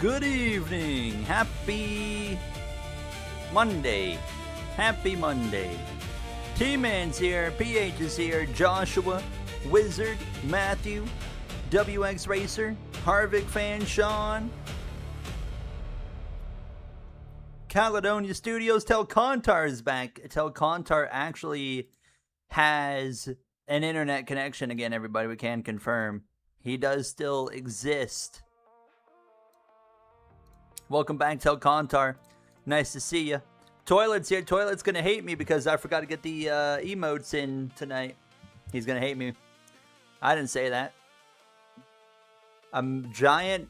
Good evening. Happy Monday. Happy Monday. T-Man's here. PH is here. Joshua, Wizard, Matthew, WX Racer, Harvick fan Sean, Caledonia Studios. Telcontar is back. Telcontar actually has an internet connection again, everybody. We can confirm. He does still exist. Welcome back, Telcontar. Nice to see you. Toilet's here. Toilet's going to hate me because I forgot to get the emotes in tonight. He's going to hate me. I didn't say that. A giant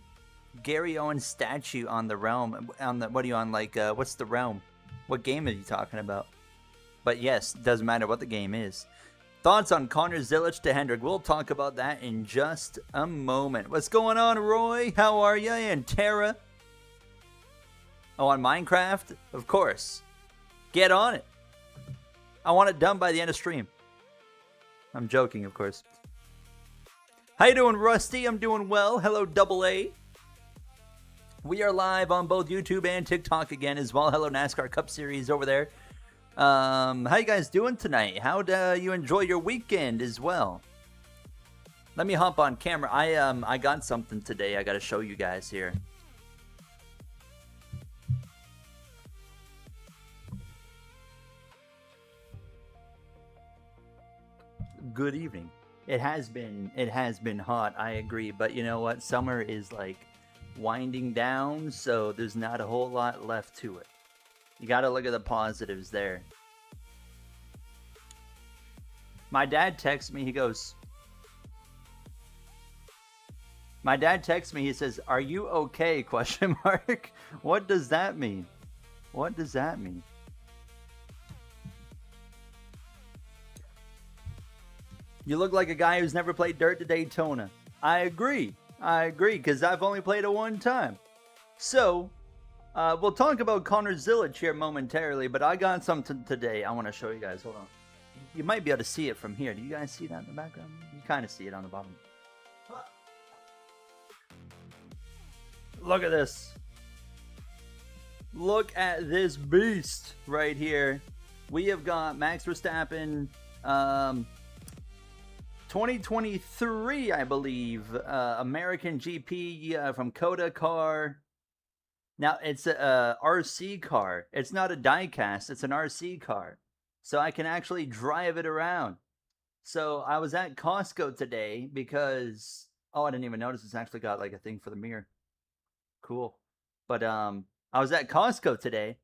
Gary Owens statue on the realm. What are you on? What's the realm? What game are you talking about? But yes, doesn't matter what the game is. Thoughts on Connor Zilic to Hendrick. We'll talk about that in just a moment. What's going on, Roy? How are you? And Tara? Oh, on Minecraft? Of course. Get on it. I want it done by the end of stream. I'm joking, of course. How you doing, Rusty? I'm doing well. Hello, Double A. We are live on both YouTube and TikTok again as well. Hello, NASCAR Cup Series over there. How you guys doing tonight? How'd you enjoy your weekend as well? Let me hop on camera. I got something today I got to show you guys here. Good evening. It has been hot, I agree, but you know what? Summer is like winding down, so there's not a whole lot left to it. You got to look at the positives there. My dad texts me, he says, "Are you okay?" question mark. What does that mean? What does that mean? You look like a guy who's never played Dirt to Daytona. I agree, because I've only played it one time. So, we'll talk about Connor Zilic here momentarily, but I got something today I want to show you guys. Hold on. You might be able to see it from here. Do you guys see that in the background? You kind of see it on the bottom. Look at this. Look at this beast right here. We have got Max Verstappen, 2023, I believe, American GP from Coda car. Now, it's a RC car. It's not a diecast. It's an RC car. So I can actually drive it around. So I was at Costco today because... Oh, I didn't even notice it's actually got like a thing for the mirror. Cool. But I was at Costco today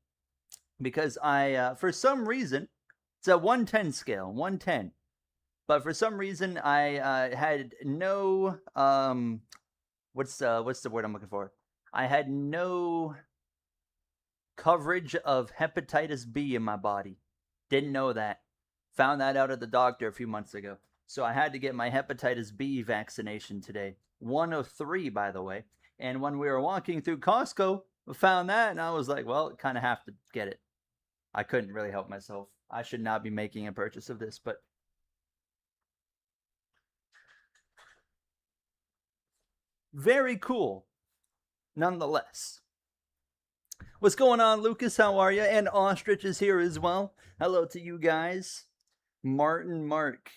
because I, for some reason, it's a 110 scale, 110. But for some reason, I had no, what's the word I'm looking for? I had no coverage of hepatitis B in my body. Didn't know that. Found that out at the doctor a few months ago. So I had to get my hepatitis B vaccination today. 1 of 3, by the way. And when we were walking through Costco, I found that, and I was like, well, kind of have to get it. I couldn't really help myself. I should not be making a purchase of this, but... very cool, nonetheless. What's going on, Lucas? How are you? And Ostrich is here as well. Hello to you guys. Martin, Mark.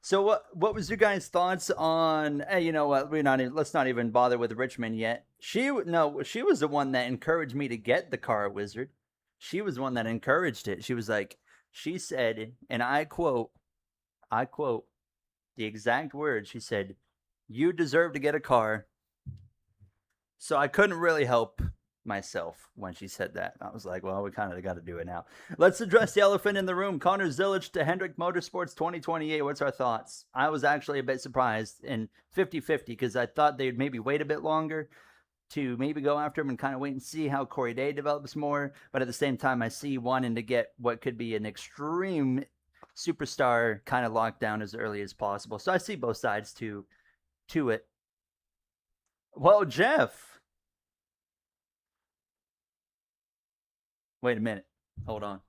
So what was your guys' thoughts on? Hey, you know what? Let's not even bother with Richmond yet. She was the one that encouraged me to get the car, Wizard. She was the one that encouraged it. She was like, she said, and I quote the exact words. She said, You deserve to get a car. So I couldn't really help myself when she said that. I was like, well, we kind of got to do it now. Let's address the elephant in the room. Connor Zilic to Hendrick Motorsports 2028. What's our thoughts? I was actually a bit surprised in 50-50 because I thought they'd maybe wait a bit longer to maybe go after him and kind of wait and see how Corey Day develops more. But at the same time, I see wanting to get what could be an extreme superstar kind of locked down as early as possible. So I see both sides to it. Well, Jeff. Wait a minute. Hold on.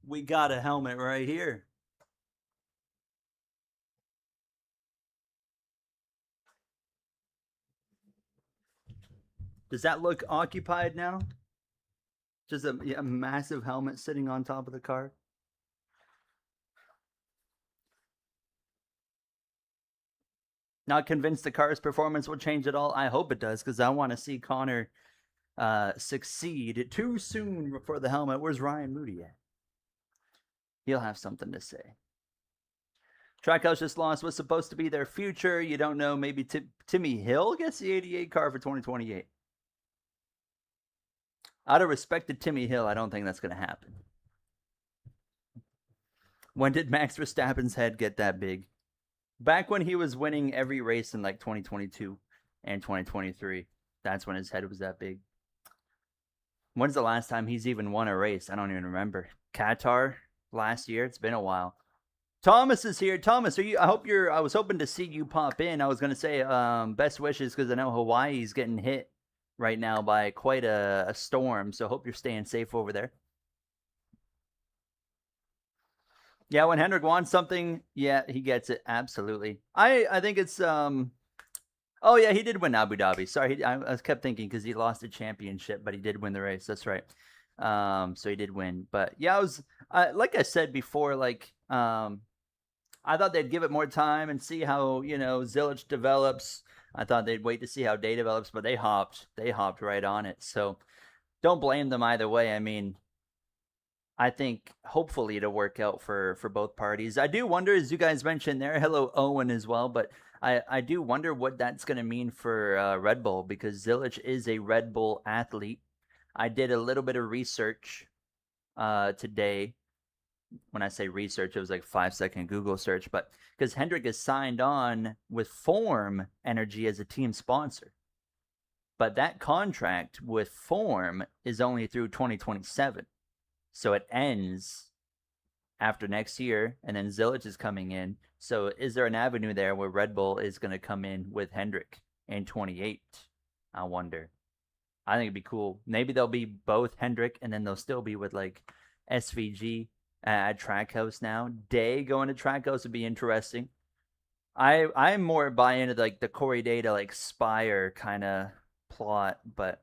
We got a helmet right here. Does that look occupied now? Just a massive helmet sitting on top of the car. Not convinced the car's performance will change at all. I hope it does because I want to see Connor succeed too soon for the helmet. Where's Ryan Moody at? He'll have something to say. Trackhouse just lost what's supposed to be their future. You don't know. Maybe Timmy Hill gets the 88 car for 2028. Out of respect to Timmy Hill, I don't think that's going to happen. When did Max Verstappen's head get that big? Back when he was winning every race in like 2022 and 2023. That's when his head was that big. When's the last time he's even won a race? I don't even remember. Qatar last year. It's been a while. Thomas is here. Thomas, are you? I was hoping to see you pop in. I was gonna say best wishes because I know Hawaii's getting hit right now by quite a storm. So hope you're staying safe over there. Yeah, when Hendrick wants something, yeah, he gets it. Absolutely. I think it's oh yeah, he did win Abu Dhabi. Sorry, I kept thinking because he lost the championship, but he did win the race. That's right. So he did win. But yeah, like I said before, like I thought they'd give it more time and see how, Zilic develops. I thought they'd wait to see how Day develops, but they hopped right on it. So don't blame them either way. I mean, I think hopefully it'll work out for both parties. I do wonder, as you guys mentioned there, hello Owen as well, but I do wonder what that's going to mean for Red Bull because Zilic is a Red Bull athlete. I did a little bit of research today. When I say research, it was like 5-second Google search, but because Hendrick is signed on with Form Energy as a team sponsor. But that contract with Form is only through 2027. So it ends after next year, and then Zilic is coming in. So is there an avenue there where Red Bull is going to come in with Hendrick in 28? I wonder. I think it'd be cool. Maybe they'll be both Hendrick, and then they'll still be with like SVG at Trackhouse now. Day going to Trackhouse would be interesting. I'm more buying into like the Corey Day to like Spire kind of plot, but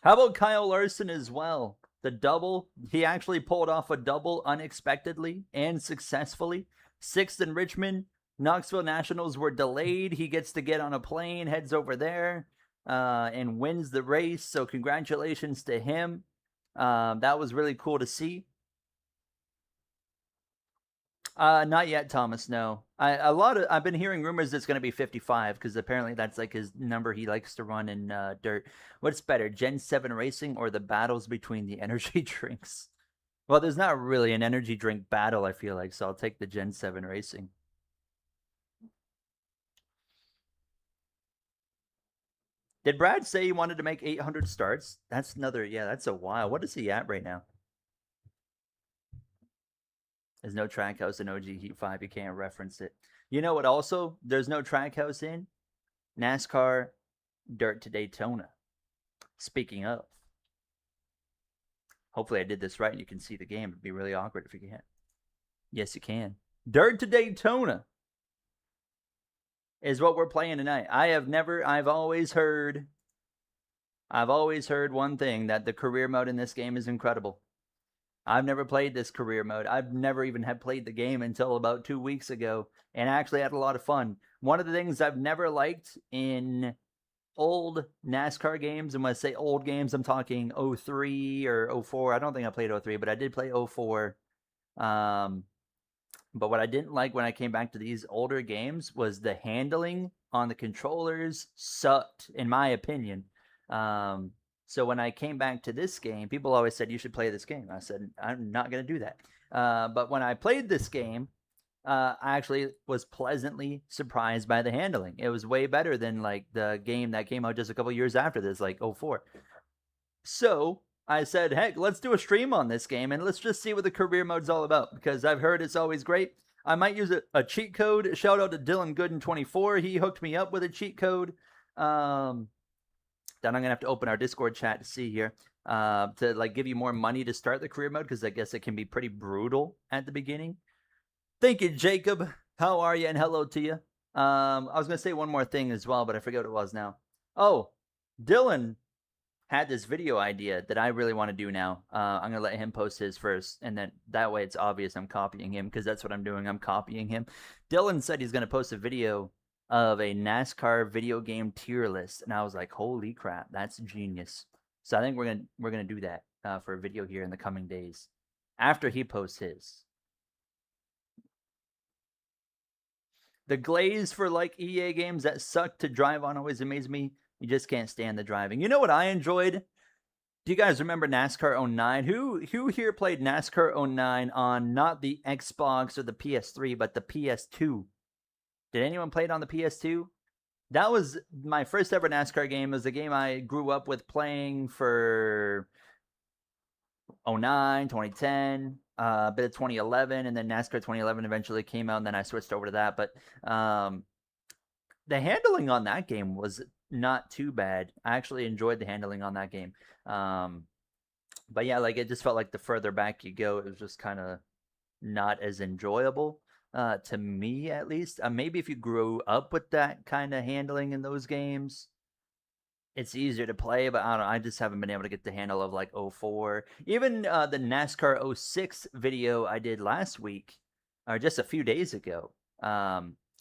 how about Kyle Larson as well? The double, he actually pulled off a double unexpectedly and successfully. 6th in Richmond. Knoxville Nationals were delayed. He gets to get on a plane, heads over there, and wins the race. So congratulations to him. That was really cool to see. Not yet, Thomas. No, I've been hearing rumors it's going to be 55 because apparently that's like his number he likes to run in dirt. What's better, Gen 7 racing or the battles between the energy drinks? Well, there's not really an energy drink battle, I feel like, so I'll take the Gen 7 racing. Did Brad say he wanted to make 800 starts? That's that's a while. What is he at right now? There's no Trackhouse in OG Heat 5. You can't reference it. You know what also there's no Trackhouse in? NASCAR Dirt to Daytona. Speaking of. Hopefully I did this right and you can see the game. It'd be really awkward if you can't. Yes, you can. Dirt to Daytona is what we're playing tonight. I've always heard one thing, that the career mode in this game is incredible. I've never played this career mode. I've never even had played the game until about 2 weeks ago, and actually had a lot of fun. One of the things I've never liked in old NASCAR games, and when I say old games, I'm talking 03 or 04. I don't think I played 03, but I did play 04. But what I didn't like when I came back to these older games was the handling on the controllers sucked, in my opinion. So when I came back to this game, people always said, you should play this game. I said, I'm not going to do that. But when I played this game, I actually was pleasantly surprised by the handling. It was way better than like the game that came out just a couple years after this, like 04. So I said, heck, let's do a stream on this game and let's just see what the career mode's all about, because I've heard it's always great. I might use a cheat code. Shout out to Dylan Gooden24. He hooked me up with a cheat code. Then I'm gonna have to open our Discord chat to see here, to like give you more money to start the career mode, because I guess it can be pretty brutal at the beginning. Thank you, Jacob. How are you? And hello to you. I was gonna say one more thing as well, but I forget what it was now. Oh, Dylan had this video idea that I really want to do now. I'm gonna let him post his first, and then that way it's obvious I'm copying him, because that's what I'm doing. I'm copying him. Dylan said he's gonna post a video of a NASCAR video game tier list, and I was like, holy crap, that's genius. So I think we're gonna do that for a video here in the coming days after he posts his. The glaze for like EA games that suck to drive on always amaze me. You just can't stand the driving. You know what I enjoyed? Do you guys remember NASCAR 09? Who here played NASCAR 09 on not the Xbox or the PS3, but the PS2? Did anyone play it on the PS2? That was my first ever NASCAR game. It was a game I grew up with playing for 09, 2010, a bit of 2011, and then NASCAR 2011 eventually came out, and then I switched over to that. But the handling on that game was not too bad. I actually enjoyed the handling on that game. But yeah, like it just felt like the further back you go, it was just kind of not as enjoyable. To me, at least. Maybe if you grew up with that kind of handling in those games, it's easier to play, but I don't know. I just haven't been able to get the handle of like 04. Even the NASCAR 06 video I did last week, or just a few days ago,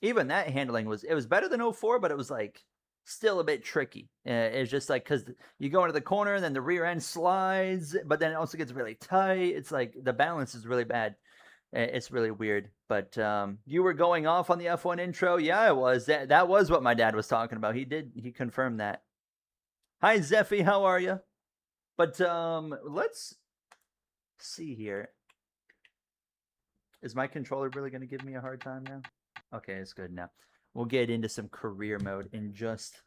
even that handling was better than 04, but it was like still a bit tricky. It's just like, because you go into the corner and then the rear end slides, but then it also gets really tight. It's like the balance is really bad. It's really weird. But you were going off on the F1 intro. Yeah, I was. That was what my dad was talking about. He confirmed that. Hi, Zeffy. How are you? But let's see here. Is my controller really going to give me a hard time now? Okay, it's good now. We'll get into some career mode in just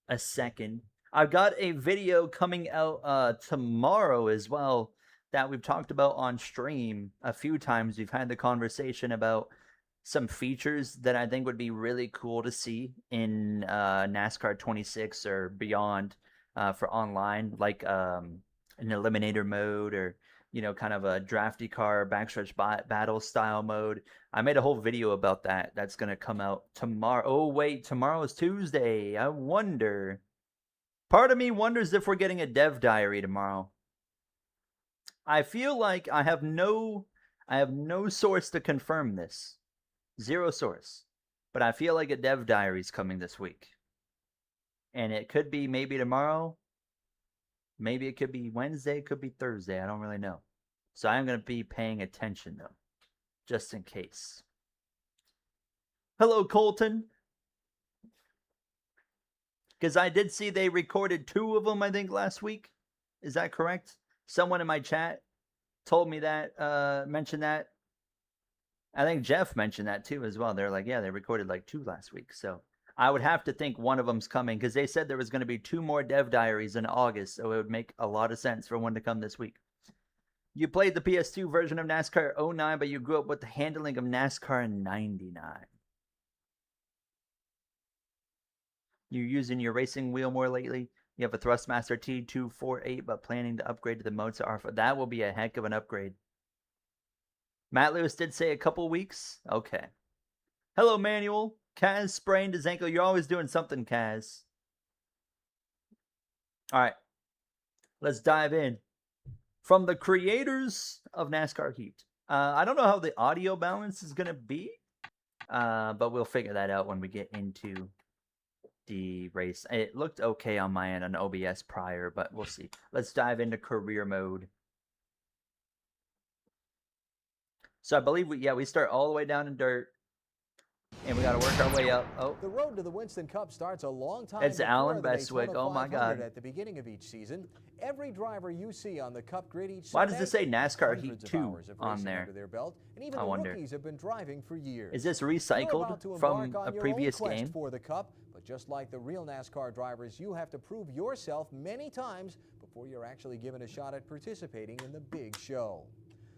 a second. I've got a video coming out tomorrow as well that we've talked about on stream a few times. We've had the conversation about some features that I think would be really cool to see in NASCAR 26 or beyond for online, like an eliminator mode, or kind of a drafty car backstretch battle style mode. I made a whole video about that. That's going to come out tomorrow. Oh, wait, tomorrow is Tuesday. I wonder. Part of me wonders if we're getting a dev diary tomorrow. I feel like I have no source to confirm this. Zero source. But I feel like a dev diary is coming this week. And it could be maybe tomorrow. Maybe it could be Wednesday. It could be Thursday. I don't really know. So I'm going to be paying attention, though. Just in case. Hello, Colton. Because I did see they recorded 2 of them, I think, last week. Is that correct? Someone in my chat told me that, mentioned that. I think Jeff mentioned that too as well. They're like, yeah, they recorded like 2 last week. So I would have to think one of them's coming, because they said there was going to be 2 more dev diaries in August. So it would make a lot of sense for one to come this week. You played the PS2 version of NASCAR 09, but you grew up with the handling of NASCAR 99. You're using your racing wheel more lately. You have a Thrustmaster T248, but planning to upgrade to the mode to R4. That will be a heck of an upgrade. Matt Lewis did say a couple weeks. Okay. Hello, Manuel. Kaz sprained his ankle. You're always doing something, Kaz. All right. Let's dive in. from the creators of NASCAR Heat. I don't know how the audio balance is going to be, but we'll figure that out when we get into the race. It looked okay on my end on OBS prior, but we'll see. Let's dive into career mode. So I believe we start all the way down in dirt, and we got to work our way up. Oh, the road to the Winston Cup starts a long time it's before Alan the Bestwick. Daytona Oh my 500 God! At the beginning of each season, every driver you see on the Cup grid each Why Sunday, does it say NASCAR Heat hundreds of 2 hours of on racing there? under their belt, and even I the wonder. rookies have been driving for years. Is this You're recycled about to from embark on a your previous own quest game? for the Cup, but just like the real NASCAR drivers, you have to prove yourself many times before you're actually given a shot at participating in the big show.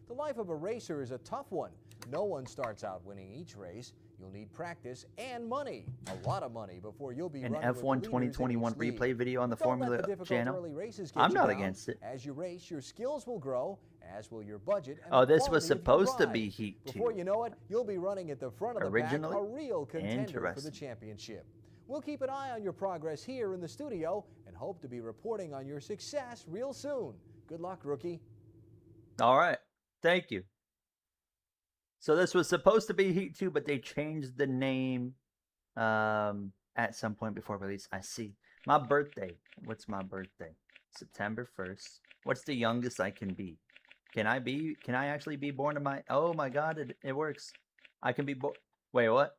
The life of a racer is a tough one. No one starts out winning each race. You'll need practice and money, a lot of money, before you'll be An running F1 with the leaders in 2021 each league. replay video on the But don't let Formula the difficult channel. early races get I'm you not down. against it. As you race, your skills will grow, as will your budget. And Oh, the this was quality of your supposed to ride. be Heat 2. Before you know it, you'll be running at the front of the pack, Originally? a real contender for the Interesting. championship. We'll keep an eye on your progress here in the studio and hope to be reporting on your success real soon. Good luck, rookie. All right. Thank you. So this was supposed to be Heat 2, but they changed the name at some point before release. I see. My birthday. What's my birthday? September 1st. What's the youngest I can be? Can I actually be born in my... Oh my God, it works. I can be born... Wait, what?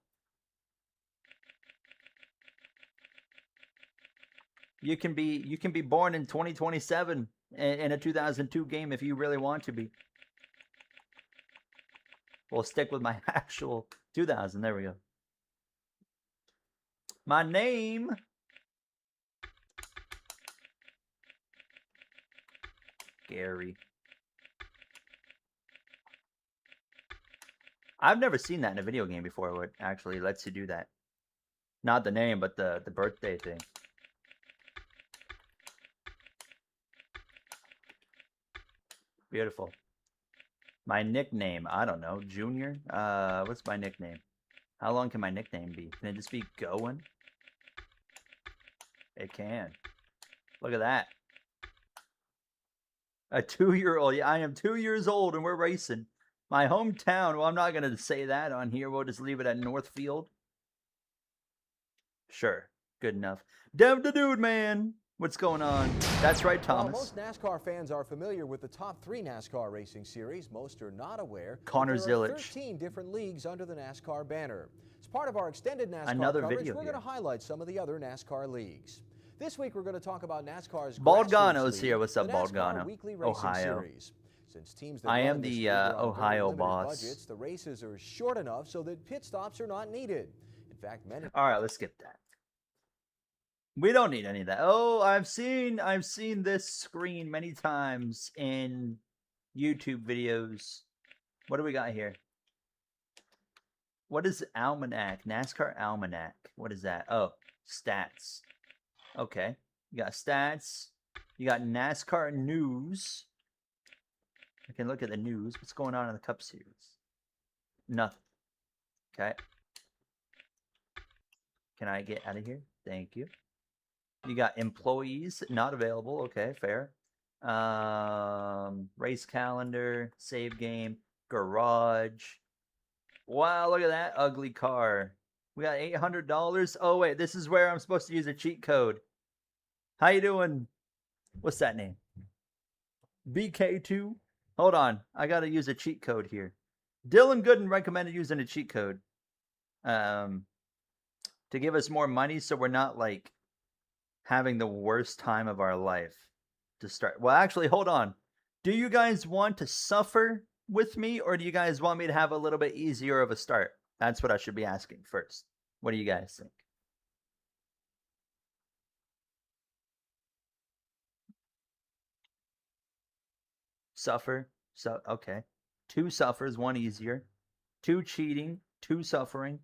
You can be born in 2027 in a 2002 game if you really want to be. We'll stick with my actual 2000. There we go. My name. Gary. I've never seen that in a video game before. What actually lets you do that? Not the name, but the birthday thing. Beautiful. My nickname, I don't know, Junior? What's my nickname? How long can my nickname be? Can it just be Going? It can. Look at that. A 2-year-old. Yeah, I am 2 years old and we're racing. My hometown, well, I'm not going to say that on here. We'll just leave it at Northfield. Sure. Good enough. Dev the Dude, man. What's going on? That's right, Thomas. While most NASCAR fans are familiar with the top 3 NASCAR racing series, most are not aware Connor that there are Zillage. 13 different leagues under the NASCAR banner. As part of our extended NASCAR Another coverage, video we're here. going to highlight some of the other NASCAR leagues. This week, we're going to talk about NASCAR's Baldgano's Grassroots here. League, What's up, the NASCAR Baldgano? Weekly Racing Ohio. Series. Since teams that I run am in this the league are on very Ohio limited boss. budgets, the races are short enough so that pit stops are not needed. In fact, many... All right, let's skip that. We don't need any of that. Oh, I've seen this screen many times in YouTube videos. What do we got here? What is Almanac? NASCAR Almanac. What is that? Oh, stats. Okay. You got stats. You got NASCAR news. I can look at the news. What's going on in the Cup Series? Nothing. Okay. Can I get out of here? Thank you. You got employees not available. Okay, fair. Race calendar, save game, garage. Wow, look at that ugly car. We got $800. Oh wait, this is where I'm supposed to use a cheat code. How you doing? What's that name? BK2. Hold on, I gotta use a cheat code here. Dylan Gooden recommended using a cheat code, to give us more money, so we're not like having the worst time of our life to start. Well, actually, hold on. Do you guys want to suffer with me, or do you guys want me to have a little bit easier of a start? That's what I should be asking first. What do you guys think? Suffer. So okay. 2 suffers, 1 easier. 2 cheating, 2 suffering.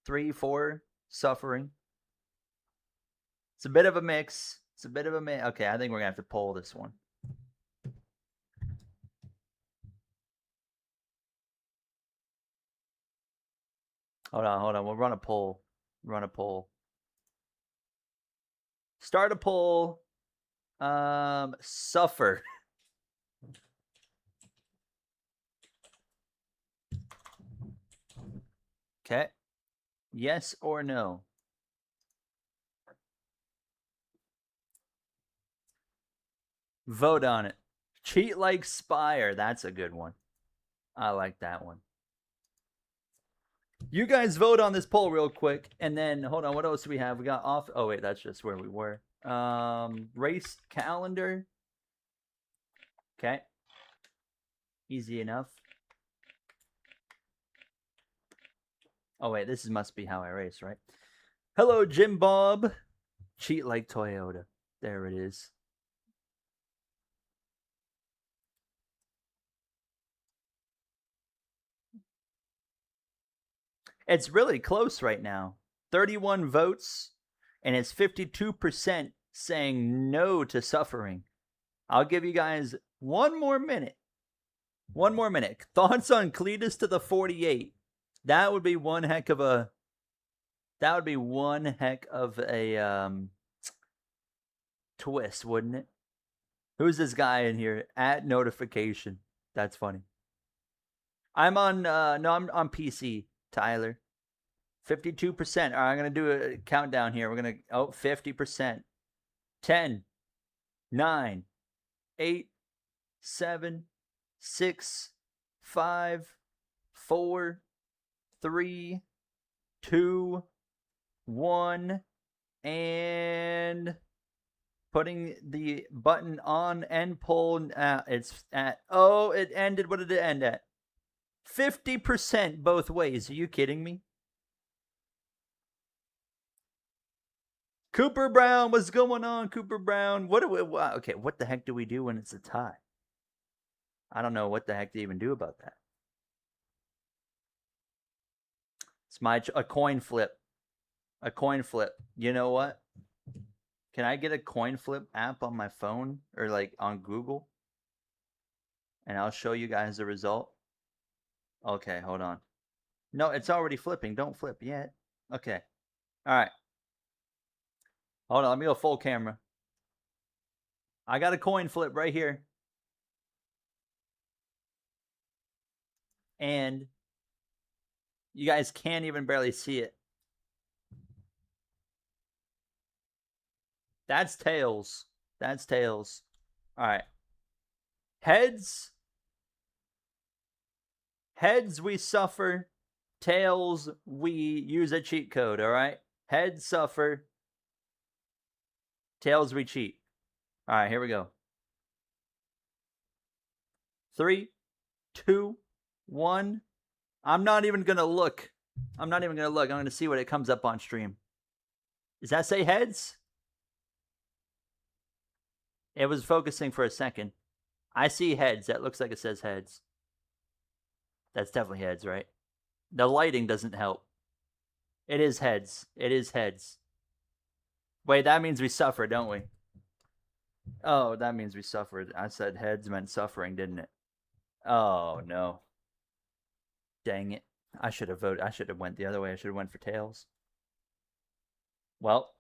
3, 4 suffering. It's a bit of a mix. It's a bit of a mix. Okay, I think we're gonna have to pull this one. Hold on. We'll run a poll. Run a poll. Start a poll. Suffer. Okay. Yes or no? Vote on it. Cheat like Spire. That's a good one. I like that one. You guys vote on this poll real quick, and then hold on. What else do we have? We got off. Oh wait, that's just where we were. Race calendar. Okay. Easy enough. Oh wait, this must be how I race, right? Hello, Jim Bob. Cheat like Toyota. There it is. It's really close right now. 31 votes, and it's 52% saying no to suffering. I'll give you guys one more minute. One more minute. Thoughts on Cletus to the 48? That would be one heck of a. That would be one heck of a twist, wouldn't it? Who's this guy in here? At notification. That's funny. I'm on. No, I'm on PC. Tyler. 52%. All right, I'm gonna do a countdown here. We're gonna 50%. 10, 9, 8, 7, 6, 5, 4, 3, 2, 1, and putting the button on end poll. It's at it ended. What did it end at? 50% both ways. Are you kidding me? Cooper Brown, what's going on, Cooper Brown? What the heck do we do when it's a tie? I don't know what the heck to even do about that. It's a coin flip. A coin flip. You know what? Can I get a coin flip app on my phone or like on Google? And I'll show you guys the result. Okay, hold on. No, it's already flipping. Don't flip yet. Okay. All right. Hold on, let me go full camera. I got a coin flip right here. And you guys can't even barely see it. That's tails. That's tails. All right. Heads. Heads, we suffer. Tails, we use a cheat code, all right? Heads suffer. Tails, we cheat. All right, here we go. 3, 2, 1. I'm not even going to look. I'm going to see what it comes up on stream. Does that say heads? It was focusing for a second. I see heads. That looks like it says heads. That's definitely heads, right? The lighting doesn't help. It is heads. It is heads. Wait, that means we suffer, don't we? Oh, that means we suffered. I said heads meant suffering, didn't it? Oh, no. Dang it. I should have voted. I should have went the other way. I should have went for tails. Well,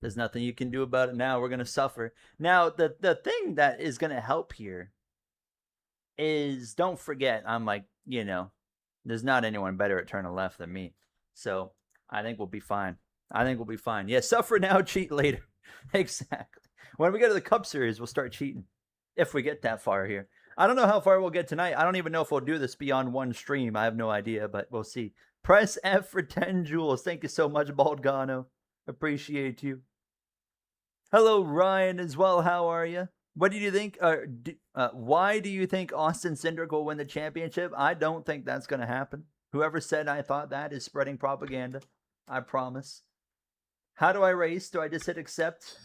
there's nothing you can do about it now. We're going to suffer. Now, the thing that is going to help here is, don't forget, I'm like, there's not anyone better at turn left than me. So I think we'll be fine. Yeah, suffer now, cheat later. Exactly. When we get to the Cup Series, we'll start cheating. If we get that far here. I don't know how far we'll get tonight. I don't even know if we'll do this beyond one stream. I have no idea, but we'll see. Press F for 10 jewels. Thank you so much, Baldgano. Appreciate you. Hello, Ryan, as well. How are you? What do you think? Why do you think Austin Cindric will win the championship? I don't think that's going to happen. Whoever said I thought that is spreading propaganda. I promise. How do I race? Do I just hit accept?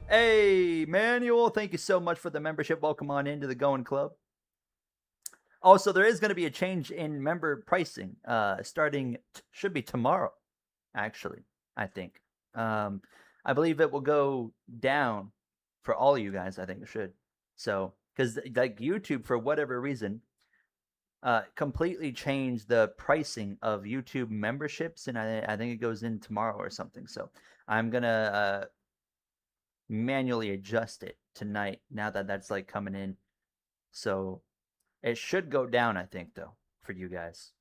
Hey, Manuel, thank you so much for the membership. Welcome on into the Going Club. Also, there is going to be a change in member pricing starting, should be tomorrow, actually, I think. I believe it will go down for all of you guys. I think it should. So, because like YouTube, for whatever reason, completely changed the pricing of YouTube memberships, and I think it goes in tomorrow or something. So I'm gonna manually adjust it tonight now that that's like coming in. So it should go down, I think, though, for you guys.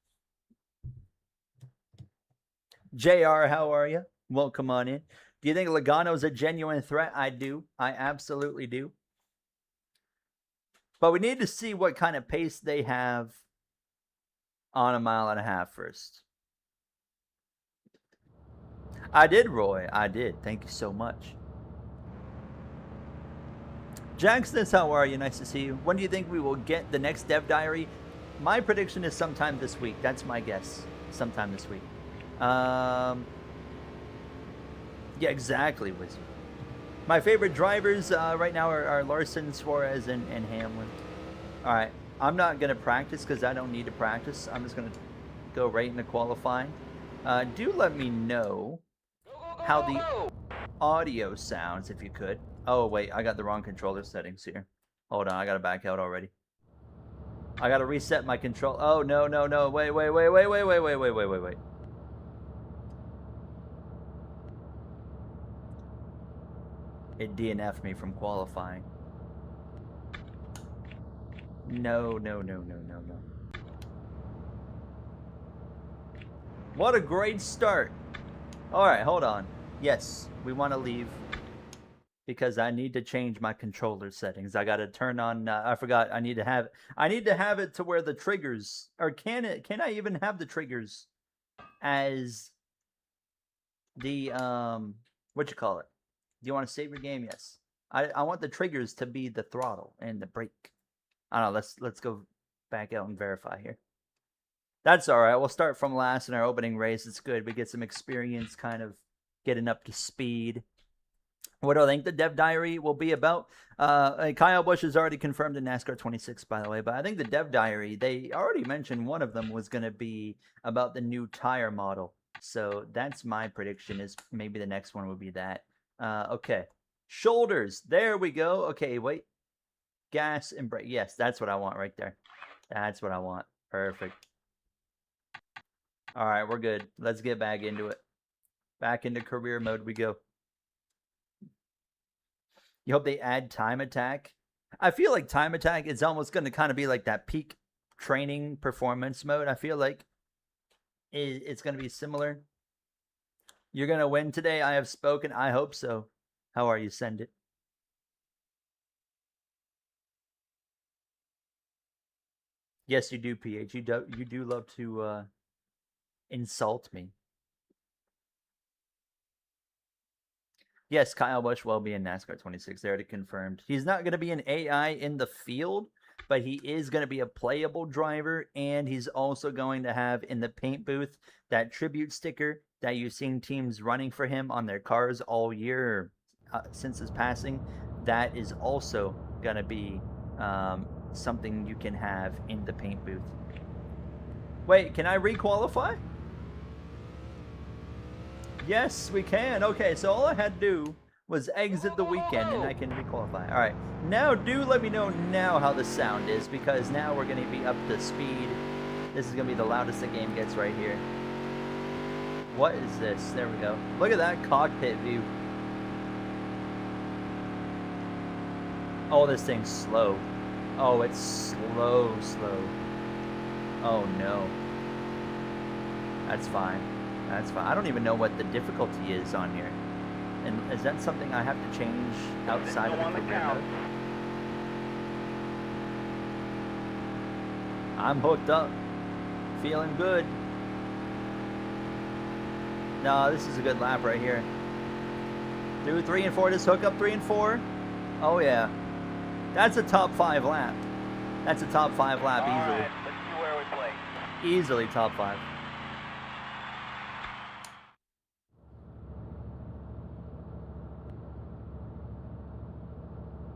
JR, how are you? Welcome on in. Do you think Logano's a genuine threat? I do. I absolutely do. But we need to see what kind of pace they have on a mile and a half first. I did, Roy. I did. Thank you so much. Jackson, how are you? Nice to see you. When do you think we will get the next Dev Diary? My prediction is sometime this week. That's my guess. Sometime this week. Yeah, exactly, Wizard. My favorite drivers right now are Larson, Suarez, and Hamlin. All right. I'm not going to practice because I don't need to practice. I'm just going to go right into qualifying. Do let me know how the audio sounds, if you could. Oh, wait. I got the wrong controller settings here. Hold on. I got to back out already. I got to reset my control. Oh, no. Wait. It DNF'd me from qualifying. No. What a great start. All right, hold on. Yes, we want to leave because I need to change my controller settings. I got to turn on I forgot. I need to have it to where the triggers, or can I even have the triggers as the what you call it? Do you want to save your game? Yes. I want the triggers to be the throttle and the brake. I don't know. Let's go back out and verify here. That's all right. We'll start from last in our opening race. It's good. We get some experience kind of getting up to speed. What do I think the Dev Diary will be about? Kyle Busch has already confirmed in NASCAR 26, by the way. But I think the Dev Diary, they already mentioned one of them was going to be about the new tire model. So that's my prediction, is maybe the next one will be that. Okay. Shoulders. There we go. Okay, wait. Gas and brake. Yes, that's what I want right there. That's what I want. Perfect. All right, we're good. Let's get back into it. Back into career mode we go. You hope they add time attack? I feel like time attack is almost going to kind of be like that peak training performance mode. I feel like it's going to be similar. You're going to win today. I have spoken. I hope so. How are you? Send it. Yes, you do, PH. You do love to insult me. Yes, Kyle Busch will be in NASCAR 26. They already confirmed. He's not going to be an AI in the field, but he is going to be a playable driver, and he's also going to have in the paint booth that tribute sticker that you've seen teams running for him on their cars all year since his passing. That is also going to be something you can have in the paint booth. Wait, can I requalify? Yes, we can. Okay, so all I had to do was exit the weekend and I can requalify. All right, now do let me know now how the sound is, because now we're going to be up to speed. This is going to be the loudest the game gets right here. What is this? There we go. Look at that cockpit view. Oh, this thing's slow. Oh, it's slow. Oh, no. That's fine. That's fine. I don't even know what the difficulty is on here. And is that something I have to change outside of the career mode? I'm hooked up. Feeling good. No, this is a good lap right here. Do 3 and 4. Just hook up 3 and 4. Oh, yeah. That's a top 5 lap. That's a top 5 lap easily. Right, let's see where we play. Easily top 5.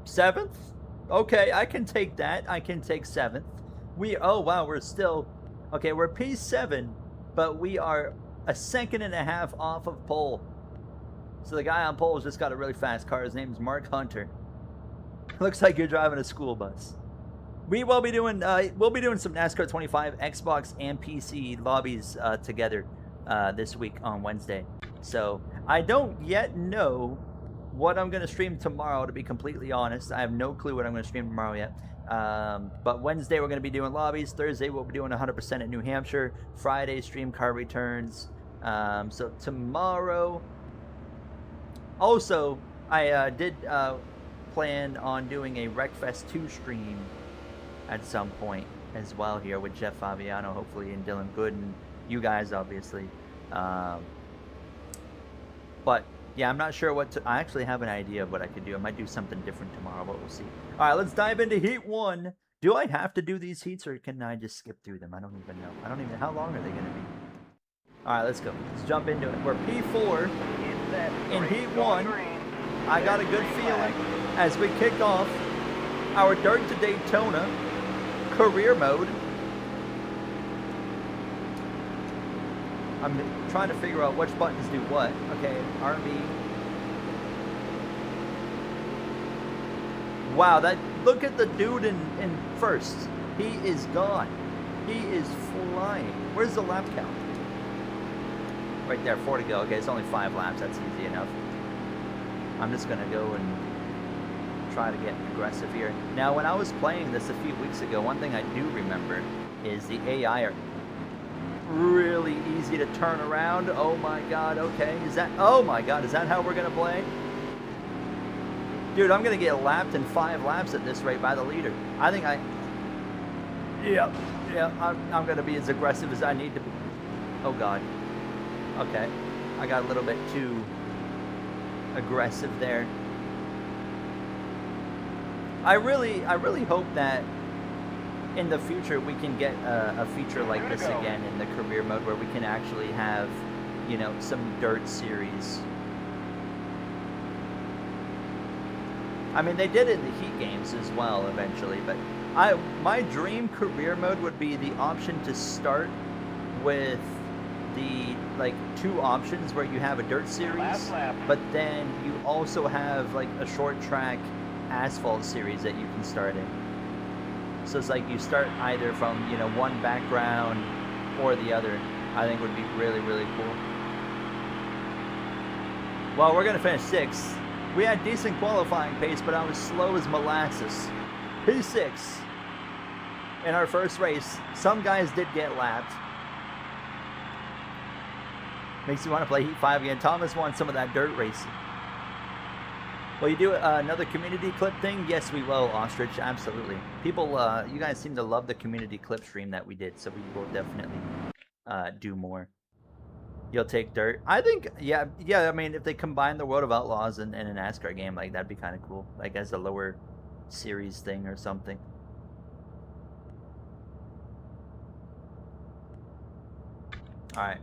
Seventh? Okay, I can take that. I can take 7th. Oh wow, we're still, okay, we're P7, but we are a 2.5 off of pole. So the guy on pole has just got a really fast car. His name's Mark Hunter. Looks like you're driving a school bus. We will be doing some NASCAR 25 Xbox and PC lobbies together this week on Wednesday. So I don't yet know what I'm going to stream tomorrow, to be completely honest. I have no clue what I'm going to stream tomorrow yet. But Wednesday we're going to be doing lobbies. Thursday we'll be doing 100% at New Hampshire. Friday stream car returns. So tomorrow. Also, I did plan on doing a Wreckfest 2 stream at some point as well here with Jeff Fabiano, hopefully, and Dylan Good, and you guys, obviously. But yeah, I'm not sure what to. I actually have an idea of what I could do. I might do something different tomorrow, but we'll see. All right, let's dive into Heat 1. Do I have to do these heats, or can I just skip through them? I don't even know. I don't even know. How long are they going to be? All right, let's go. Let's jump into it. We're P4 in Heat 1. I got a good feeling as we kick off our Dirt to Daytona career mode. I'm trying to figure out which buttons do what. Okay, RB. Wow, look at the dude in first. He is gone. He is flying. Where's the lap count? Right there, 4 to go. Okay, it's only 5 laps. That's easy enough. I'm just going to go and try to get aggressive here. Now, when I was playing this a few weeks ago, one thing I do remember is the AI are really easy to turn around. Oh my god, okay. Oh my god, is that how we're going to play? Dude, I'm going to get lapped in 5 laps at this rate by the leader. I think Yeah, I'm going to be as aggressive as I need to be. Oh god. Okay, I got a little bit too aggressive there. I really hope that in the future we can get a feature like this again in the career mode where we can actually have, you know, some dirt series. I mean, they did it in the Heat games as well eventually, but my dream career mode would be the option to start with the 2 options where you have a dirt series, but then you also have like a short track asphalt series that you can start in. So it's like you start either from, you know, one background or the other. I think would be really, really cool. Well, we're gonna finish 6th. We had decent qualifying pace, but I was slow as molasses. P6 in our first race. Some guys did get lapped. Makes you want to play Heat 5 again. Thomas wants some of that dirt racing. Will you do another community clip thing? Yes, we will, Ostrich. Absolutely. People, you guys seem to love the community clip stream that we did, so we will definitely do more. You'll take dirt? I think, yeah. I mean, if they combine the World of Outlaws and a NASCAR game, like, that'd be kind of cool. Like, as a lower series thing or something. All right.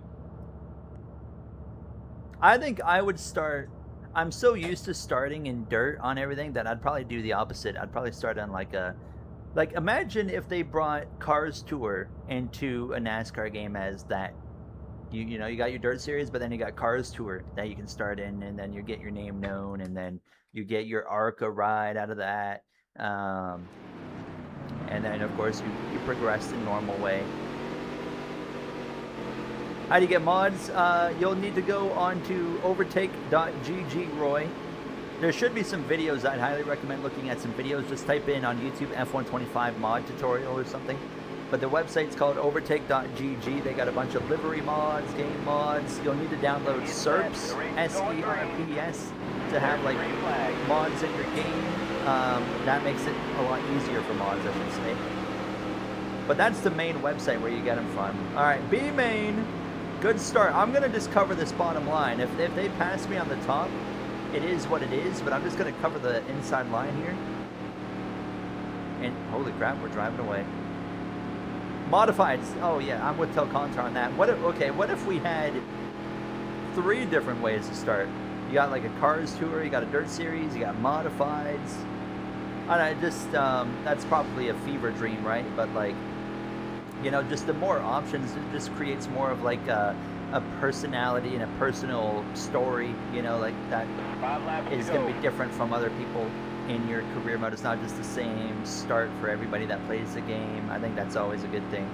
I think I would start. I'm so used to starting in dirt on everything that I'd probably do the opposite. I'd probably start on like imagine if they brought Cars Tour into a NASCAR game as that. You know, you got your dirt series, but then you got Cars Tour that you can start in, and then you get your name known, and then you get your ARCA ride out of that. And then of course you progress the normal way. How do you get mods? You'll need to go on to overtake.gg, Roy. There should be some videos. I'd highly recommend looking at some videos. Just type in on YouTube F125 mod tutorial or something. But their website's called overtake.gg. They got a bunch of livery mods, game mods. You'll need to download SERPs, S-E-R-P-S, to have like mods in your game. That makes it a lot easier for mods, I should say. But that's the main website where you get them from. All right, B-Main. Good start. I'm going to just cover this bottom line. If they pass me on the top, it is what it is, but I'm just going to cover the inside line here. And holy crap, we're driving away. Modifieds. Oh yeah, I'm with Telcontar on that. What if we had 3 different ways to start? You got like a Cars Tour, you got a Dirt Series, you got Modifieds. I just that's probably a fever dream, right? But like, you know, just the more options, it just creates more of like a personality and a personal story, you know, like that is going to be different from other people in your career mode. It's not just the same start for everybody that plays the game. I think that's always a good thing.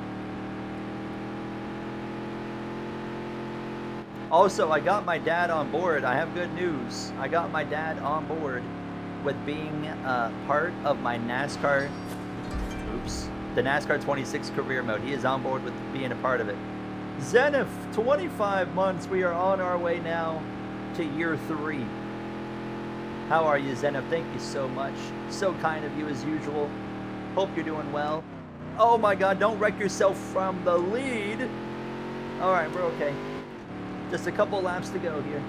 Also, I got my dad on board. I have good news. I got my dad on board with being part of my NASCAR, the NASCAR 26 career mode. He is on board with being a part of it. Zenith, 25 months. We are on our way now to year 3. How are you, Zenith? Thank you so much. So kind of you as usual. Hope you're doing well. Oh my God, don't wreck yourself from the lead. All right, we're okay. Just a couple laps to go here.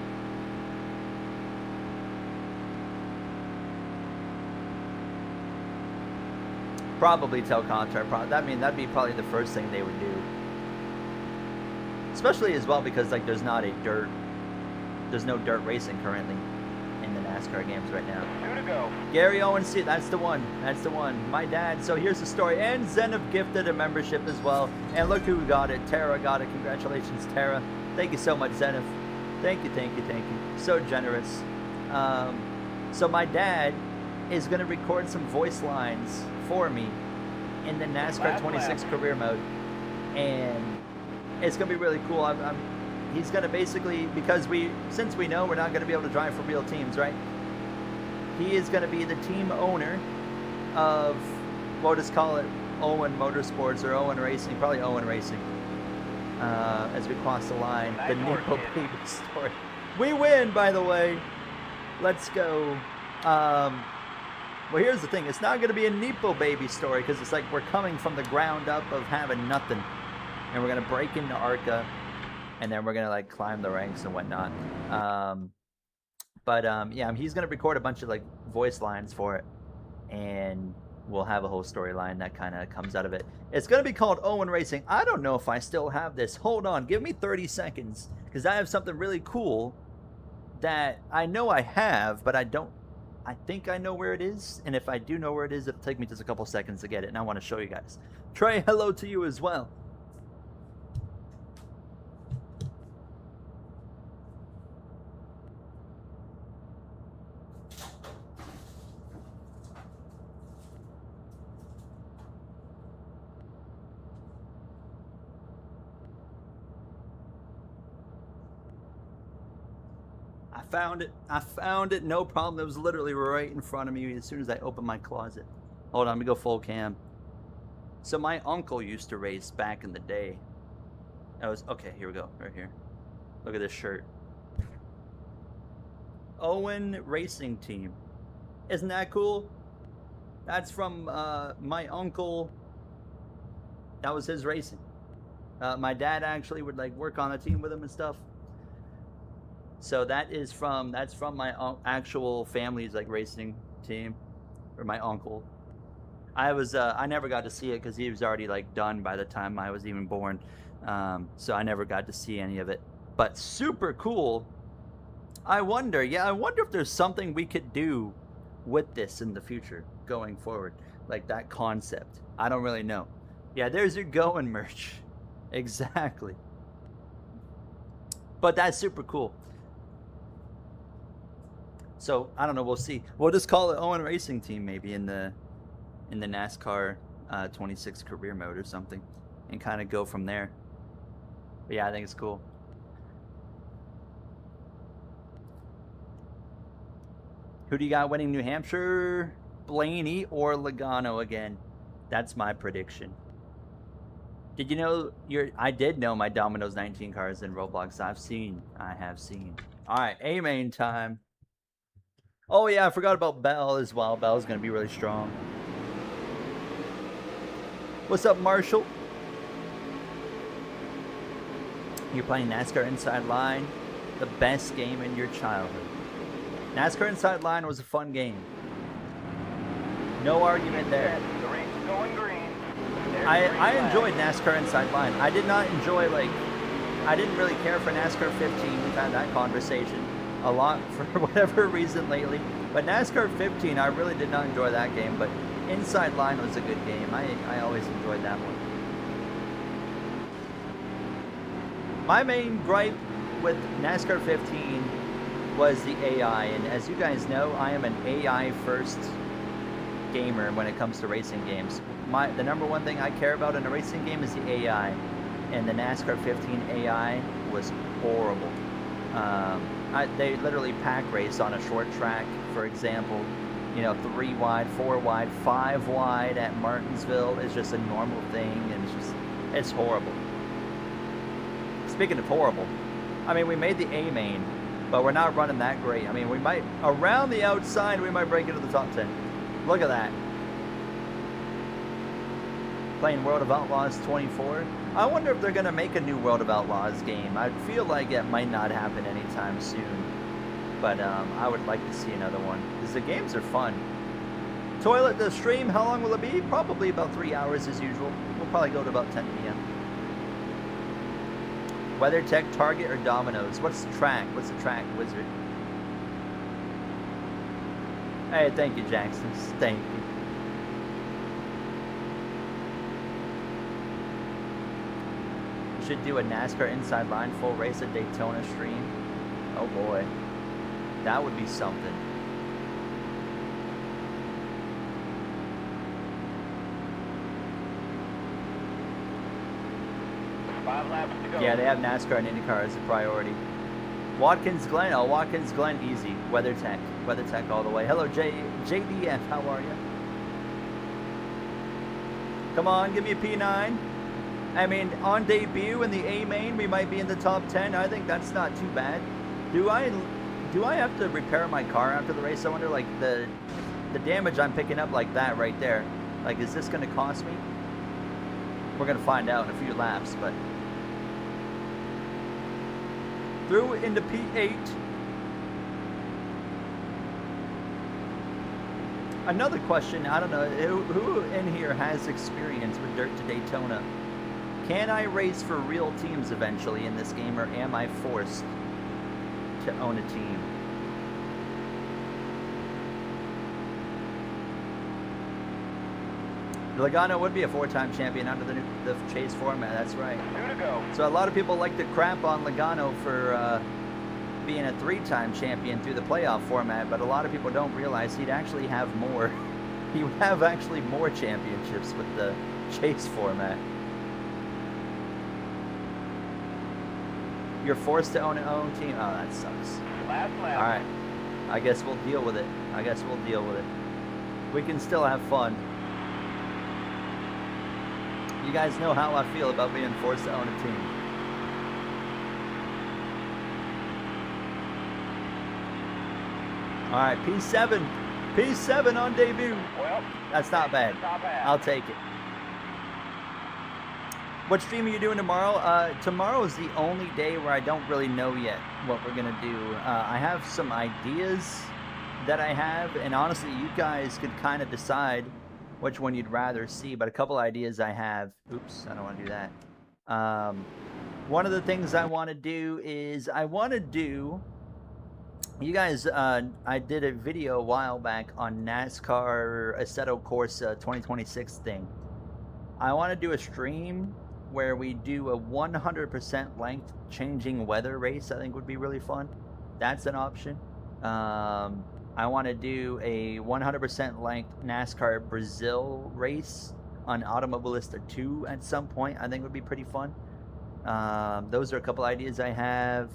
Probably tell Contar. That'd be probably the first thing they would do. Especially as well because like there's no dirt racing currently in the NASCAR games right now. 2 to go. Gary Owens, that's the one. That's the one. My dad. So here's the story. And Zenith gifted a membership as well. And look who got it. Tara got it. Congratulations, Tara. Thank you so much, Zenith. Thank you, thank you, thank you. So generous. So my dad is going to record some voice lines for me in the NASCAR 26 career mode. And it's going to be really cool. He's going to basically, because since we know we're not going to be able to drive for real teams, right? He is going to be the team owner of, we'll just call it Owen Motorsports or Owen Racing, probably Owen Racing, as we cross the line. The Nico Baby story. We win, by the way. Let's go. Well, here's the thing. It's not going to be a Nepo Baby story because it's like we're coming from the ground up of having nothing. And we're going to break into ARCA. And then we're going to like climb the ranks and whatnot. Yeah, he's going to record a bunch of like voice lines for it. And we'll have a whole storyline that kind of comes out of it. It's going to be called Owen Racing. I don't know if I still have this. Hold on. Give me 30 seconds. Because I have something really cool that I know I have, but I think I know where it is. And if I do know where it is, it'll take me just a couple seconds to get it. And I want to show you guys. Trey, hello to you as well. I found it. No problem. It was literally right in front of me as soon as I opened my closet. Hold on, let me go full cam. So my uncle used to race back in the day. Okay, here we go. Right here. Look at this shirt. Owen Racing Team. Isn't that cool? That's from my uncle. That was his racing. My dad actually would like work on a team with him and stuff. So that's from my actual family's like racing team, or my uncle. I never got to see it because he was already like done by the time I was even born. So I never got to see any of it. But super cool. I wonder if there's something we could do with this in the future going forward, like that concept. I don't really know. Yeah, there's your going merch. Exactly. But that's super cool. So I don't know. We'll see. We'll just call it Owen Racing Team maybe in the NASCAR 26 career mode or something, and kind of go from there. But yeah, I think it's cool. Who do you got winning New Hampshire? Blaney or Logano again? That's my prediction. Did you know I did know my Domino's 19 cars in Roblox. I have seen. All right, A-main time. Oh yeah, I forgot about Bell as well. Bell's gonna be really strong. What's up, Marshall? You're playing NASCAR Inside Line, the best game in your childhood. NASCAR Inside Line was a fun game. No argument there. The race is going green. I enjoyed NASCAR Inside Line. I did not enjoy I didn't really care for NASCAR 15. We've had that conversation a lot for whatever reason lately. But NASCAR 15, I really did not enjoy that game. But Inside Line was a good game. I always enjoyed that one. My main gripe with NASCAR 15 was the AI. And as you guys know, I am an AI first gamer when it comes to racing games. The number one thing I care about in a racing game is the AI. And the NASCAR 15 AI was horrible. They literally pack race on a short track, for example. 3 wide, 4 wide, 5 wide at Martinsville is just a normal thing, and it's horrible. speaking of horrible, I mean, we made the A main, but we're not running that great. I mean, we might, around the outside, we might break into the top 10. Look at that. Playing World of Outlaws 24. I wonder if they're going to make a new World of Outlaws game. I feel like it might not happen anytime soon. But I would like to see another one, because the games are fun. Toilet, the stream, how long will it be? Probably about 3 hours as usual. We'll probably go to about 10 p.m. WeatherTech, Target, or Domino's? What's the track? What's the track, Wizard? Hey, thank you, Jackson. Thank you. We should do a NASCAR inside line full race at Daytona stream. Oh boy. That would be something. Yeah, they have NASCAR and IndyCar as a priority. Watkins Glen, oh, Watkins Glen, easy. WeatherTech all the way. Hello, JDF, how are you? Come on, give me a P9. I mean, on debut in the A main, we might be in the top 10. I think that's not too bad. Do I have to repair my car after the race? I wonder, like, the damage I'm picking up like that right there. Like, is this going to cost me? We're going to find out in a few laps, but... Through into P8. Another question, I don't know, who in here has experience with Dirt to Daytona? Can I race for real teams eventually in this game, or am I forced to own a team? Logano would be a 4-time champion under the chase format, that's right. 2 to go. So a lot of people like to crap on Logano for being a 3-time champion through the playoff format, but a lot of people don't realize he'd actually have more. He would have actually more championships with the chase format. You're forced to own an own team? Oh, that sucks. Last lap. Alright. I guess we'll deal with it. We can still have fun. You guys know how I feel about being forced to own a team. Alright, P7. P7 on debut. Well, that's not bad. I'll take it. What stream are you doing tomorrow? Tomorrow is the only day where I don't really know yet what we're going to do. I have some ideas that I have, and honestly, you guys could kind of decide which one you'd rather see, but a couple ideas I have. Oops, I don't want to do that. One of the things I want to do is you guys, I did a video a while back on NASCAR Assetto Corsa 2026 thing. I want to do a stream where we do a 100% length changing weather race. I think would be really fun. That's an option. I want to do a 100% length NASCAR Brazil race on Automobilista 2 at some point. I think would be pretty fun. Those are a couple ideas I have.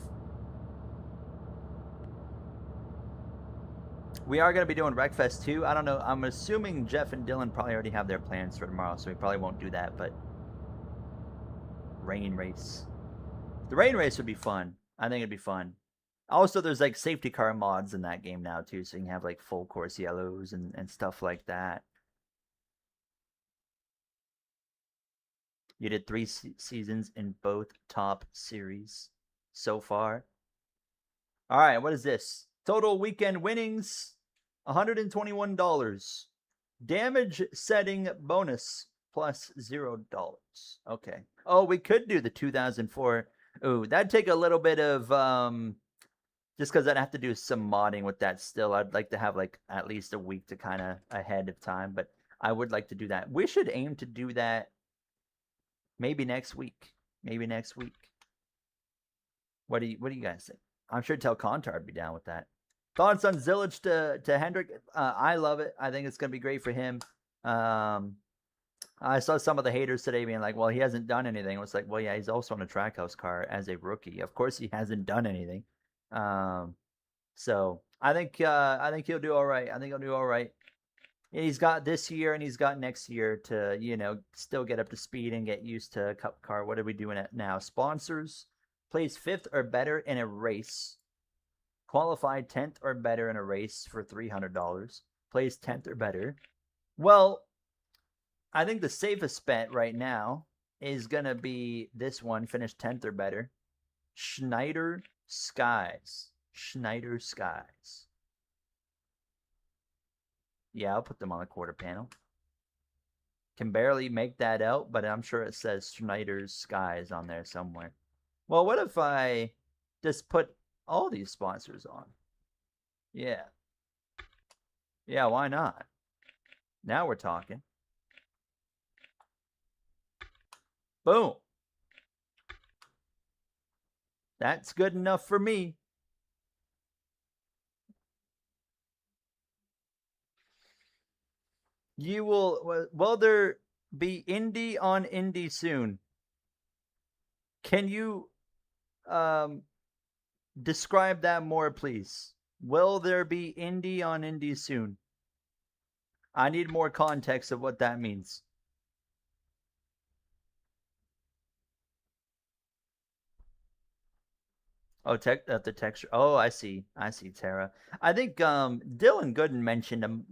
We are going to be doing Wreckfest 2. I don't know. I'm assuming Jeff and Dylan probably already have their plans for tomorrow, so we probably won't do that, but rain race. The rain race would be fun. I think it'd be fun. Also, there's like safety car mods in that game now too, so you can have like full course yellows and stuff like that. You did 3 seasons in both top series so far. All right, what is this? Total weekend winnings, $121. Damage setting bonus plus $0. Okay. Oh, we could do the 2004. Ooh, that'd take a little bit of just because I'd have to do some modding with that still. I'd like to have like at least a week to kind of ahead of time, but I would like to do that. We should aim to do that maybe next week. Maybe next week. What do you guys think? I'm sure Telcontar would be down with that. Thoughts on Zillage to Hendrick? I love it. I think it's going to be great for him. I saw some of the haters today being like, well, he hasn't done anything. It was like, well, yeah, he's also on a Trackhouse car as a rookie. Of course he hasn't done anything. So I think he'll do all right. I think he'll do all right. He's got this year and he's got next year to, still get up to speed and get used to Cup car. What are we doing at now? Sponsors. Plays 5th or better in a race. Qualified 10th or better in a race for $300. Plays 10th or better. Well, I think the safest bet right now is going to be this one, finish 10th or better. Schneider Skies. Schneider Skies. Yeah, I'll put them on the quarter panel. Can barely make that out, but I'm sure it says Schneider's Skies on there somewhere. Well, what if I just put all these sponsors on? Yeah. Yeah, why not? Now we're talking. Boom. That's good enough for me. Will there be Indy on Indy soon? Can you describe that more, please? Will there be Indy on Indy soon? I need more context of what that means. Oh, the texture. Oh, I see, Tara. I think Dylan Gooden mentioned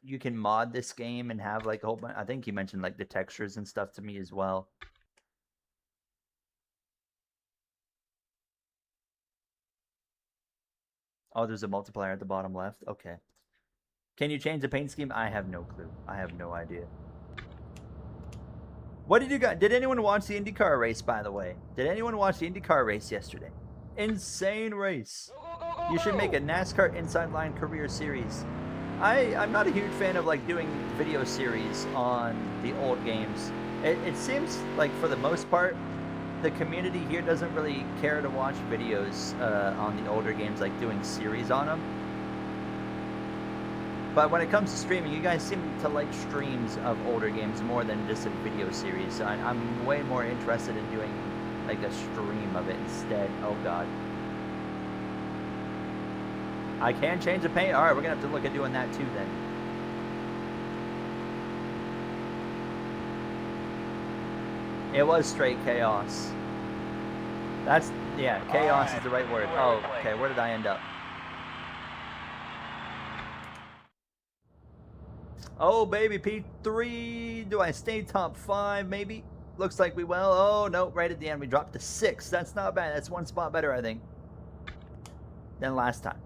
you can mod this game and have like a whole bunch. I think he mentioned like the textures and stuff to me as well. Oh, there's a multiplier at the bottom left. Okay. Can you change the paint scheme? I have no clue. I have no idea. What did you guys? Did anyone watch the IndyCar race, by the way? Did anyone watch the IndyCar race yesterday? Insane race. You should make a NASCAR Inside Line career series. I'm not a huge fan of like doing video series on the old games. It seems like for the most part, the community here doesn't really care to watch videos on the older games, like doing series on them. But when it comes to streaming, you guys seem to like streams of older games more than just a video series. So I'm way more interested in doing like a stream of it instead. Oh god. I can change the paint? Alright, we're gonna have to look at doing that too then. It was straight chaos. Yeah, chaos is the right word. Oh, okay, where did I end up? Oh baby, P3, do I stay top 5 maybe? Looks like we will. Oh, no, right at the end we dropped to 6. That's not bad. That's one spot better, I think, than last time.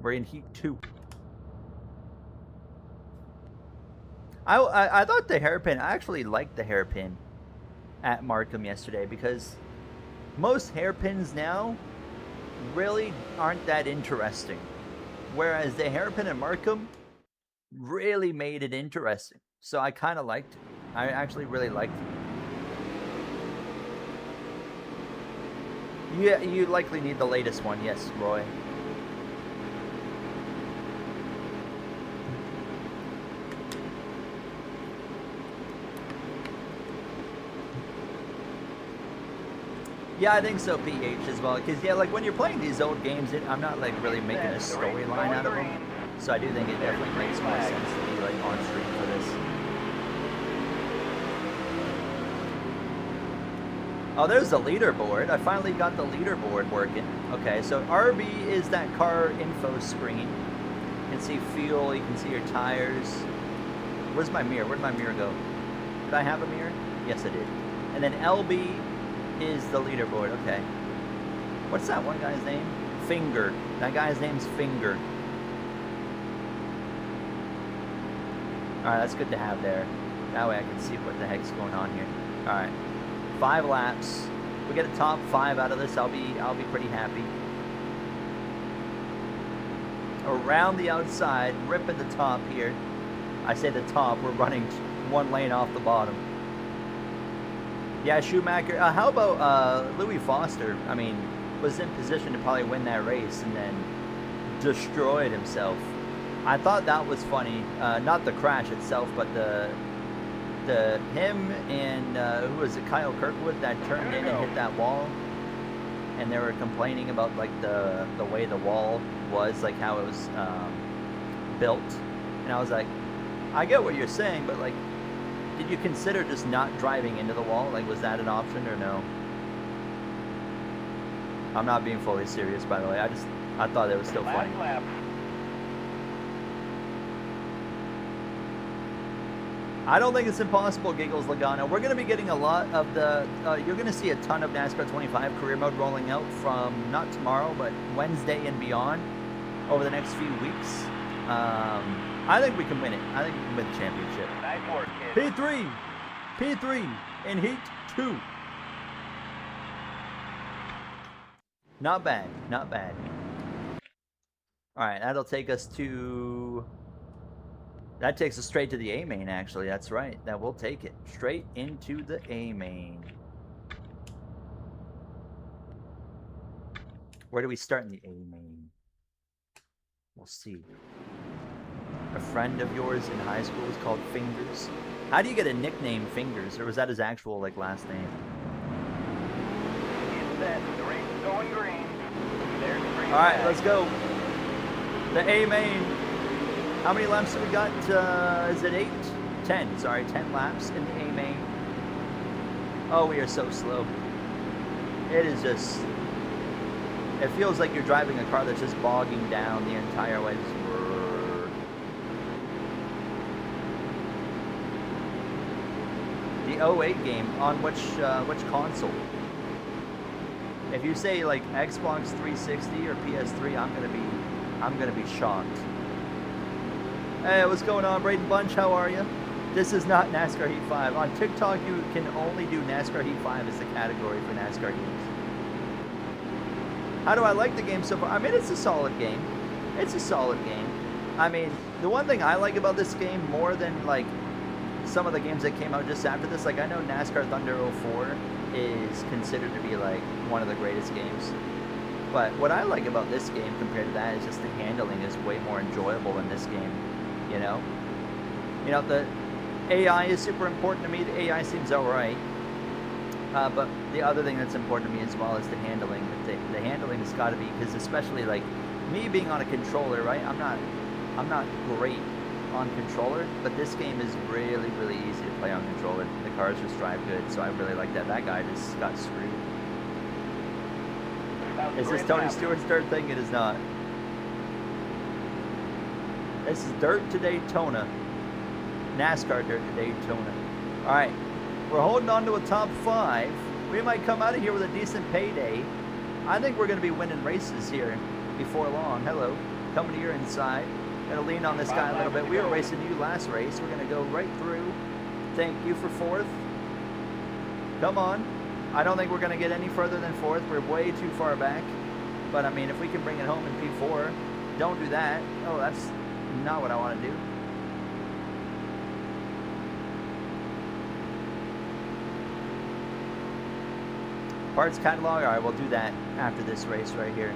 We're in Heat 2. I thought the hairpin, I actually liked the hairpin at Markham yesterday because most hairpins now really aren't that interesting. Whereas the hairpin at Markham really made it interesting. So I kind of liked it. I actually really liked it. Yeah, you likely need the latest one, yes, Roy. Yeah, I think so, PH as well. Because, yeah, like when you're playing these old games, I'm not like really making a storyline out of them. So I do think it definitely makes more sense to be like on stream for this. Oh, there's the leaderboard. I finally got the leaderboard working. Okay, so RB is that car info screen. You can see fuel, you can see your tires. Where's my mirror? Where'd my mirror go? Did I have a mirror? Yes, I did. And then LB is the leaderboard. Okay. What's that one guy's name? Finger. That guy's name's Finger. Alright, that's good to have there. That way I can see what the heck's going on here. Alright. 5 laps. If we get a top 5 out of this, I'll be pretty happy. Around the outside, ripping the top here. I say the top, we're running 1 lane off the bottom. Yeah, Schumacher. How about Louis Foster? I mean, was in position to probably win that race and then destroyed himself. I thought that was funny. Not the crash itself, but him and who was it? Kyle Kirkwood that turned in and hit that wall, and they were complaining about like the way the wall was, like how it was built. And I was like, I get what you're saying, but like, did you consider just not driving into the wall? Like, was that an option or no? I'm not being fully serious, by the way. I thought it was still funny. Lap. I don't think it's impossible, Giggles Logano. We're going to be getting a lot of the... you're going to see a ton of NASCAR 25 career mode rolling out from, not tomorrow, but Wednesday and beyond over the next few weeks. I think we can win it. I think we can win the championship. Nice work, kid. P3! P3 in Heat 2. Not bad. Not bad. Alright, that'll take us to... That takes us straight to the A main, actually. That's right. That will take it straight into the A main. Where do we start in the A main? We'll see. A friend of yours in high school was called Fingers. How do you get a nickname Fingers? Or was that his actual last name? Get set. The race is going green. There's the green. All right, flag. let's go. The A main. How many laps have we got? Is it 8? 10. Sorry, 10 laps in the A main. Oh, we are so slow. It is just... It feels like you're driving a car that's just bogging down the entire way. Just... The 08 game, on which console? If you say like Xbox 360 or PS3, I'm gonna be shocked. Hey, what's going on, Braden Bunch? How are you? This is not NASCAR Heat 5. On TikTok, you can only do NASCAR Heat 5 as the category for NASCAR Heats. How do I like the game so far? I mean, it's a solid game. It's a solid game. I mean, the one thing I like about this game more than like some of the games that came out just after this, like I know NASCAR Thunder 04 is considered to be like one of the greatest games. But what I like about this game compared to that is just the handling is way more enjoyable in this game. You know, the AI is super important to me. The AI seems alright. But the other thing that's important to me as well is the handling. The handling has got to be, because especially like me being on a controller, right? I'm not great on controller, but this game is really, really easy to play on controller. The cars just drive good, so I really like that. That guy just got screwed. Is this Tony Stewart's dirt thing? It is not. This is dirt to Daytona. NASCAR dirt to Daytona. Alright, we're holding on to a top 5. We might come out of here with a decent payday. I think we're going to be winning races here before long. Hello. Coming to your inside. Going to lean on this guy a little bit. We were racing you last race. We're going to go right through. Thank you for 4th. Come on. I don't think we're going to get any further than 4th. We're way too far back. But, I mean, if we can bring it home in P4, don't do that. Oh, that's not what I want to do. Parts catalog? Alright, we'll do that after this race right here.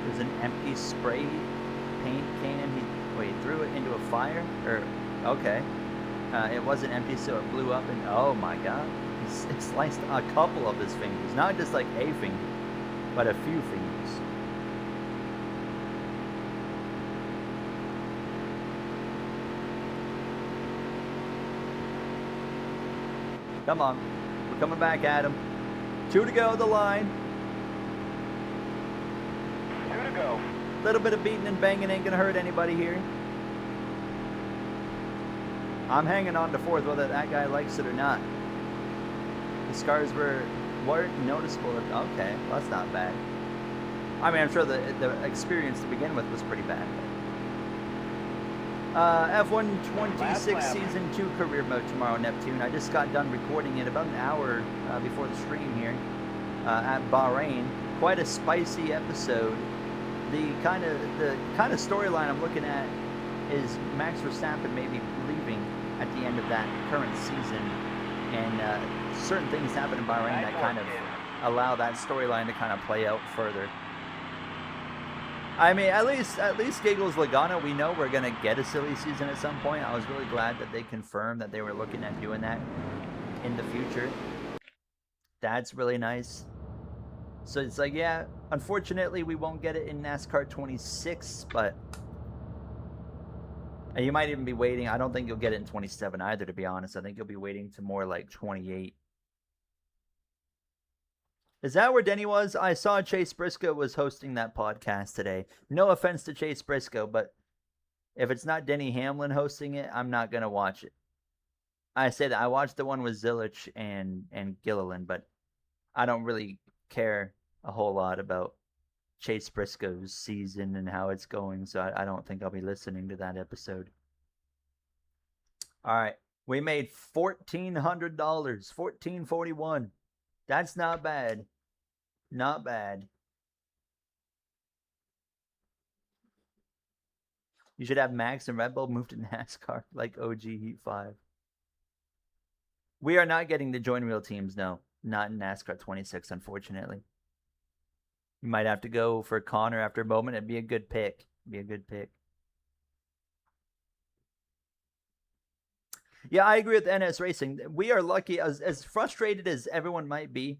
There's an empty spray paint can. He threw it into a fire? Or, okay. It wasn't empty, so it blew up and, oh my god. He sliced a couple of his fingers. Not just like a finger, but a few fingers. Come on. We're coming back at him. 2 to go, the line. 2 to go. A little bit of beating and banging ain't going to hurt anybody here. I'm hanging on to 4th whether that guy likes it or not. The scars weren't noticeable. Okay, well, that's not bad. I mean, I'm sure the experience to begin with was pretty bad. F1 26 Season 2 career mode tomorrow, Neptune. I just got done recording it about an hour before the stream here at Bahrain. Quite a spicy episode. The kind of storyline I'm looking at is Max Verstappen maybe leaving at the end of that current season, and certain things happen in Bahrain that kind of allow that storyline to kind of play out further. I mean, at least Giggles Logano, we know we're going to get a silly season at some point. I was really glad that they confirmed that they were looking at doing that in the future. That's really nice. So it's like, yeah, unfortunately we won't get it in NASCAR 26, but And you might even be waiting. I don't think you'll get it in 27 either, to be honest. I think you'll be waiting to more like 28. Is that where Denny was? I saw Chase Briscoe was hosting that podcast today. No offense to Chase Briscoe, but if it's not Denny Hamlin hosting it, I'm not going to watch it. I say that. I watched the one with Zilich and Gilliland, but I don't really care a whole lot about Chase Briscoe's season and how it's going, so I don't think I'll be listening to that episode. All right. We made $1,400. $1,441. That's not bad. Not bad. You should have Max and Red Bull move to NASCAR like OG Heat 5. We are not getting the join wheel teams, no. Not in NASCAR 26, unfortunately. You might have to go for Connor after a moment. It'd be a good pick. Yeah, I agree with NS Racing. We are lucky, as frustrated as everyone might be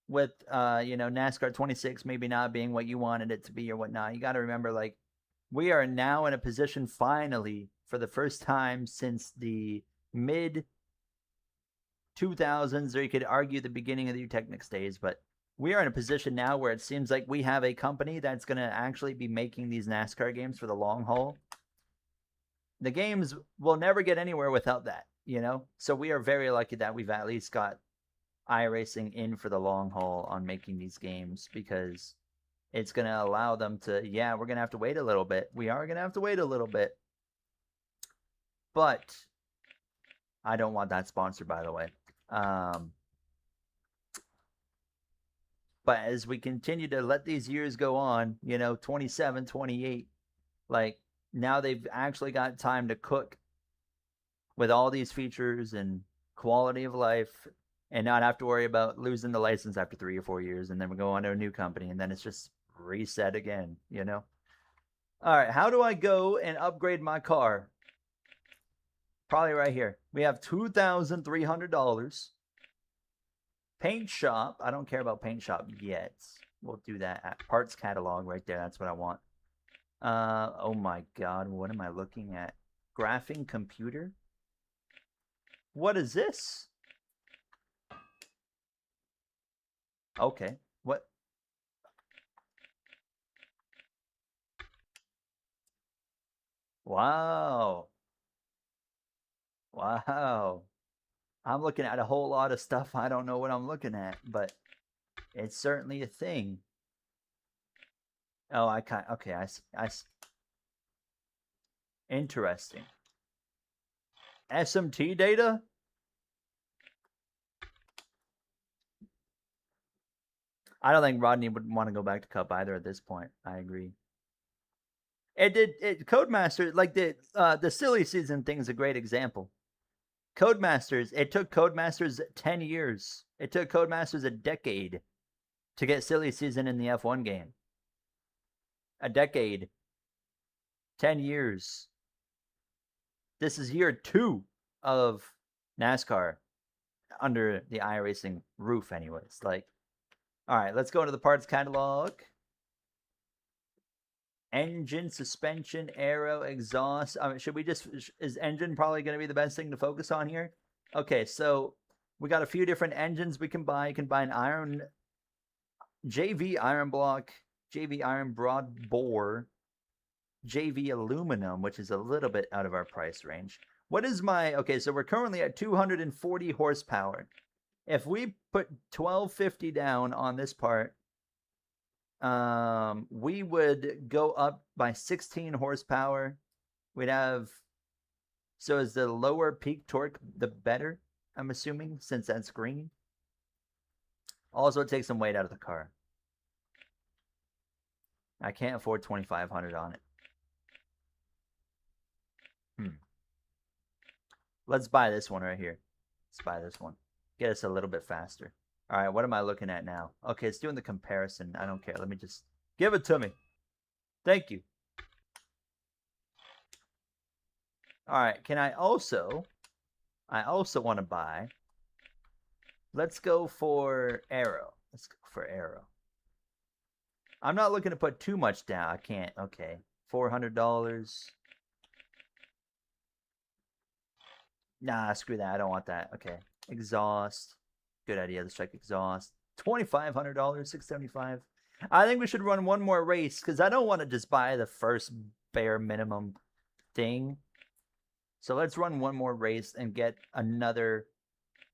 with NASCAR 26 maybe not being what you wanted it to be or whatnot. You got to remember, like, we are now in a position finally for the first time since the mid 2000s, or you could argue the beginning of the Technics days, but we are in a position now where it seems like we have a company that's going to actually be making these NASCAR games for the long haul. The games will never get anywhere without that, So we are very lucky that we've at least got iRacing in for the long haul on making these games, because it's going to allow them to, we're going to have to wait a little bit. We are going to have to wait a little bit. But I don't want that sponsor, by the way. But as we continue to let these years go on, 27, 28, like, now they've actually got time to cook with all these features and quality of life and not have to worry about losing the license after 3 or 4 years, and then we go on to a new company, and then it's just reset again, All right, how do I go and upgrade my car? Probably right here. We have $2,300. Paint shop. I don't care about paint shop yet. We'll do that at parts catalog right there. That's what I want. Oh my God. What am I looking at? Graphing computer? What is this? Okay. What? Wow. Wow. I'm looking at a whole lot of stuff. I don't know what I'm looking at, but it's certainly a thing. Oh, okay, I see. Interesting. SMT data? I don't think Rodney would want to go back to Cup either at this point. I agree. Codemaster, like the silly season thing is a great example. Codemasters, it took Codemasters 10 years. It took Codemasters a decade to get silly season in the F1 game. A decade. 10 years. This is year 2 of NASCAR under the iRacing roof anyways. Like, all right, let's go to the parts catalog. Engine, suspension, aero, exhaust. Is engine probably going to be the best thing to focus on here? Okay, so we got a few different engines we can buy. You can buy an JV iron block, JV iron broad bore, JV aluminum, which is a little bit out of our price range. Okay, so we're currently at 240 horsepower. If we put 1250 down on this part, we would go up by 16 horsepower. So is the lower peak torque the better, I'm assuming, since that's green? Also, it takes some weight out of the car. I can't afford 2,500 on it. Let's buy this one right here. Let's buy this one. Get us a little bit faster. All right, what am I looking at now? Okay, it's doing the comparison. I don't care. Let me just give it to me. Thank you. All right, I also want to buy. Let's go for aero. I'm not looking to put too much down. I can't. Okay, $400. Nah, screw that. I don't want that. Okay. Exhaust. Good idea. Let's check exhaust. $2,500, $675. I think we should run one more race because I don't want to just buy the first bare minimum thing. So let's run one more race and get another,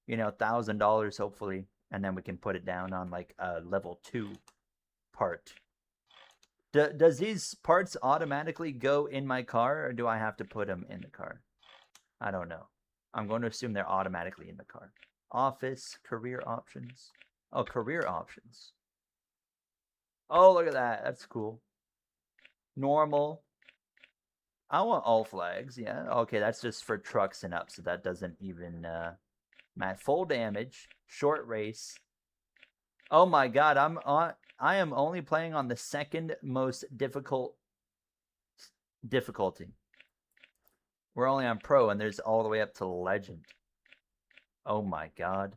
$1,000 hopefully, and then we can put it down on like a level 2 part. Does these parts automatically go in my car, or do I have to put them in the car? I don't know. I'm going to assume they're automatically in the car. Office, career options. Oh, career options. Oh, look at that. That's cool. Normal. I want all flags, yeah. Okay, that's just for trucks and up, so that doesn't even match. Full damage, short race. Oh my god, I am only playing on the second most difficulty. We're only on pro, and there's all the way up to legend. Oh my god.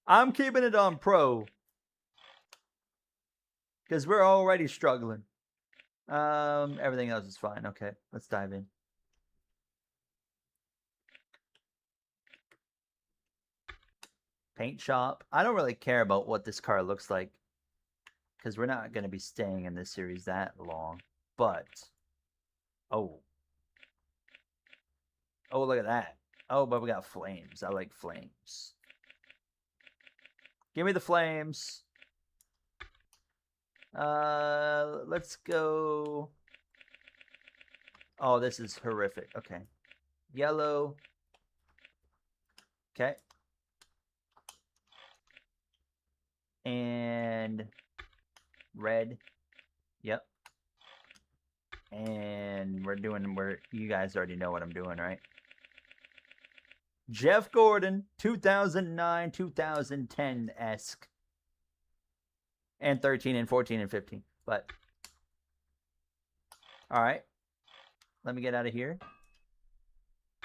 I'm keeping it on pro. Because we're already struggling. Everything else is fine. Okay, let's dive in. Paint shop. I don't really care about what this car looks like, because we're not going to be staying in this series that long. But, oh, look at that. Oh, but we got flames. I like flames. Give me the flames. Let's go. Oh, this is horrific. Okay. Yellow. Okay. And red. Yep. And you guys already know what I'm doing, right? Jeff Gordon, 2009, 2010-esque. And 13 and 14 and 15. But, all right. Let me get out of here.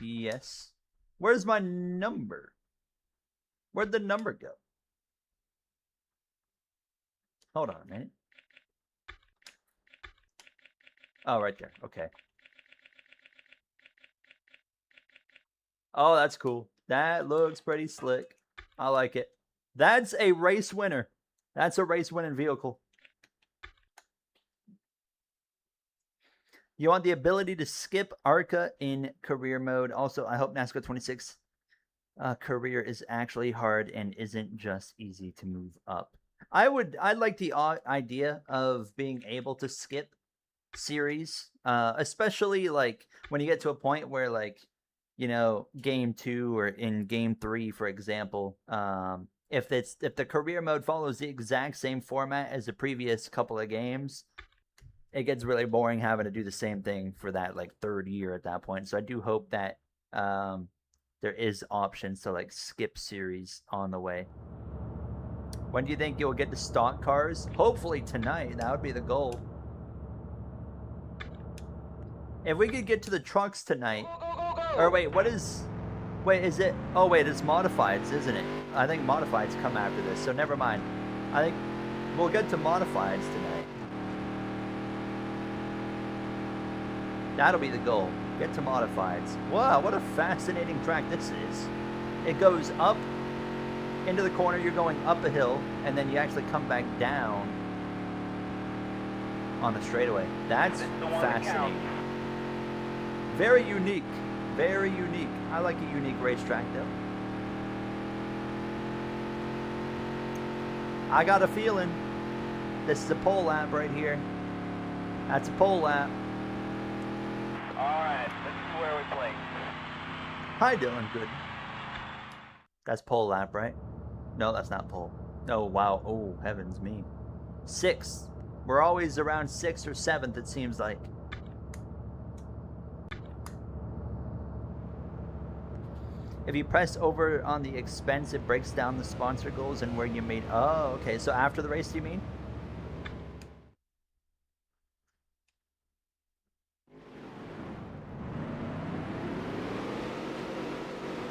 Yes. Where's my number? Where'd the number go? Hold on a minute. Oh, right there. Okay. Oh, that's cool. That looks pretty slick. I like it. That's a race winner. That's a race-winning vehicle. You want the ability to skip ARCA in career mode. Also, I hope NASCAR 26 career is actually hard and isn't just easy to move up. I like the idea of being able to skip series, especially like when you get to a point where, like, game 2 or in game 3, for example. If the career mode follows the exact same format as the previous couple of games, it gets really boring having to do the same thing for that like third year at that point. So I do hope that there is options to like skip series on the way. When do you think you'll get the stock cars? Hopefully tonight. That would be the goal. If we could get to the trucks tonight. Or wait, is it? Oh wait, it's modifieds, isn't it? I think modifieds come after this, so never mind. I think we'll get to modifieds tonight. That'll be the goal. Get to modifieds. Wow, what a fascinating track this is. It goes up into the corner, you're going up a hill, and then you actually come back down on the straightaway. That's fascinating. Very unique. Very unique. I like a unique racetrack, though. I got a feeling this is a pole lap right here. That's a pole lap. Alright, let's see where we place. Hi, Dylan. Good. That's pole lap, right? No, that's not pole. Oh, wow. Oh, heavens me. 6th. We're always around 6th or 7th, it seems like. If you press over on the expense, it breaks down the sponsor goals and where you made... Oh, okay. So after the race, do you mean?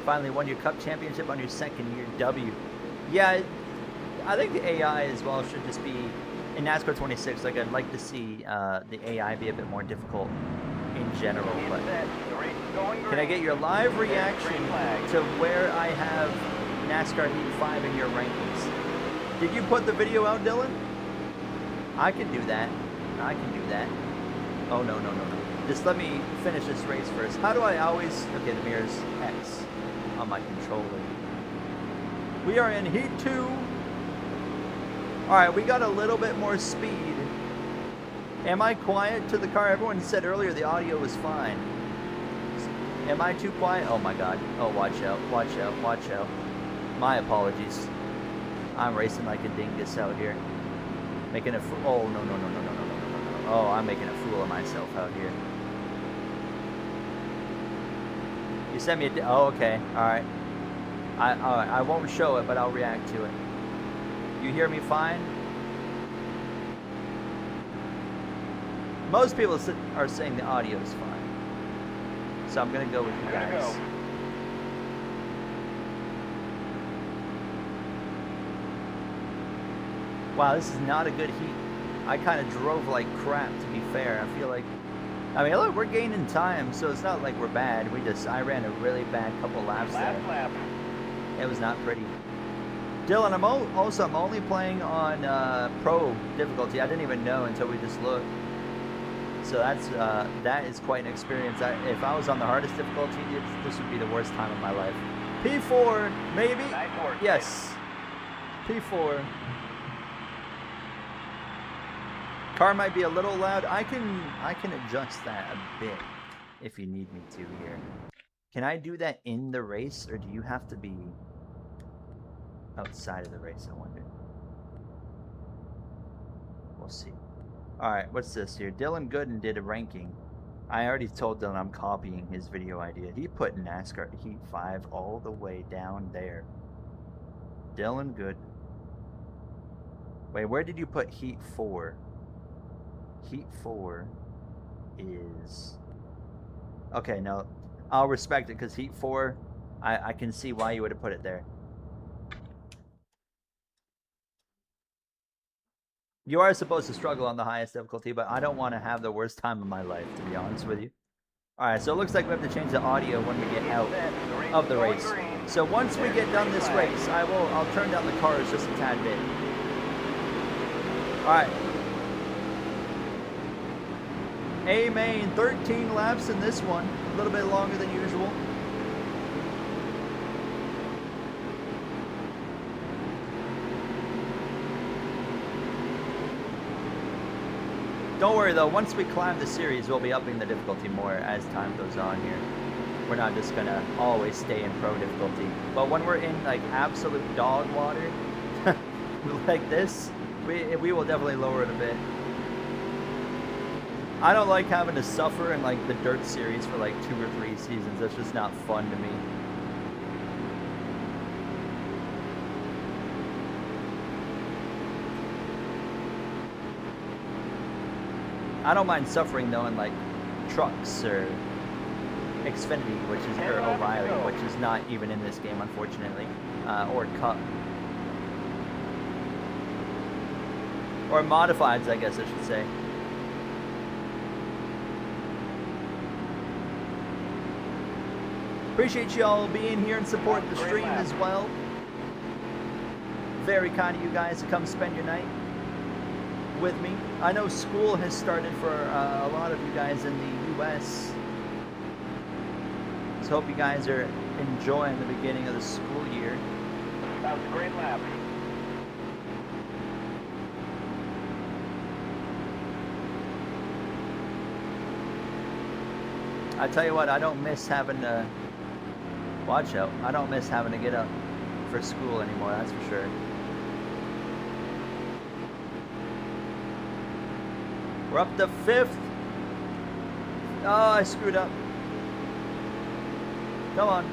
Finally won your Cup Championship on your second year W. Yeah, I think the AI as well should just be... In NASCAR 26, I'd like to see the AI be a bit more difficult in general. But Going green. Can I get your live reaction Green flag. to where I have NASCAR Heat 5 in your rankings? Did you put the video out, Dylan? I can do that. I can do that. Oh, no, no, no, no. Just let me finish this race first. How do I always... Okay, the mirror's X on my controller. We are in Heat 2. Alright, we got a little bit more speed. Am I quiet to the car? Everyone said earlier the audio was fine. Am I too quiet? Oh my god. Oh, watch out, watch out, watch out. My apologies. I'm racing like a dingus out here. Making a fool. Oh, no, no, no, no, no, no, no, no, no, no. Oh, I'm making a fool of myself out here. You sent me a... Oh, okay. Alright. I won't show it, but I'll react to it. You hear me fine? Most people are saying the audio is fine. So I'm going to go with you guys. Go. Wow, this is not a good heat. I kind of drove like crap, to be fair. I feel like... I mean, look, we're gaining time, so it's not like we're bad. I ran a really bad couple laps there. Last lap. It was not pretty. Dylan, I'm only playing on pro difficulty. I didn't even know until we just looked. So that is quite an experience. If I was on the hardest difficulty, this would be the worst time of my life. P4, maybe? Nice work. Yes. P4. Car might be a little loud. I can adjust that a bit if you need me to here. Can I do that in the race, or do you have to be outside of the race, I wonder? We'll see. Alright, what's this here? Dylan Gooden did a ranking. I already told Dylan I'm copying his video idea. He put NASCAR Heat 5 all the way down there. Dylan Gooden. Wait, where did you put Heat 4? Heat 4 is... Okay, no. I'll respect it, because Heat 4, I can see why you would have put it there. You are supposed to struggle on the highest difficulty, but I don't want to have the worst time of my life, to be honest with you. Alright, so it looks like we have to change the audio when we get out of the race. So once we get done this race, I'll turn down the cars just a tad bit. Alright. A-Main, 13 laps in this one. A little bit longer than usual. Don't worry though, once we climb the series, we'll be upping the difficulty more as time goes on here. We're not just gonna always stay in pro difficulty. But when we're in like absolute dog water, like this, we will definitely lower it a bit. I don't like having to suffer in like the dirt series for like 2 or 3 seasons. That's just not fun to me. I don't mind suffering though in like trucks or Xfinity, or O'Reilly, which is not even in this game, unfortunately, or Cup, or modifieds, I guess I should say. Appreciate you all being here and supporting the stream as well. Very kind of you guys to come spend your night with me. I know school has started for a lot of you guys in the U.S. So hope you guys are enjoying the beginning of the school year. That was a great lap. I tell you what, I don't miss having to... Watch out. I don't miss having to get up for school anymore, that's for sure. We're up to 5th. Oh, I screwed up. Come on.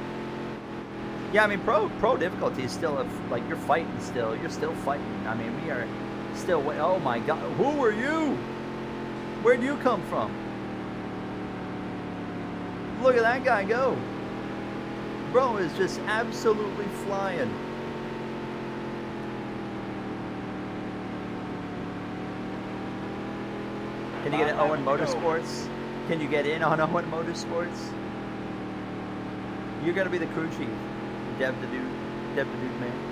Yeah, I mean, pro difficulty is still, like, you're fighting still. You're still fighting. I mean, we are still... Oh, my God. Who are you? Where'd you come from? Look at that guy go. Bro is just absolutely flying. Can you get an Owen Motorsports? Can you get in on Owen Motorsports? You're gonna be the crew chief, Dev the dude man.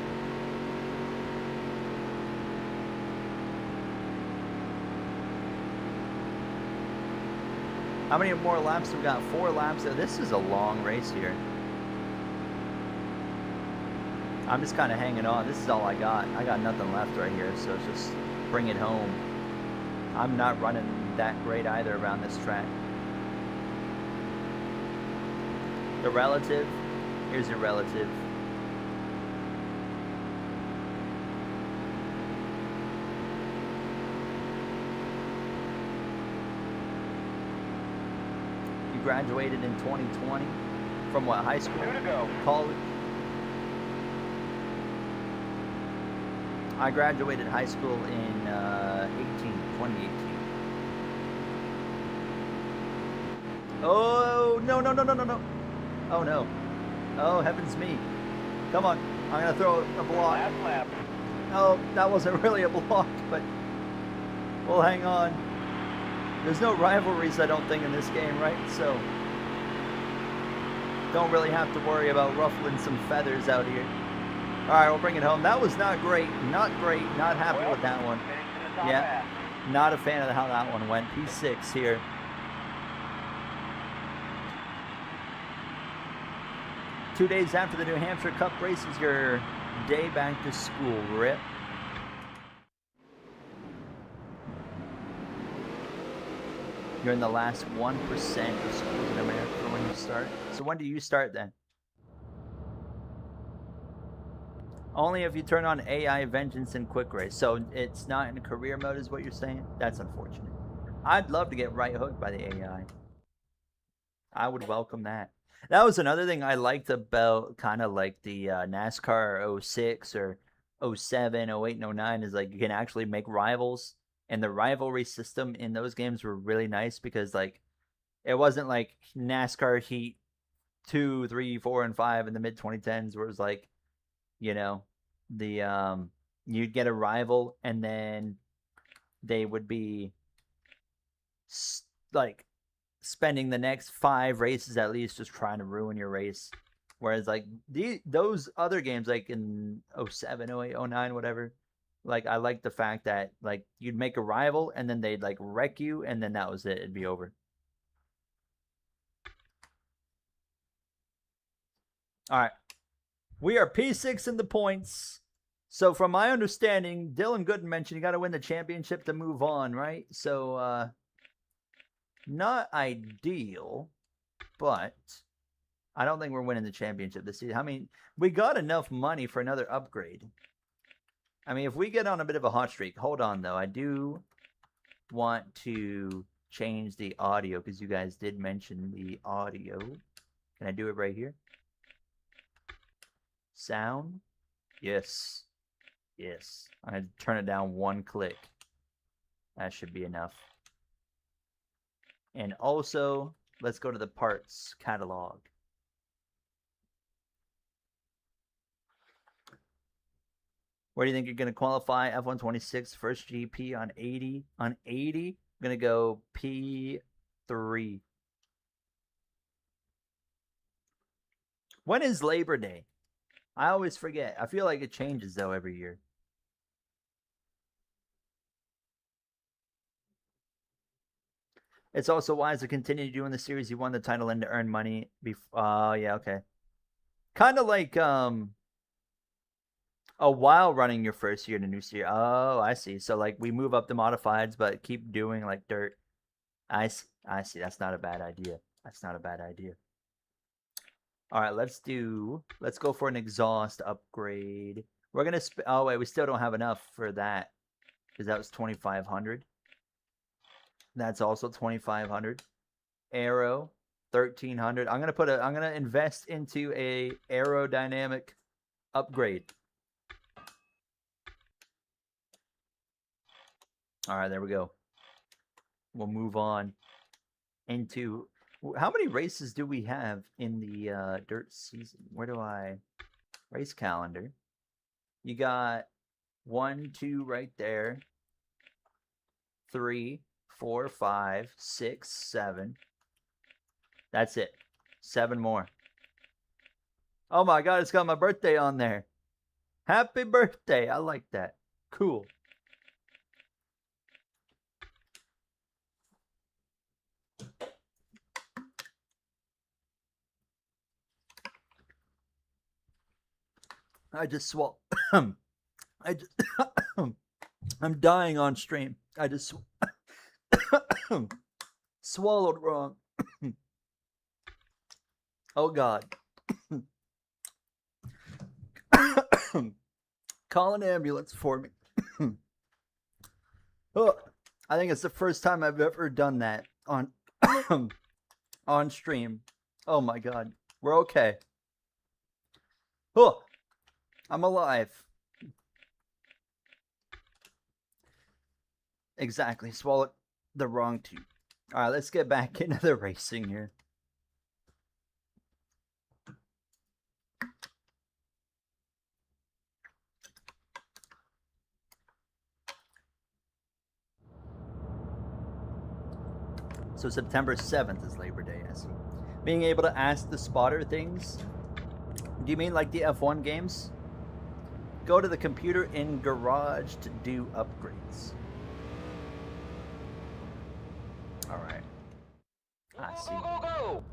How many more laps have we got? 4 laps. So this is a long race here. I'm just kind of hanging on. This is all I got. I got nothing left right here, so it's just bring it home. I'm not running that great either around this track. The relative. Here's your relative. You graduated in 2020 from what, high school? 2 to go. College? I graduated high school in 2018. Oh, no. Oh, no. Oh, heavens me. Come on. I'm going to throw a block. Last lap. Oh, that wasn't really a block, but we'll hang on. There's no rivalries, I don't think, in this game, right? So, don't really have to worry about ruffling some feathers out here. All right, we'll bring it home. That was not great. Not great. Not happy with that one. Finishing the top Yeah. half. Not a fan of how that one went. P6 here. Two days after the New Hampshire Cup race is your day back to school, Rip. You're in the last 1% of schools in America when you start. So when do you start then? Only if you turn on AI Vengeance and Quick Race. So it's not in career mode is what you're saying? That's unfortunate. I'd love to get right hooked by the AI. I would welcome that. That was another thing I liked about kind of like the NASCAR 06 or 07, 08, and 09 is like you can actually make rivals. And the rivalry system in those games were really nice because like it wasn't like NASCAR Heat 2, 3, 4, and 5 in the mid 2010s where it was like, you know, the you'd get a rival and then they would be like spending the next 5 races at least just trying to ruin your race. Whereas like those other games like in 07, 08, 09, whatever, like I like the fact that like you'd make a rival and then they'd like wreck you and then that was it. It'd be over. All right. We are P6 in the points. So from my understanding, Dylan Gooden mentioned you got to win the championship to move on, right? So not ideal, but I don't think we're winning the championship this season. I mean, we got enough money for another upgrade. I mean, if we get on a bit of a hot streak, hold on though. I do want to change the audio because you guys did mention the audio. Can I do it right here? Sound? Yes. Yes. I'm going to turn it down 1 click. That should be enough. And also, let's go to the parts catalog. Where do you think you're going to qualify? F126, first GP on 80. On 80, I'm going to go P3. When is Labor Day? I always forget. I feel like it changes, though, every year. It's also wise to continue doing the series you won the title in to earn money. Yeah, okay. Kind of like while running your first year in a new series. Oh, I see. So like we move up the modifieds, but keep doing like dirt. I see. That's not a bad idea. That's not a bad idea. All right, let's go for an exhaust upgrade. We're gonna oh wait, we still don't have enough for that because that was 2,500. That's also 2,500. Aero 1,300. I'm gonna invest into a aerodynamic upgrade. All right, there we go. We'll move on into how many races do we have in the dirt season? Where do I race calendar? You got 1, 2 right there. 3, 4, 5, 6, 7. That's it. 7 more. Oh my god, it's got my birthday on there. Happy birthday. I like that. Cool. I just swallowed. I just. I'm dying on stream. I just swallowed wrong. Oh god. Call an ambulance for me. Oh, I think it's the first time I've ever done that on on stream. Oh my god. We're okay. Oh, I'm alive. Exactly. Swallowed the wrong tooth. All right, let's get back into the racing here. So September 7th is Labor Day, I see. Being able to ask the spotter things. Do you mean like the F1 games? Go to the computer in garage to do upgrades. Alright. I see. Go!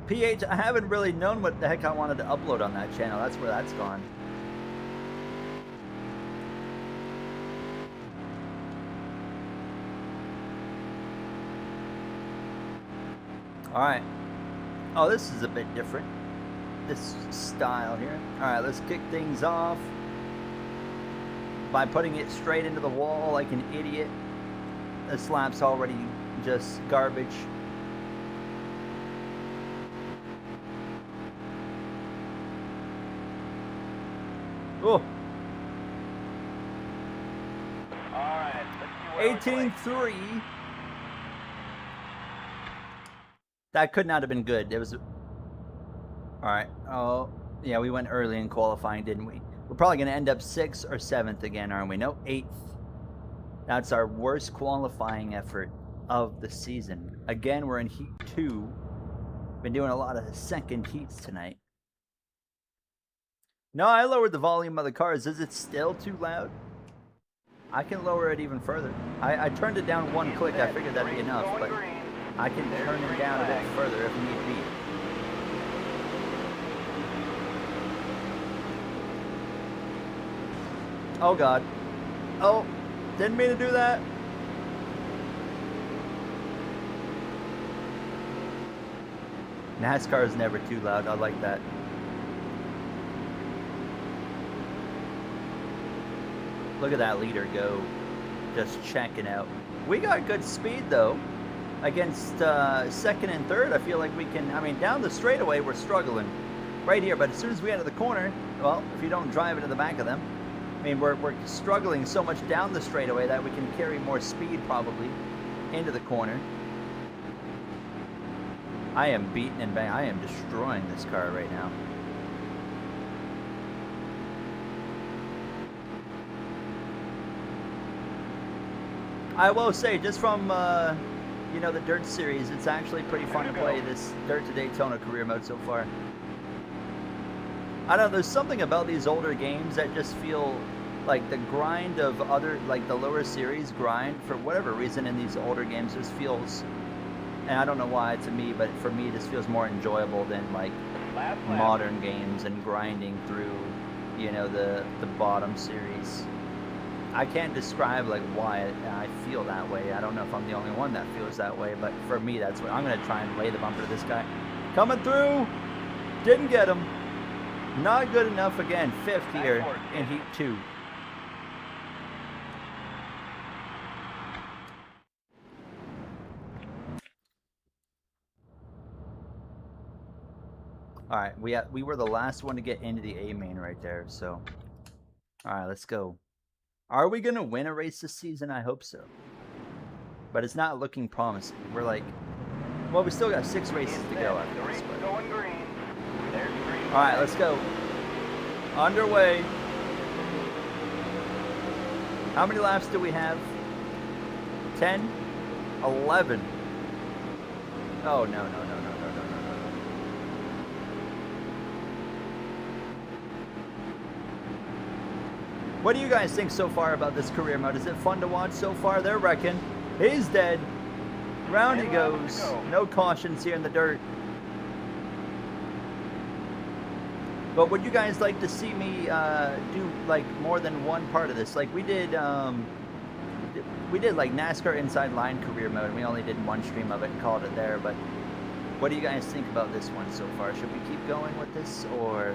PH, I haven't really known what the heck I wanted to upload on that channel. That's where that's gone. Alright. Oh, this is a bit different. This style here. Alright, let's kick things off by putting it straight into the wall like an idiot. This lap's already just garbage. Oh. Alright, let's see what 18-3. That could not have been good. It was... Alright. Oh, yeah, we went early in qualifying, didn't we? We're probably going to end up 6th or 7th again, aren't we? No, 8th. That's our worst qualifying effort of the season. Again, we're in Heat 2. Been doing a lot of second heats tonight. No, I lowered the volume of the cars. Is it still too loud? I can lower it even further. I turned it down one click. I figured that'd be enough, but I can turn it down a bit further if need be. Oh god. Oh, didn't mean to do that. NASCAR is never too loud. I like that. Look at that leader go. Just checking out. We got good speed though. Against second and third, I feel like we can, I mean, down the straightaway, we're struggling right here. But as soon as we enter the corner, well, if you don't drive into the back of them, I mean, we're struggling so much down the straightaway that we can carry more speed probably into the corner. I am beating and bang. I am destroying this car right now. I will say, just from, you know, the Dirt Series, it's actually pretty fun to play this Dirt to Daytona career mode so far. I don't know, there's something about these older games that just feel like the grind of other, like the lower series grind, for whatever reason in these older games just feels, and I don't know why to me, but for me it just feels more enjoyable than like modern games and grinding through, you know, the bottom series. I can't describe like why I feel that way. I don't know if I'm the only one that feels that way, but for me that's what I'm going to try and lay the bumper to this guy. Coming through! Didn't get him. Not good enough again. 5th here in Heat 2. Alright, we were the last one to get into the A main right there, so. Alright, let's go. Are we going to win a race this season? I hope so. But it's not looking promising. We're like, well, we still got 6 races to go after this. But... Alright, let's go. Underway. How many laps do we have? 10? 11. Oh, no, no, no, no, no, no, no, no. What do you guys think so far about this career mode? Is it fun to watch so far? They're wrecking. He's dead. Round he goes. No cautions here in the dirt. But would you guys like to see me do like more than one part of this? Like we did like NASCAR Inside Line career mode. We only did one stream of it and called it there. But what do you guys think about this one so far? Should we keep going with this or?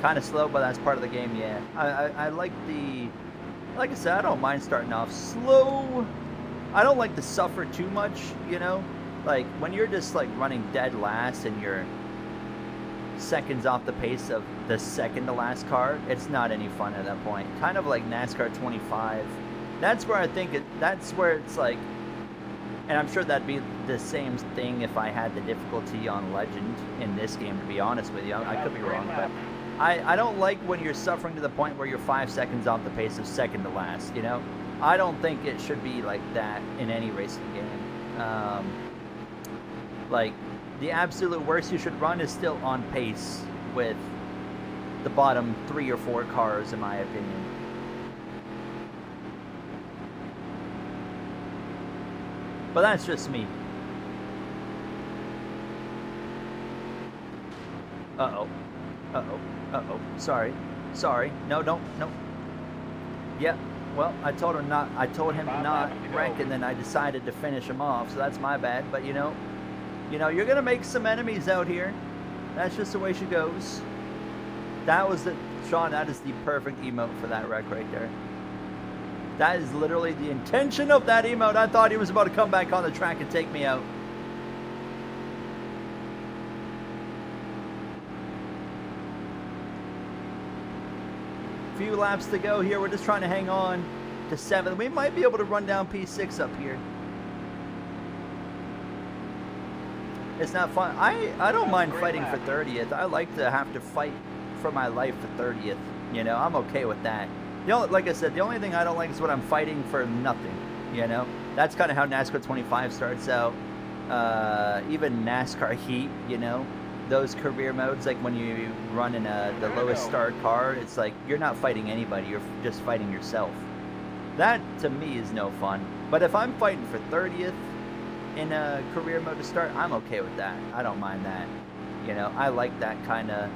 Kind of slow, but that's part of the game, yeah. I like the, like I said, I don't mind starting off slow. I don't like to suffer too much, you know? Like, when you're just, like, running dead last and you're seconds off the pace of the second to last car, it's not any fun at that point. Kind of like NASCAR 25. That's where I think that's where it's like, and I'm sure that'd be the same thing if I had the difficulty on Legend in this game, to be honest with you. I could be wrong, but I don't like when you're suffering to the point where you're 5 seconds off the pace of second to last, you know? I don't think it should be like that in any racing game. Like, the absolute worst you should run is still on pace with the bottom 3 or 4 cars, in my opinion. But that's just me. Uh-oh. Uh-oh. Uh-oh. Sorry. Sorry. No, don't. No. Yeah. Well, I told him to not wreck, and then I decided to finish him off, so that's my bad. But, you know, you're going to make some enemies out here. That's just the way she goes. That was the... Sean, that is the perfect emote for that wreck right there. That is literally the intention of that emote. I thought he was about to come back on the track and take me out. Few laps to go here. We're just trying to hang on to 7th. We might be able to run down P6 up here. It's not fun. I don't mind fighting for 30th. I like to have to fight for my life for 30th. You know, I'm okay with that. You know, like I said, the only thing I don't like is when I'm fighting for nothing. You know, that's kind of how NASCAR 25 starts out. Even NASCAR Heat, you know, those career modes, like when you run in the lowest star car, it's like you're not fighting anybody, you're just fighting yourself. That to me is no fun. But if I'm fighting for 30th in a career mode to start, I'm okay with that. I don't mind that. You know, I like that kind of,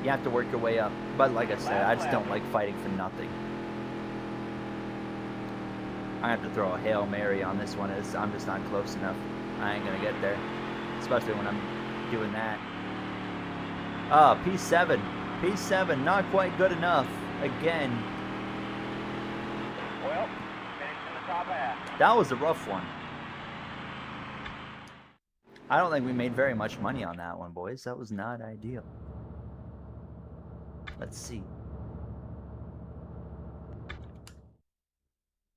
you have to work your way up. But like I said, I just don't like fighting for nothing. I have to throw a Hail Mary on this one, as I'm just not close enough. I ain't gonna get there. Especially when I'm doing that. P7. P7, not quite good enough. Again. Well, finished in the top half. That was a rough one. I don't think we made very much money on that one, boys. That was not ideal. Let's see.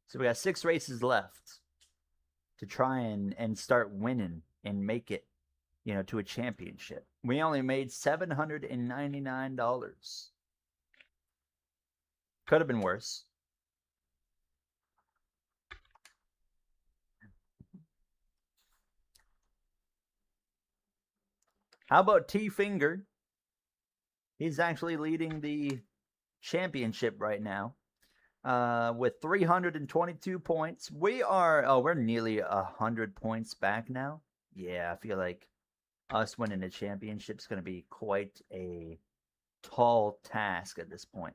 So we got 6 races left to try and start winning and make it, you know, to a championship. We only made $799. Could have been worse. How about T-Finger? He's actually leading the championship right now with 322 points. We're nearly 100 points back now. Yeah, I feel like us winning the championship is going to be quite a tall task at this point.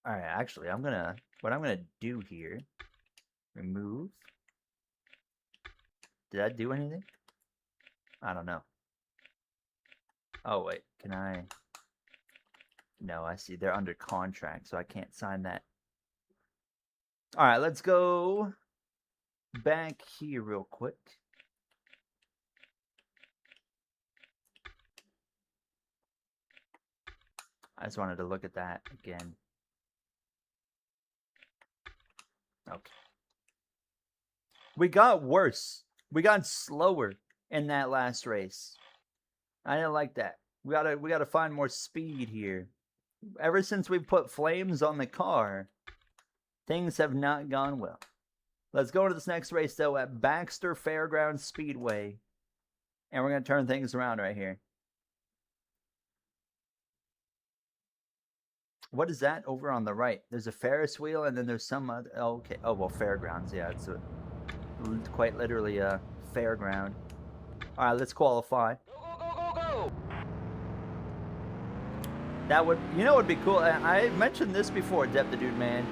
All right, actually, what I'm gonna do here, remove. Did that do anything? I don't know. Oh, wait, can I? No, I see they're under contract, so I can't sign that. All right, let's go back here real quick. I just wanted to look at that again. Okay. We got worse. We got slower in that last race. I didn't like that. We gotta find more speed here. Ever since we put flames on the car, things have not gone well. Let's go to this next race, though, at Baxter Fairgrounds Speedway. And we're going to turn things around right here. What is that over on the right? There's a Ferris wheel, and then there's some other... Oh, okay. Oh, well, fairgrounds. Yeah, it's quite literally a fairground. All right, let's qualify. Go! That would... You know what would be cool? I mentioned this before, Deb the Dude Man.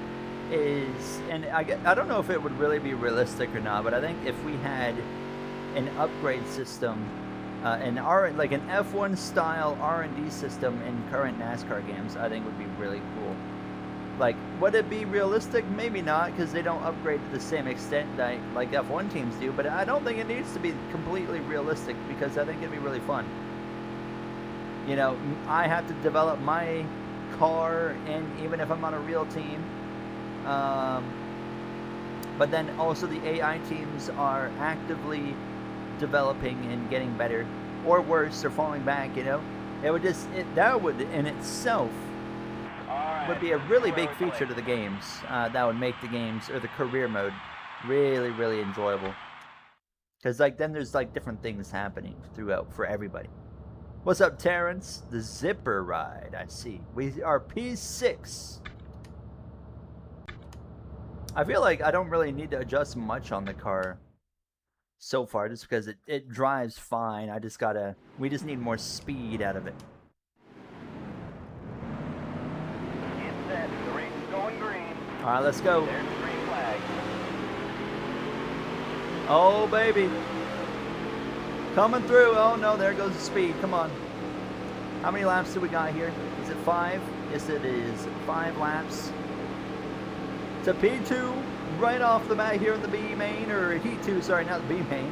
And I don't know if it would really be realistic or not, but I think if we had an upgrade system, like an F1 style R&D system in current NASCAR games, I think would be really cool. Like, would it be realistic? Maybe not, because they don't upgrade to the same extent that like F1 teams do, but I don't think it needs to be completely realistic, because I think it'd be really fun. You know, I have to develop my car, and even if I'm on a real team, but then also the AI teams are actively developing and getting better, or worse, they're falling back. You know, it would that would in itself would be a really big feature to the games. That would make the games, or the career mode, really, really enjoyable. Because like then there's like different things happening throughout for everybody. What's up, Terrence? The zipper ride. I see. We are P6. I feel like I don't really need to adjust much on the car so far, just because it drives fine. We just need more speed out of it. Get set. The race is going green. All right, let's go. There's the green flag. Oh, baby. Coming through. Oh, no, there goes the speed. Come on. How many laps do we got here? Is it 5? Yes, it is. 5 laps. To P2 right off the bat here in the B main, or Heat 2, sorry, not the B main.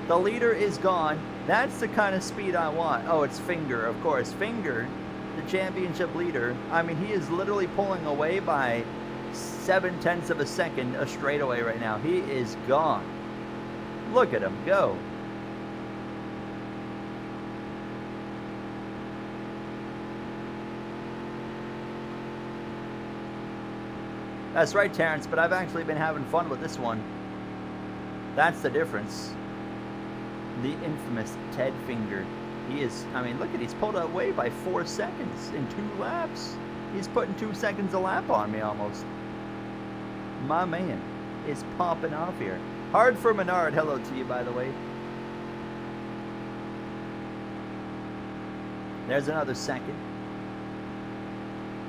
The leader is gone. That's the kind of speed I want. Oh, it's Finger, of course. Finger, the championship leader. I mean, he is literally pulling away by 0.7 of a second a straightaway right now. He is gone. Look at him go. That's right, Terrence, but I've actually been having fun with this one. That's the difference. The infamous Ted Finger. He is, I mean, look at, he's pulled away by 4 seconds in 2 laps. He's putting 2 seconds a lap on me almost. My man is popping off here. Hard for Menard, hello to you, by the way. There's another second.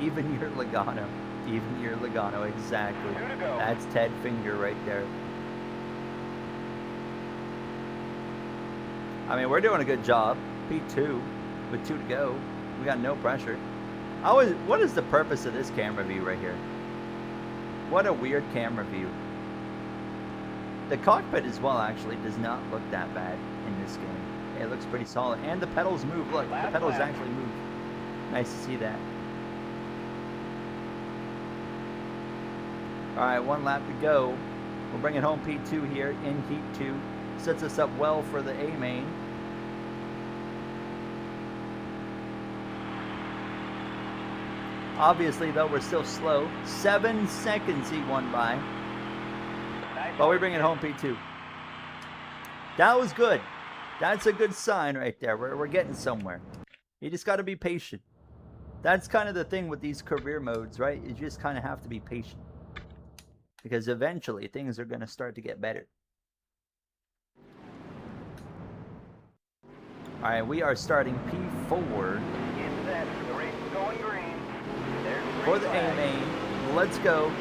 Even your Logano. Even your Logano, exactly. 2 to go. That's Ted Finger right there. I mean, we're doing a good job. P2 with 2 to go. We got no pressure. What is the purpose of this camera view right here? What a weird camera view. The cockpit as well actually does not look that bad in this game. It looks pretty solid. And the pedals move. Look, the pedals actually move. Nice to see that. Alright, 1 lap to go. We're bringing home P2 here in Heat 2. Sets us up well for the A main. Obviously, though, we're still slow. 7 seconds he won by. But we bring it home P2. That was good. That's a good sign right there. We're getting somewhere. You just got to be patient. That's kind of the thing with these career modes, right? You just kind of have to be patient. Because eventually things are going to start to get better. Alright, we are starting P4. Get set. The race is going green. There's the For green the flag. A main. Let's go.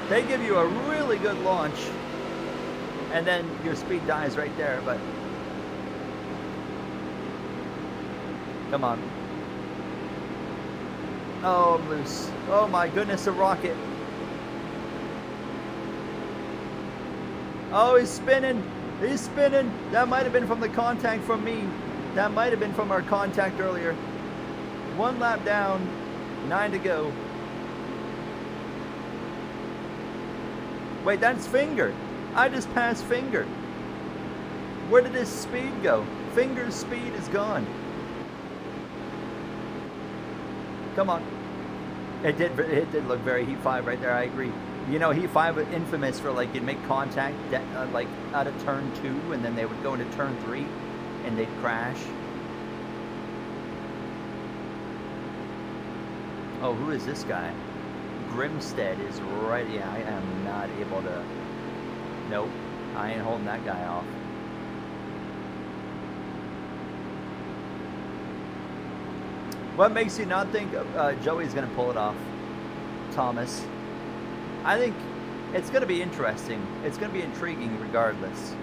They give you a really good launch. And then your speed dies right there, but... Come on. Oh, I'm loose. Oh my goodness, a rocket. Oh, he's spinning. He's spinning. That might have been from the contact from me. That might have been from our contact earlier. 1 lap down. 9 to go. Wait, that's Finger. I just passed Finger. Where did his speed go? Finger's speed is gone. Come on. It did look very Heat 5 right there. I agree. You know, Heat 5 was infamous for, like, you'd make contact like out of turn 2, and then they would go into turn 3, and they'd crash. Oh, who is this guy? Grimstead is right. Yeah, I am not able to. Nope, I ain't holding that guy off. What makes you not think Joey's going to pull it off, Thomas? I think it's going to be interesting. It's going to be intriguing regardless.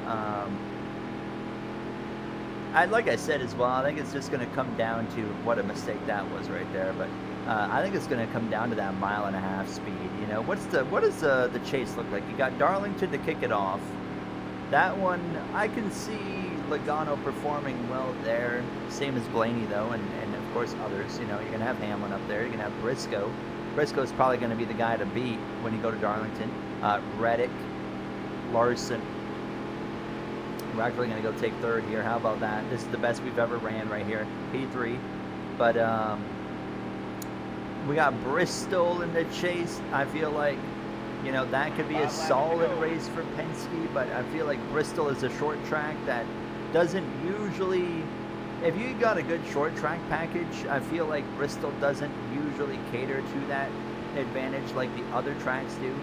Like I said as well, I think it's just going to come down to what a mistake that was right there. But I think it's going to come down to that 1.5 mile speed. You know, what does the chase look like? You got Darlington to kick it off. That one, I can see Logano performing well there. Same as Blaney though, and of course others. You know, you're gonna have Hamlin up there. You're gonna have Briscoe. Briscoe's probably gonna be the guy to beat when you go to Darlington. Reddick, Larson. We're actually gonna go take third here. How about that? This is the best we've ever ran right here, P3. But we got Bristol in the chase. I feel like, you know, that could be a solid race for Penske, but I feel like Bristol is a short track that doesn't usually, if you got a good short track package, I feel like Bristol doesn't usually cater to that advantage like the other tracks do.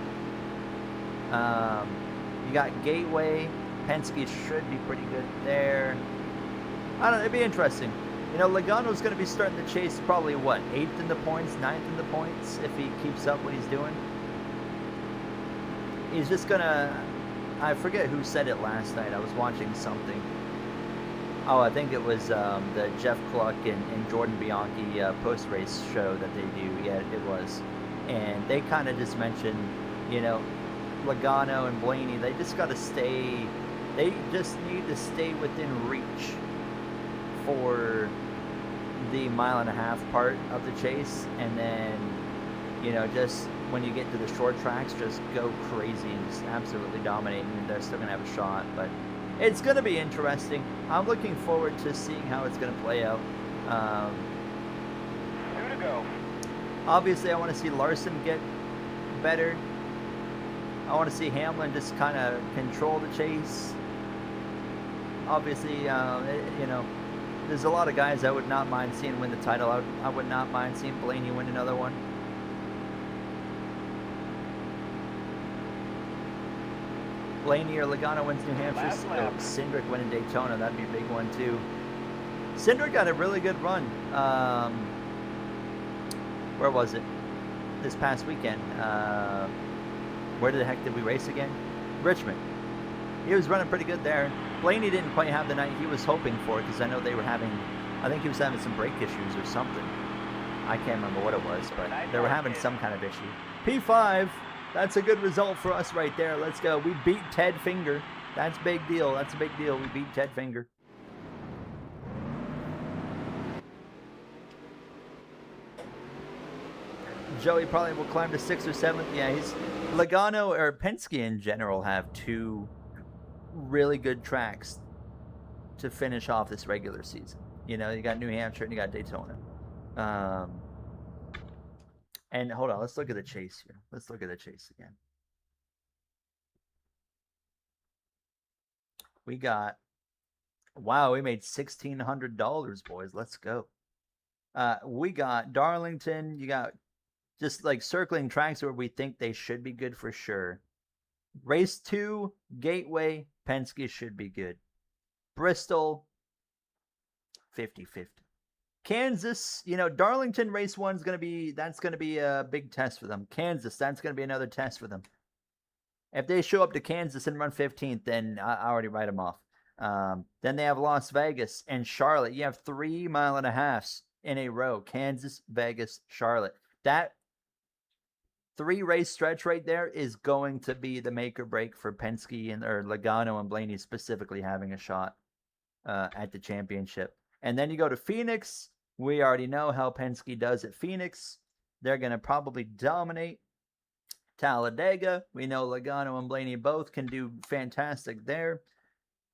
You got Gateway. Penske should be pretty good there. I don't know, it'd be interesting. You know, Logano's going to be starting the chase probably, what, 8th in the points, 9th in the points, if he keeps up what he's doing. He's just going to, I forget who said it last night. I was watching something. Oh, I think it was the Jeff Cluck and Jordan Bianchi post-race show that they do. Yeah, it was. And they kind of just mentioned, you know, Logano and Blaney, they just got to stay, they just need to stay within reach for the 1.5 mile part of the chase. And then, you know, just when you get to the short tracks, just go crazy and just absolutely dominate, and they're still going to have a shot. But it's going to be interesting. I'm looking forward to seeing how it's going to play out. 2 to go. Obviously, I want to see Larson get better. I want to see Hamlin just kind of control the chase. Obviously, you know, there's a lot of guys I would not mind seeing win the title. I would not mind seeing Blaney win another one. Blaney or Logano wins New Hampshire. Cindric winning Daytona. That'd be a big one too. Cindric got a really good run. Where was it? This past weekend. Where the heck did we race again? Richmond. He was running pretty good there. Blaney didn't quite have the night he was hoping for, because I know they were having, I think he was having some brake issues or something. I can't remember what it was, but they were having some kind of issue. P5. That's a good result for us right there. Let's go. We beat Ted Finger. That's a big deal. That's a big deal. We beat Ted Finger. Joey probably will climb to 6th or 7th. Yeah, he's Logano or Penske in general have 2 really good tracks to finish off this regular season. You know, you got New Hampshire and you got Daytona. And hold on, let's look at the chase here. Let's look at the chase again. We got, wow, we made $1,600, boys. Let's go. We got Darlington. You got just like circling tracks where we think they should be good for sure. Race 2, Gateway, Penske should be good. Bristol, 50-50. Kansas, you know, Darlington race 1 is going to be, that's going to be a big test for them. Kansas, that's going to be another test for them. If they show up to Kansas and run 15th, then I already write them off. Then they have Las Vegas and Charlotte. You have 3.5 miles in a row. Kansas, Vegas, Charlotte. That 3-race stretch right there is going to be the make or break for Penske or Logano and Blaney specifically having a shot at the championship. And then you go to Phoenix. We already know how Penske does at Phoenix. They're going to probably dominate. Talladega, we know Logano and Blaney both can do fantastic there.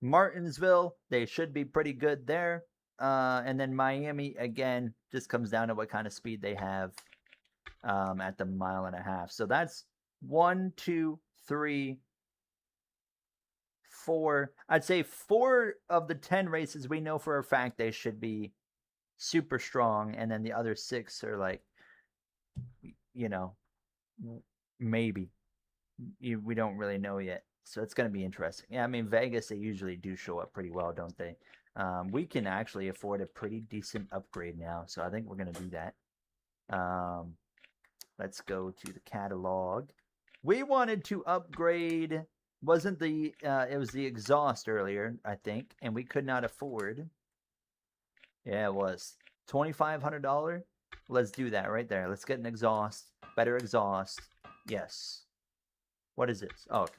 Martinsville, they should be pretty good there. And then Miami, again, just comes down to what kind of speed they have at the 1.5 miles. So that's 1, 2, 3, 4. I'd say 4 of the 10 races we know for a fact they should be super strong, and then the other 6 are like, you know, maybe. We don't really know yet. So it's going to be interesting. Yeah, I mean, Vegas, they usually do show up pretty well, don't they? We can actually afford a pretty decent upgrade now, so I think we're going to do that. Let's go to the catalog. We wanted to upgrade, wasn't the, it was the exhaust earlier, I think, and we could not afford. Yeah, it was $2,500. Let's do that right there. Let's get an exhaust, better exhaust. Yes. What is this? Oh, okay.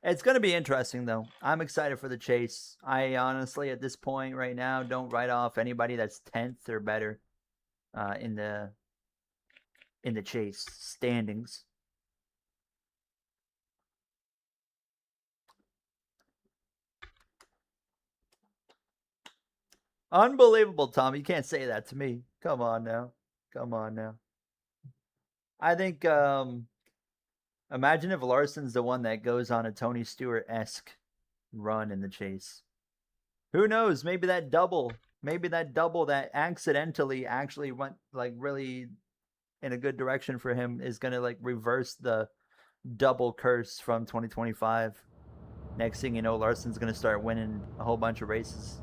It's going to be interesting, though. I'm excited for the chase. I honestly, at this point right now, don't write off anybody that's 10th or better in the chase standings. Unbelievable, Tom. You can't say that to me. Come on now. Come on now. I think, imagine if Larson's the one that goes on a Tony Stewart-esque run in the chase. Who knows? Maybe that double that accidentally actually went like really in a good direction for him is going to like reverse the double curse from 2025. Next thing you know, Larson's going to start winning a whole bunch of races.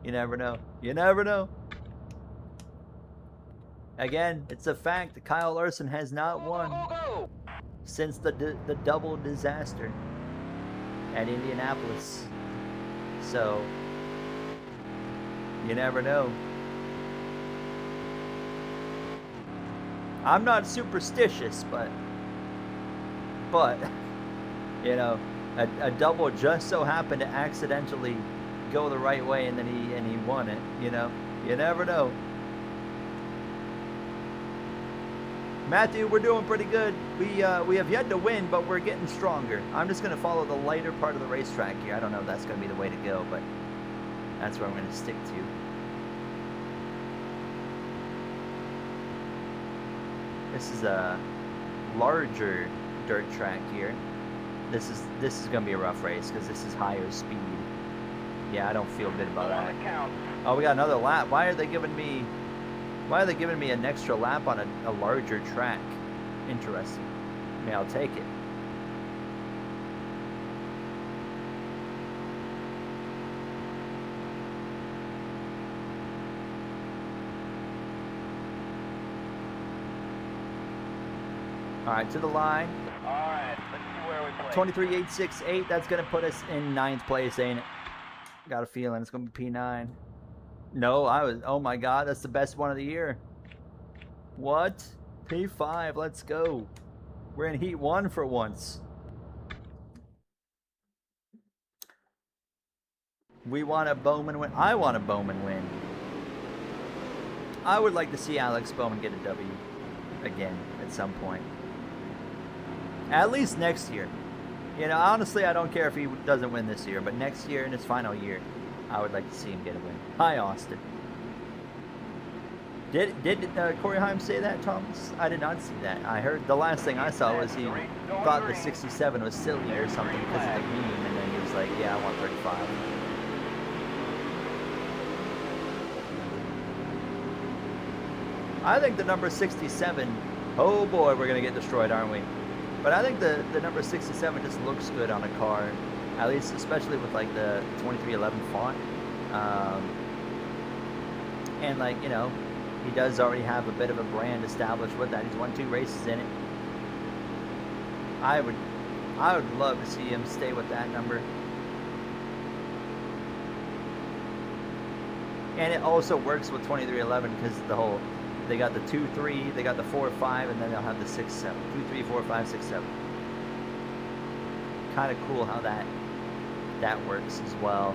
You never know. You never know. Again, it's a fact that Kyle Larson has not won since the double disaster at Indianapolis. So, you never know. I'm not superstitious, but you know, a double just so happened to accidentally go the right way, and then he won it. You know, you never know. Matthew, we're doing pretty good. We have yet to win, but we're getting stronger. I'm just going to follow the lighter part of the racetrack here. I don't know if that's going to be the way to go, but that's where I'm going to stick to. This is a larger dirt track here. This is going to be a rough race because this is higher speed. Yeah, I don't feel good about that. Oh, we got another lap. Why are they giving me an extra lap on a larger track? Interesting. I mean, I'll take it. All right, to the line. All right, let's see where we play. 23.868. That's going to put us in 9th place, ain't it? Got a feeling it's going to be P9. No, oh my God, that's the best one of the year. What? P5, let's go. We're in Heat 1 for once. We want a Bowman win. I want a Bowman win. I would like to see Alex Bowman get a W again at some point. At least next year. You know, honestly, I don't care if he doesn't win this year, but next year, in his final year, I would like to see him get a win. Hi, Austin. Did Corey Heim say that, Thomas? I did not see that. I heard the last thing I saw was he thought the 67 was silly or something because of the meme, and then he was like, yeah, I want 35. I think the number 67, oh boy, we're going to get destroyed, aren't we? But I think the number 67 just looks good on a car, at least especially with like the 2311 font. And like, you know, he does already have a bit of a brand established with that. He's won 2 races in it. I would love to see him stay with that number. And it also works with 2311 because the whole, they got the 2-3, they got the 4-5, and then they'll have the 6-7. 2-3, 4-5, 6-7. Kind of cool how that works as well.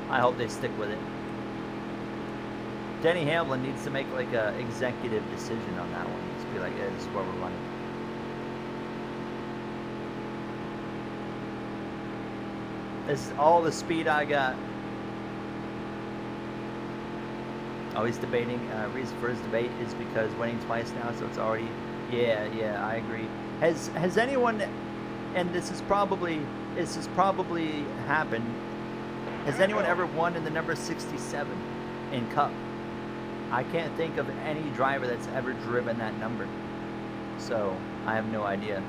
I hope they stick with it. Denny Hamlin needs to make like a executive decision on that one. Just be like, yeah, this is where we're running. This is all the speed I got. Oh, he's debating. Reason for his debate is because winning twice now, so it's already. Yeah, I agree. Has anyone, and this is probably happened. Has anyone ever won in the number 67 in Cup? I can't think of any driver that's ever driven that number. So I have no idea.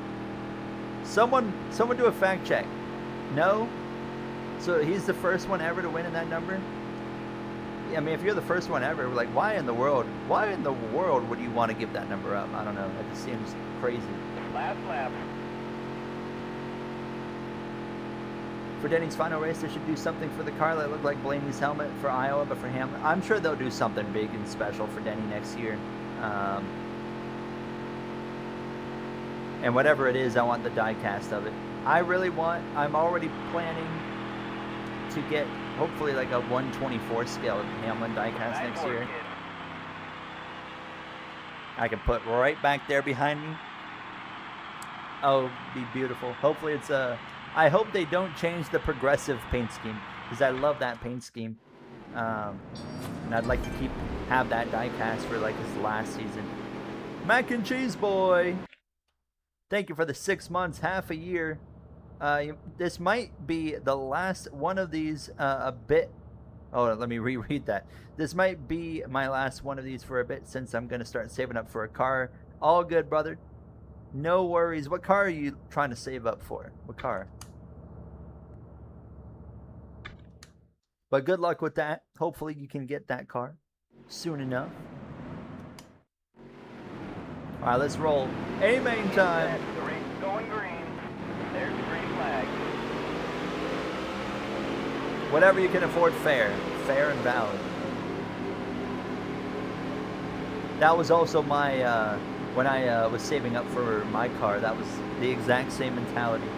Someone do a fact check. No? So he's the first one ever to win in that number? I mean, if you're the first one ever, like, why in the world would you want to give that number up? I don't know. It just seems crazy. Last lap. For Denny's final race, they should do something for the car that looked like Blaney's helmet for Iowa, but for Hamlin. I'm sure they'll do something big and special for Denny next year. And whatever it is, I want the die cast of it. I'm already planning to get hopefully like a 124 scale Hamlin die cast next year. Kid. I can put right back there behind me. Oh, be beautiful. Hopefully it's I hope they don't change the progressive paint scheme, because I love that paint scheme. And I'd like to have that die cast for like his last season. Mac and Cheese Boy, thank you for the 6 months, half a year. This might be the last one of these a bit. Oh, let me reread that. This might be my last one of these for a bit, since I'm going to start saving up for a car. All good, brother. No worries. What car are you trying to save up for? What car? But good luck with that. Hopefully you can get that car soon enough. All right, let's roll. Amen time. The race is going green. There's the green flag. Whatever you can afford, fair and valid. That was also my when I was saving up for my car. That was the exact same mentality.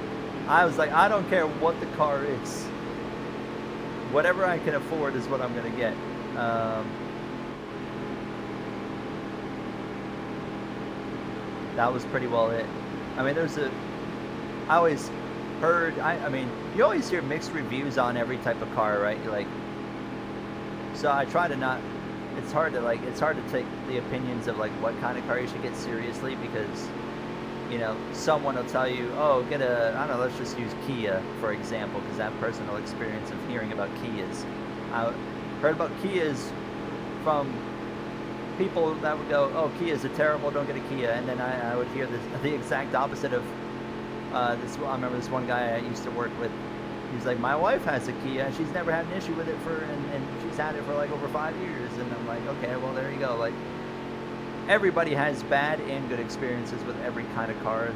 I was like, I don't care what the car is. Whatever I can afford is what I'm gonna get. That was pretty well it. I mean, I always heard, I mean, you always hear mixed reviews on every type of car, right? Like, so I try to not, it's hard to take the opinions of like what kind of car you should get seriously, because, you know, someone will tell you, oh, get a, I don't know, let's just use Kia, for example, because I have personal experience of hearing about Kias. I heard about Kias from people that would go, oh, Kias are terrible, don't get a Kia. And then I would hear the exact opposite of this. I remember this one guy I used to work with. He's like, my wife has a Kia, and she's never had an issue with it and she's had it for like over 5 years. And I'm like, okay, well, there you go. Like, everybody has bad and good experiences with every kind of car.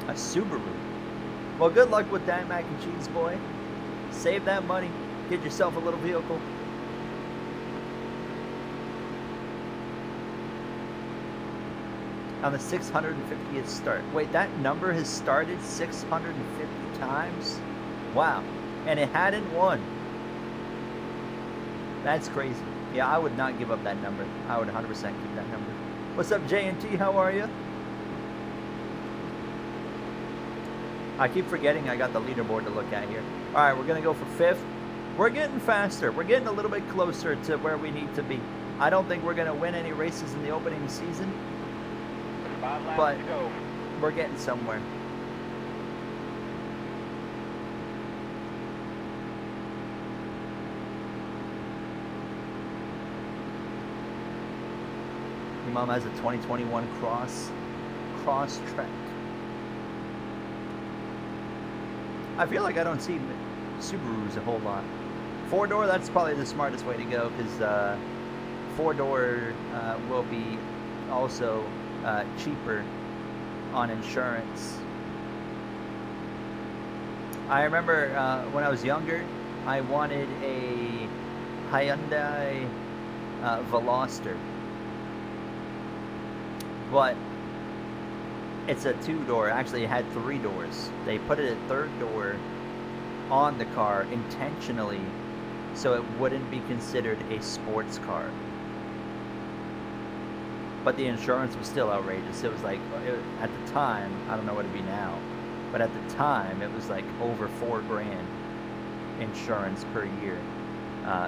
A Subaru. Well, good luck with that, Mac and Cheese Boy. Save that money. Get yourself a little vehicle. On the 650th start. Wait, that number has started 650 times? Wow. And it hadn't won. That's crazy. Yeah, I would not give up that number. I would 100% keep that number. What's up, J&T? How are you? I keep forgetting I got the leaderboard to look at here. All right, we're going to go for 5th. We're getting faster. We're getting a little bit closer to where we need to be. I don't think we're going to win any races in the opening season, 5 laps but to go. we're getting somewhere. Your mom has a 2021 cross Trek. I feel like I don't see Subarus a whole lot. 4-door, that's probably the smartest way to go, because 4-door will be also cheaper on insurance. I remember when I was younger, I wanted a Hyundai Veloster, but it's a 2-door. Actually, it had 3 doors. They put it at 3rd door on the car intentionally so it wouldn't be considered a sports car. but the insurance was still outrageous. It was like, at the time, I don't know what it'd be now, but at the time, it was like over $4,000 insurance per year.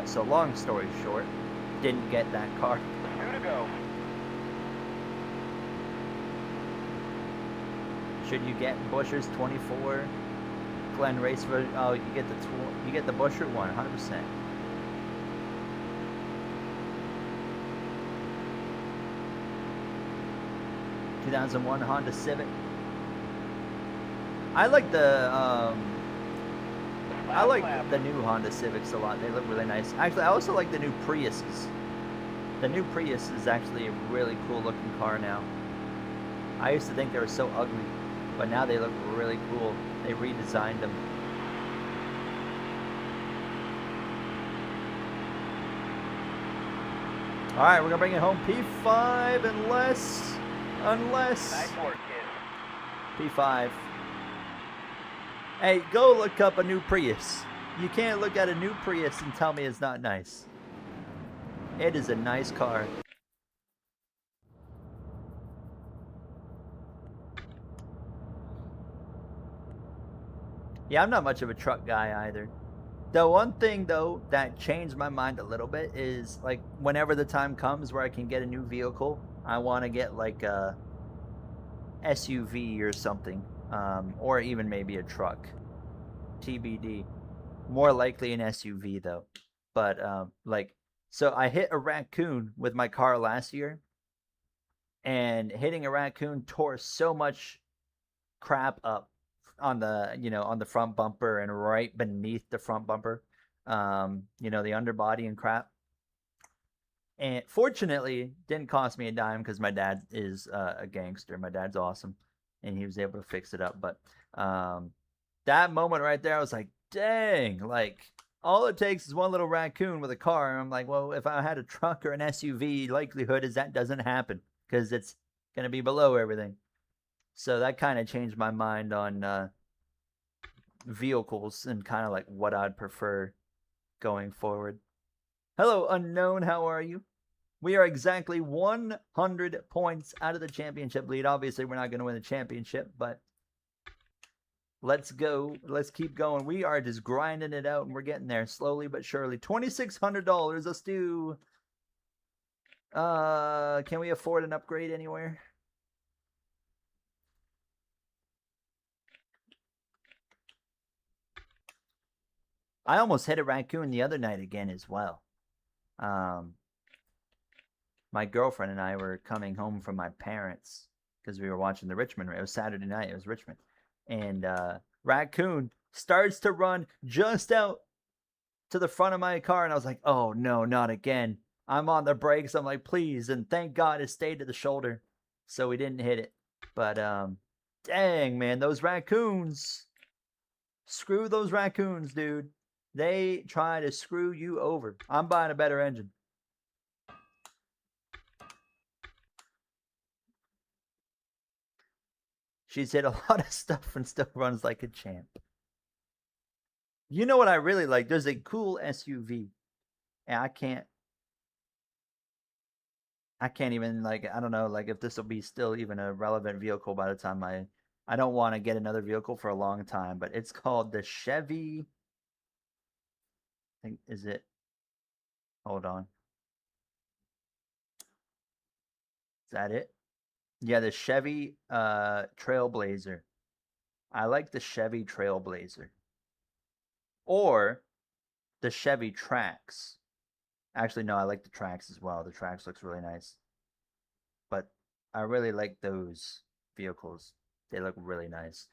So long story short, didn't get that car. 2 to go. Should you get Buescher's 24? Glenn Raceford, oh, you get the Buescher one, 100%. ...2001 Honda Civic. I like the new Honda Civics a lot. They look really nice. Actually, I also like the new Priuses. The new Prius is actually a really cool looking car now. I used to think they were so ugly, but now they look really cool. They redesigned them. All right, we're gonna bring it home. P5 unless. Nice work, kid. P5. Hey, go look up a new Prius. You can't look at a new Prius and tell me it's not nice. It is a nice car. Yeah, I'm not much of a truck guy either. The one thing, though, that changed my mind a little bit is, like, whenever the time comes where I can get a new vehicle, I want to get, like, a SUV or something. Or even maybe a truck. TBD. More likely an SUV, though. But, so I hit a raccoon with my car last year. And hitting a raccoon tore so much crap up on the front bumper and right beneath the front bumper, the underbody and crap. And fortunately, didn't cost me a dime because my dad is a gangster. My dad's awesome, and he was able to fix it up. But that moment right there, I was like, dang, like all it takes is one little raccoon with a car. And I'm like, well, if I had a truck or an SUV, likelihood is that doesn't happen because it's gonna be below everything. So that kind of changed my mind on vehicles and kind of like what I'd prefer going forward. Hello, unknown. How are you? We are exactly 100 points out of the championship lead. Obviously, we're not going to win the championship, but let's go. Let's keep going. We are just grinding it out, and we're getting there slowly but surely. $2,600. Let's do... can we afford an upgrade anywhere? I almost hit a raccoon the other night again as well. My girlfriend and I were coming home from my parents because we were watching the Richmond race. It was Saturday night. It was Richmond. And raccoon starts to run just out to the front of my car. And I was like, oh, no, not again. I'm on the brakes. I'm like, please. And thank God it stayed to the shoulder. So we didn't hit it. But dang, man, those raccoons. Screw those raccoons, dude. They try to screw you over. I'm buying a better engine. She's hit a lot of stuff and still runs like a champ. You know what I really like? There's a cool SUV. And I can't even, like, I don't know, like, if this will be still even a relevant vehicle by the time I don't want to get another vehicle for a long time, but it's called the Chevy... Is it? Hold on. Is that it? Yeah, the Chevy Trailblazer. I like the Chevy Trailblazer. Or the Chevy Trax. Actually, no, I like the Trax as well. The Trax looks really nice. But I really like those vehicles. They look really nice.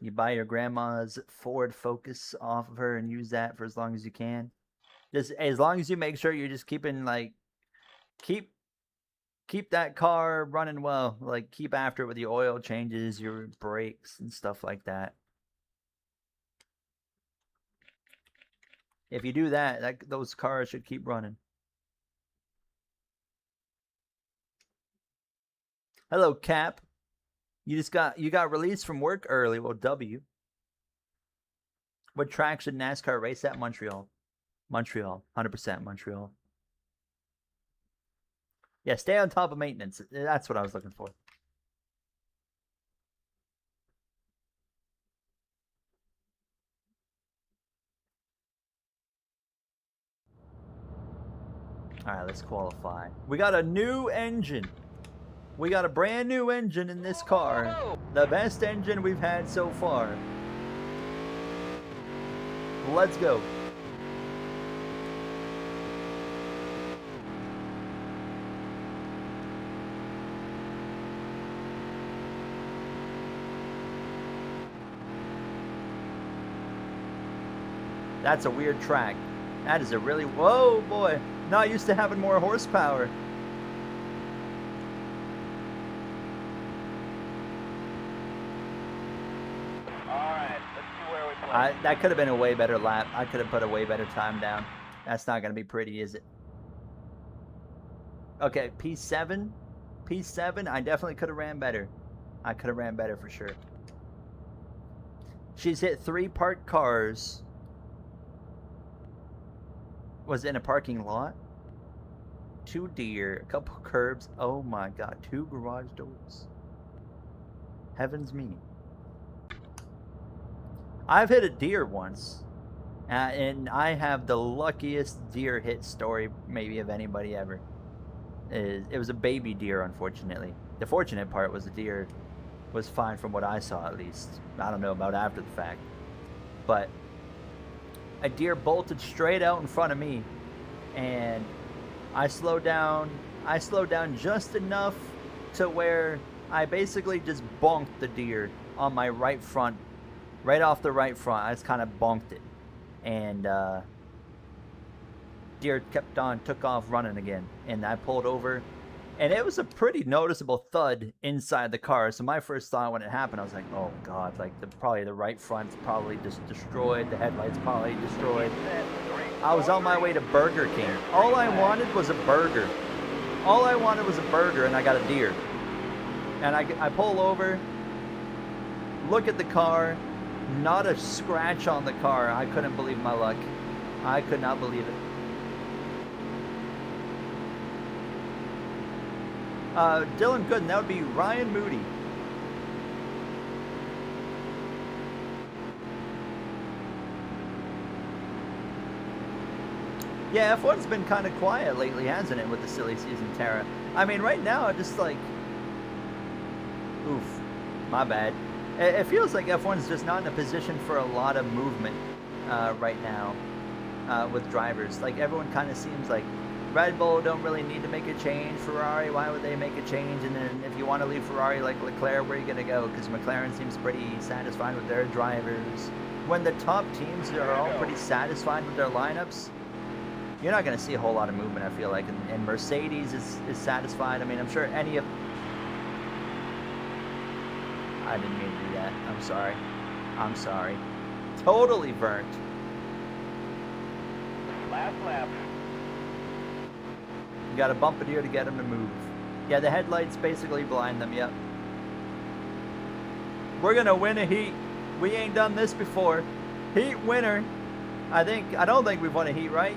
You buy your grandma's Ford Focus off of her and use that for as long as you can. Just as long as you make sure you're just keeping, like, keep that car running well. Like, keep after it with your oil changes, your brakes, and stuff like that. If you do that, those cars should keep running. Hello, Cap. You got released from work early. Well, W. What track should NASCAR race at? Montreal. Montreal. 100% Montreal. Yeah, stay on top of maintenance. That's what I was looking for. All right, let's qualify. We got a new engine. We got a brand new engine in this car. The best engine we've had so far. Let's go. That's a weird track. That is a really... Whoa, boy. Not used to having more horsepower. Alright, let's see where we play. That could have been a way better lap. I could have put a way better time down. That's not going to be pretty, is it? Okay, P7. P7, I definitely could have ran better. I could have ran better for sure. She's hit 3 parked cars. Was in a parking lot. 2 deer, a couple curbs. Oh my god, 2 garage doors. Heavens me. I've hit a deer once. And I have the luckiest deer hit story maybe of anybody ever. It was a baby deer, unfortunately. The fortunate part was the deer was fine from what I saw, at least. I don't know about after the fact. But a deer bolted straight out in front of me, and I slowed down just enough to where I basically just bonked the deer on my right front, right off the right front. I just kind of bonked it, and deer took off running again, and I pulled over, and it was a pretty noticeable thud inside the car. So my first thought when it happened, I was like, oh god, like probably the right front's probably just destroyed, the headlights probably destroyed. I was on my way to Burger King. All I wanted was a burger. All I wanted was a burger, and I got a deer. And I pull over, look at the car, not a scratch on the car. I couldn't believe my luck. I could not believe it. Dylan Gooden, that would be Ryan Moody. Yeah, F1's been kind of quiet lately, hasn't it, with the silly season, Tara? I mean, right now, I'm just like... Oof, my bad. It feels like F1's just not in a position for a lot of movement right now with drivers. Like, everyone kind of seems like Red Bull don't really need to make a change. Ferrari, why would they make a change? And then if you want to leave Ferrari like Leclerc, where are you going to go? Because McLaren seems pretty satisfied with their drivers. When the top teams are all pretty satisfied with their lineups, you're not going to see a whole lot of movement, I feel like. And Mercedes is satisfied. I mean, I'm sure any of... I didn't mean to do that. I'm sorry. I'm sorry. Totally burnt. Last lap. You got to bump a deer to get them to move. Yeah, the headlights basically blind them, yep. We're going to win a heat. We ain't done this before. Heat winner. I don't think we've won a heat, right?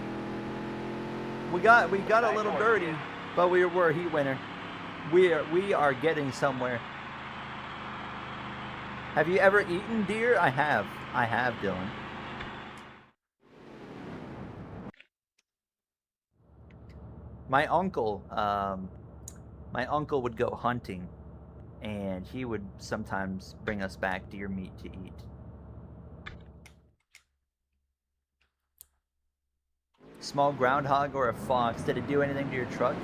We got a little dirty, but we were a heat winner. We are getting somewhere. Have you ever eaten deer? I have, Dylan. My uncle would go hunting, and he would sometimes bring us back deer meat to eat. Small groundhog or a fox, did it do anything to your truck?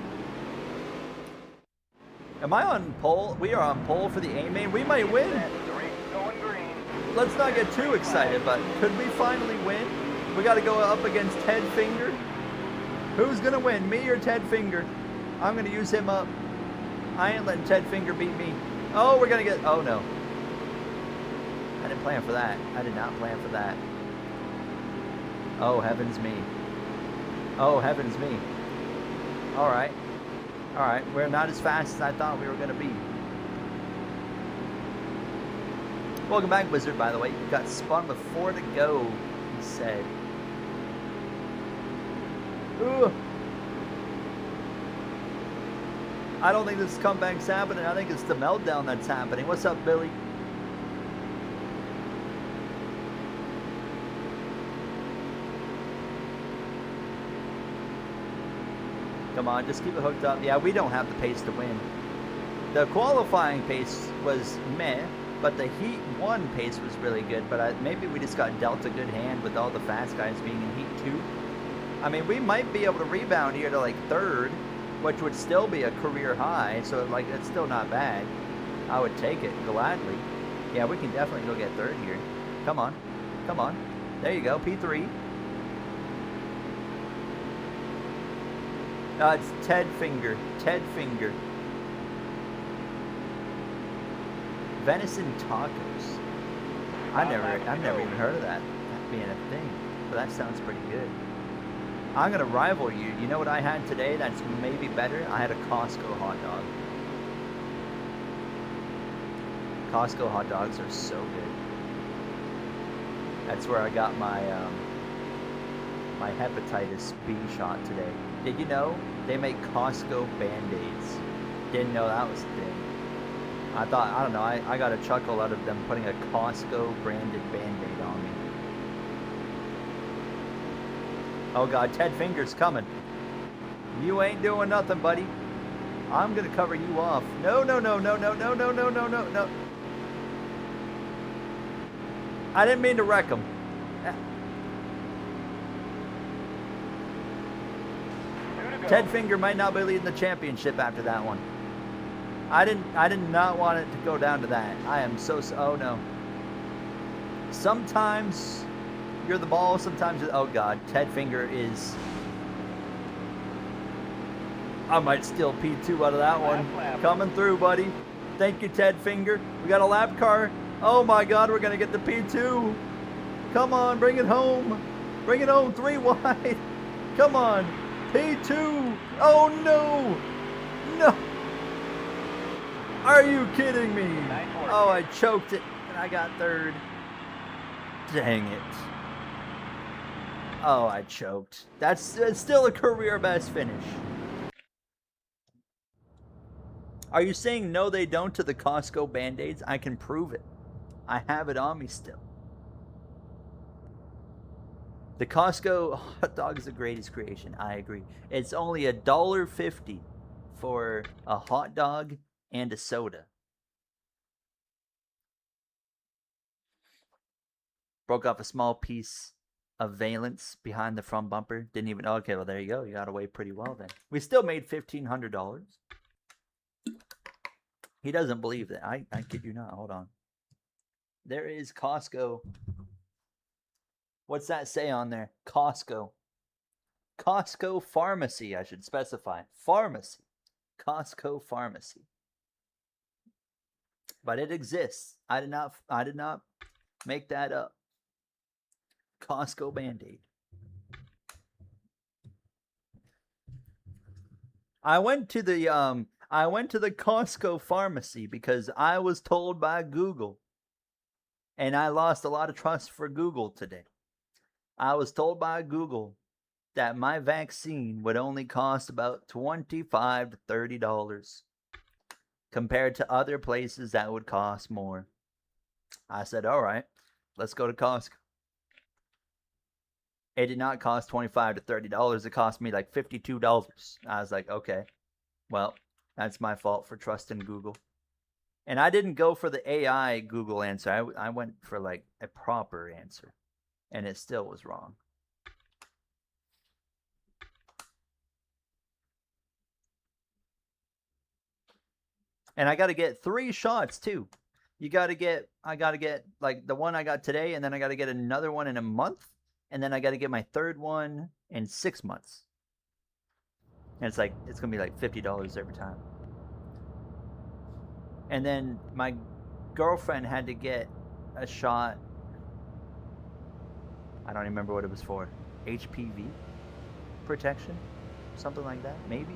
Am I on pole? We are on pole for the A-main. We might win. Let's not get too excited, but could we finally win? We got to go up against Ted Finger. Who's going to win, me or Ted Finger? I'm going to use him up. I ain't letting Ted Finger beat me. Oh, we're going to get... Oh, no. I didn't plan for that. I did not plan for that. Oh, heavens me. Oh, heavens me. All right. All right. We're not as fast as I thought we were going to be. Welcome back, Wizard, by the way. You got spun with 4 to go, he said. Ugh. I don't think this comeback's happening. I think it's the meltdown that's happening. What's up, Billy? Come on, just keep it hooked up. Yeah, we don't have the pace to win. The qualifying pace was meh, but the Heat 1 pace was really good. But maybe we just got dealt a good hand with all the fast guys being in Heat 2. I mean, we might be able to rebound here to like 3rd, which would still be a career high. So like, it's still not bad. I would take it gladly. Yeah, we can definitely go get 3rd here. Come on, come on. There you go, P3. It's Ted Finger. Ted Finger. Venison tacos. I've never even heard of that being a thing. But that sounds pretty good. I'm gonna rival you. You know what I had today that's maybe better? I had a Costco hot dog. Costco hot dogs are so good. That's where I got my my hepatitis B shot today. Did you know they make Costco Band-Aids? Didn't know that was a thing. I don't know, I got a chuckle out of them putting a Costco branded Band-Aid on me. Oh God, Ted Finger's coming. You ain't doing nothing, buddy. I'm gonna cover you off. No, no, no, no, no, no, no, no, no, no, no. I didn't mean to wreck him. Ted Finger might not be leading the championship after that one. I did not want it to go down to that. I am so, oh no. Sometimes you're the ball, sometimes oh God, Ted Finger is, I might steal P2 out of that one. Coming through, buddy. Thank you, Ted Finger. We got a lap car. Oh my God, we're gonna get the P2. Come on, bring it home. Bring it home, 3 wide. Come on. P2! Oh no! No! Are you kidding me? Oh, I choked it and I got 3rd. Dang it. Oh, I choked. That's still a career best finish. Are you saying no they don't to the Costco Band-Aids? I can prove it. I have it on me still. The Costco hot dog is the greatest creation. I agree. It's only $1.50 for a hot dog and a soda. Broke off a small piece of valence behind the front bumper. Didn't even. Okay, well there you go. You got away pretty well then. We still made $1,500. He doesn't believe that. I kid you not. Hold on. There is Costco. What's that say on there? Costco. Costco Pharmacy, I should specify. Pharmacy. Costco Pharmacy. But it exists. I did not make that up. Costco Band-Aid. I went to the Costco Pharmacy because I was told by Google. And I lost a lot of trust for Google today. I was told by Google that my vaccine would only cost about $25 to $30 compared to other places that would cost more. I said, all right, let's go to Costco. It did not cost $25 to $30. It cost me like $52. I was like, okay, well, that's my fault for trusting Google. And I didn't go for the AI Google answer. I went for like a proper answer. And it still was wrong. And I got to get 3 shots too. I got to get like the one I got today, and then I got to get another one in a month, and then I got to get my 3rd one in 6 months. And it's going to be like $50 every time. And then my girlfriend had to get a shot. I don't remember what it was for. HPV protection? Something like that, maybe?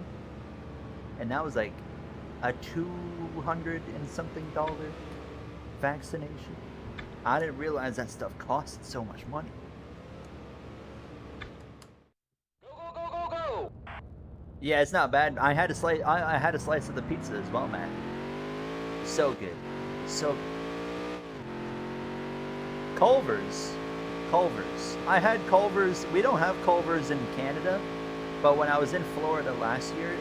And that was like a $200 and something vaccination. I didn't realize that stuff cost so much money. Go, go, go, go, go! Yeah, it's not bad. I had a slice. I had a slice of the pizza as well, man. So good, so. Culver's. I had Culver's. We don't have Culver's in Canada, but when I was in Florida last year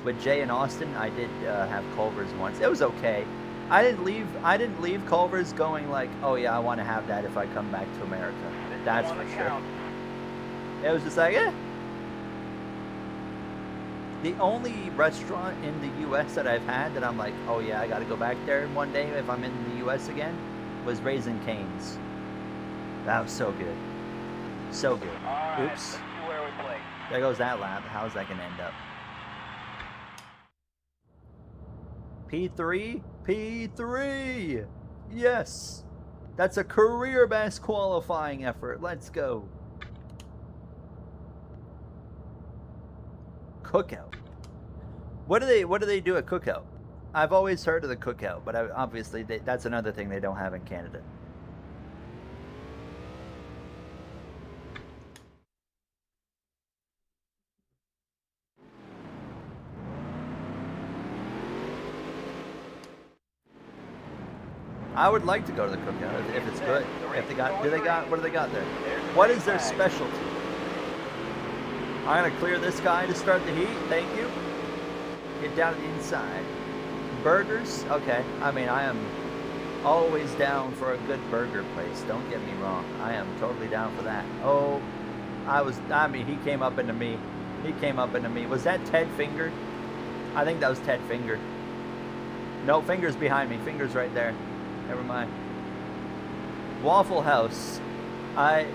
with Jay and Austin, I did have Culver's once. It was okay. I didn't leave Culver's going like, oh yeah, I want to have that if I come back to America. That's for sure. It was just like, eh. The only restaurant in the U.S. that I've had that I'm like, oh yeah, I got to go back there one day if I'm in the U.S. again, was Raising Cane's. That was so good. So good. Right, Oops. There goes that lap. How's that going to end up? P3? P3! Yes! That's a career best qualifying effort. Let's go. Cookout. What do they do at Cookout? I've always heard of the Cookout, but obviously that's another thing they don't have in Canada. I would like to go to the Cookout if it's good. If what do they got there? What is their specialty? I'm gonna clear this guy to start the heat. Thank you. Get down to the inside. Burgers? Okay. I mean, I am always down for a good burger place. Don't get me wrong. I am totally down for that. Oh, he came up into me. Was that Ted Finger? I think that was Ted Finger. No, Finger's behind me. Finger's right there. Never mind. Waffle House. I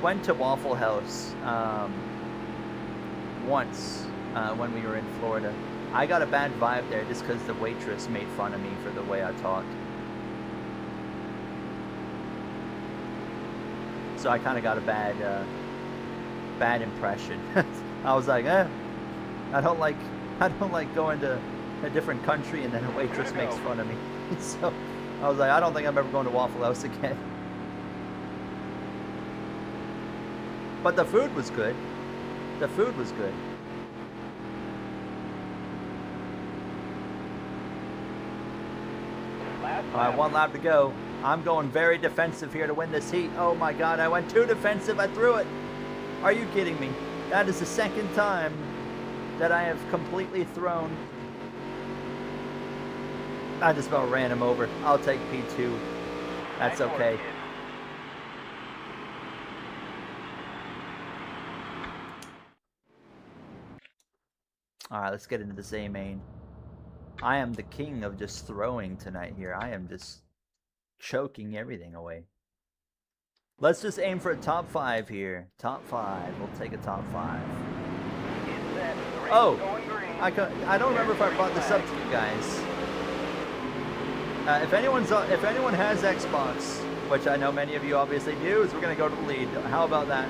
went to Waffle House once when we were in Florida. I got a bad vibe there just because the waitress made fun of me for the way I talked. So I kind of got a bad impression. I was like, I don't like going to a different country and then a waitress makes fun of me. So I was like, I don't think I'm ever going to Waffle House again. But the food was good. The food was good. All right, one lap to go. I'm going very defensive here to win this heat. Oh my God, I went too defensive. I threw it. Are you kidding me? That is the second time that I have completely thrown. I just about ran him over. I'll take P2. That's okay. All right, let's get into this A main. I am the king of just throwing tonight here. I am just choking everything away. Let's just aim for a top 5 here. Top 5. We'll take a top 5. Oh, I don't remember if I brought this up to you guys. If anyone has Xbox, which I know many of you obviously do, is we're gonna go to the lead. How about that?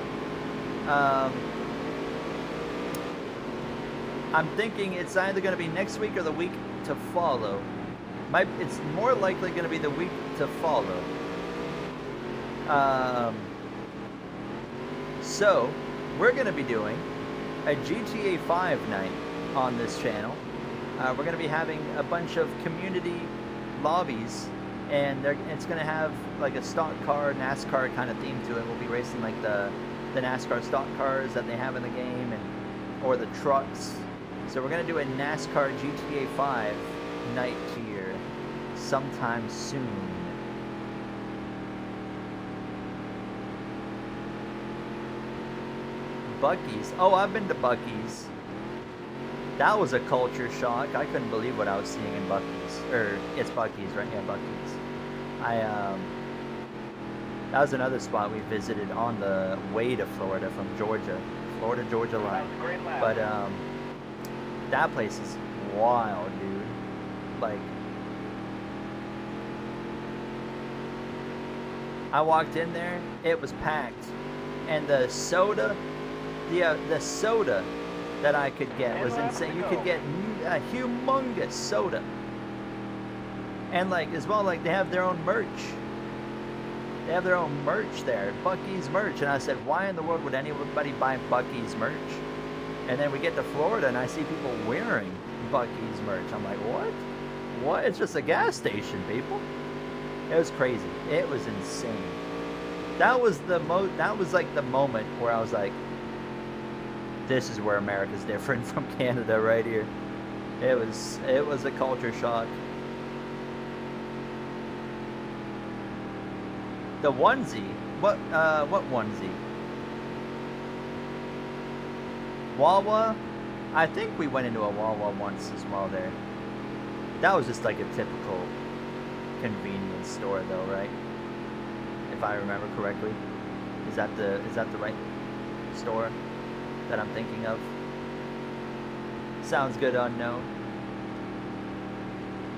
I'm thinking it's either gonna be next week or the week to follow. It's more likely gonna be the week to follow. So we're gonna be doing a GTA 5 night on this channel. We're going to be having a bunch of community lobbies, and it's going to have like a stock car, NASCAR kind of theme to it. We'll be racing like the NASCAR stock cars that they have in the game, or the trucks. So we're going to do a NASCAR GTA 5 night here sometime soon. Buc-ee's. Oh, I've been to Buc-ee's. That was a culture shock. I couldn't believe what I was seeing in Buc-ee's. It's Buc-ee's, right? Yeah, Buc-ee's. That was another spot we visited on the way to Florida from Georgia. Florida-Georgia line. But, that place is wild, dude. Like, I walked in there, it was packed. And the soda... the soda that I could get was insane. You could get a humongous soda. And like, as well, like they have their own merch. They have their own merch there, Buc-ee's merch. And I said, why in the world would anybody buy Buc-ee's merch? And then we get to Florida and I see people wearing Buc-ee's merch. I'm like, what? What? It's just a gas station, people. It was crazy. It was insane. That was like the moment where I was like, this is where America's different from Canada right here. It was a culture shock. The onesie. What onesie? Wawa? I think we went into a Wawa once as well there. That was just like a typical convenience store though, right? If I remember correctly. Is that the right store that I'm thinking of? Sounds good, unknown.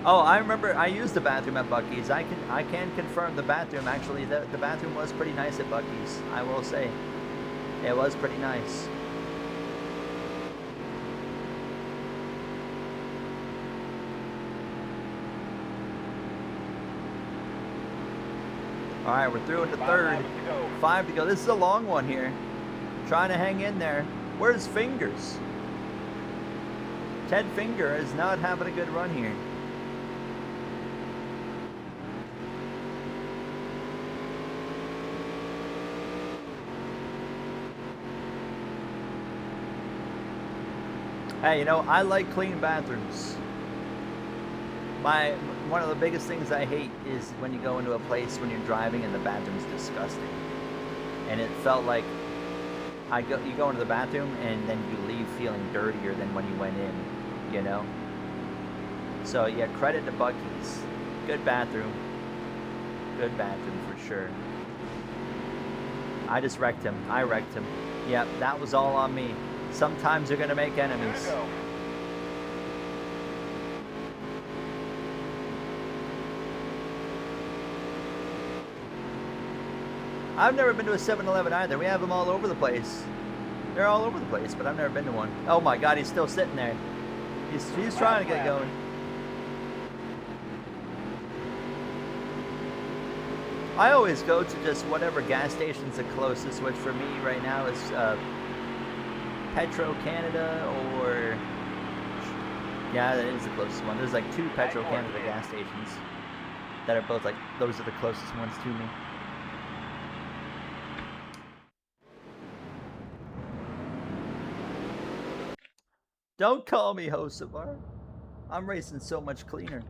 Oh, I remember I used the bathroom at Buc-ee's. I can confirm the bathroom actually. The bathroom was pretty nice at Buc-ee's, I will say. It was pretty nice. All right, we're through into third. 5 to go. This is a long one here. Trying to hang in there. Where's Fingers? Ted Finger is not having a good run here. Hey, you know, I like clean bathrooms. One of the biggest things I hate is when you go into a place when you're driving and the bathroom's disgusting. And it felt like you go into the bathroom and then you leave feeling dirtier than when you went in, you know? So yeah, credit to Buc-ee's. Good bathroom. Good bathroom for sure. I just wrecked him. I wrecked him. Yep, that was all on me. Sometimes you're gonna make enemies. I've never been to a 7-Eleven either. We have them all over the place. They're all over the place, but I've never been to one. Oh my God, he's still sitting there. He's trying to get going. I always go to just whatever gas station's the closest, which for me right now is Petro Canada or... Yeah, that is the closest one. There's like 2 Petro Canada gas stations that are both like, those are the closest ones to me. Don't call me Hosavar. I'm racing so much cleaner.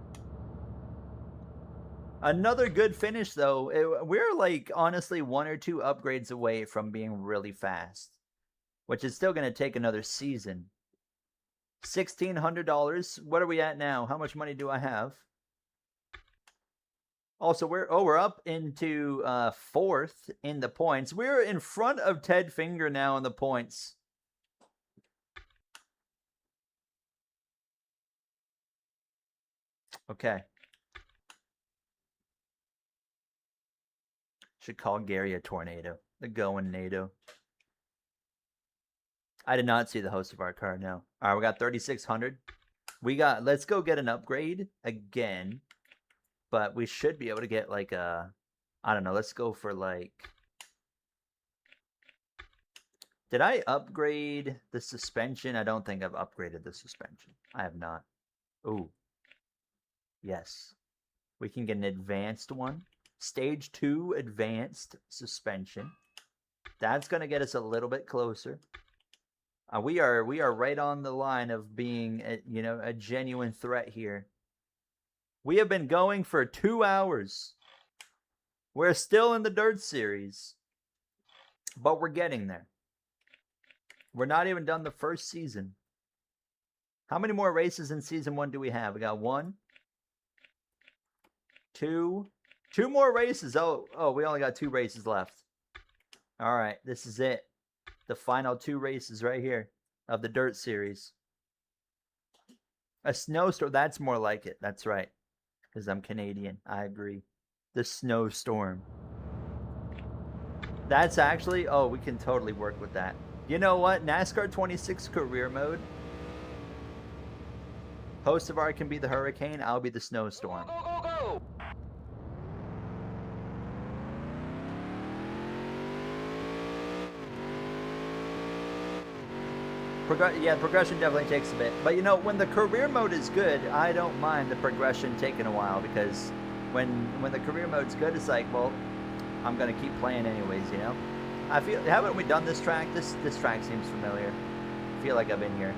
Another good finish though. We're like honestly 1 or 2 upgrades away from being really fast, which is still going to take another season. $1,600. What are we at now? How much money do I have? Also, we're up into 4th in the points. We're in front of Ted Finger now in the points. Okay. Should call Gary a tornado. The going NATO. I did not see the host of our card now. All right, we got 3,600. Let's go get an upgrade again. But we should be able to get like a, I don't know, let's go for like, did I upgrade the suspension? I don't think I've upgraded the suspension. I have not. Ooh. Yes. We can get an advanced one. Stage 2 advanced suspension. That's going to get us a little bit closer. We are right on the line of being a genuine threat here. We have been going for 2 hours. We're still in the Dirt Series. But we're getting there. We're not even done the first season. How many more races in season 1 do we have? We got 1, 2 more races. Oh, we only got 2 races left. All right, this is it. The final 2 races right here of the Dirt Series. A snowstorm, that's more like it. That's right. Because I'm Canadian. I agree. The snowstorm. That's actually, we can totally work with that. You know what? NASCAR 26 career mode. Host of our can be the hurricane. I'll be the snowstorm. Go, go, go! Yeah, progression definitely takes a bit. But you know, when the career mode is good, I don't mind the progression taking a while, because when the career mode's good, it's like, well, I'm gonna keep playing anyways, you know. I feel, haven't we done this track? This track seems familiar. I feel like I've been here.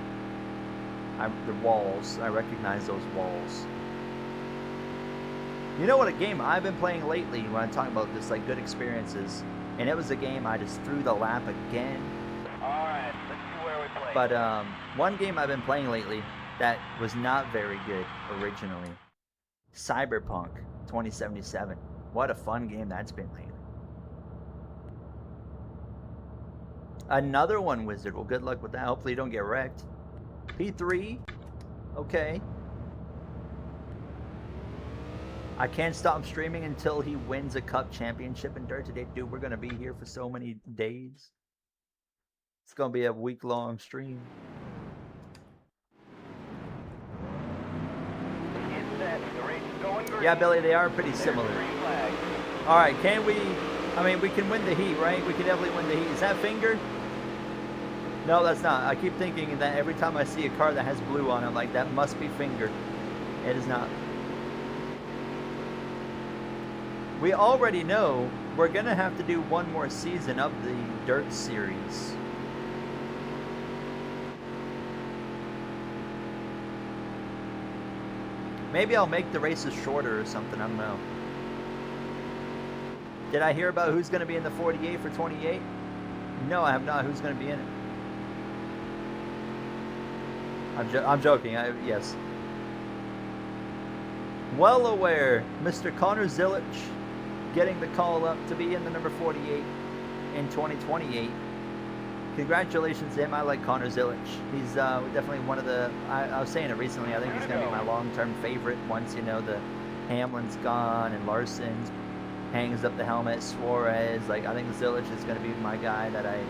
The walls, I recognize those walls. You know what a game I've been playing lately when I'm talking about this, like, good experiences, and it was a game I just threw the lap again. Alright, let's see where we play. But one game I've been playing lately that was not very good originally, Cyberpunk 2077. What a fun game that's been lately. Another one, Wizard. Well, good luck with that. Hopefully you don't get wrecked. P3. Okay. I can't stop streaming until he wins a cup championship in Dirt today. Dude, we're going to be here for so many days. It's going to be a week-long stream. Yeah, Billy, they are pretty similar. All right, can we... I mean, we can win the heat, right? We can definitely win the heat. Is that finger? No, that's not. I keep thinking that every time I see a car that has blue on it, I'm like, that must be finger. It is not. We already know we're going to have to do one more season of the Dirt series. Maybe I'll make the races shorter or something. I don't know. Did I hear about who's going to be in the 48 for 28? No, I have not. Who's going to be in it? I'm joking. Yes. Well aware, Mr. Connor Zilic getting the call up to be in the number 48 in 2028. Congratulations to him. I like Connor Zilic. He's definitely one of the... I was saying it recently. I think he's going to be my long-term favorite once, you know, the Hamlin's gone and Larson's hangs up the helmet. Suarez. Like, I think Zilic is going to be my guy that I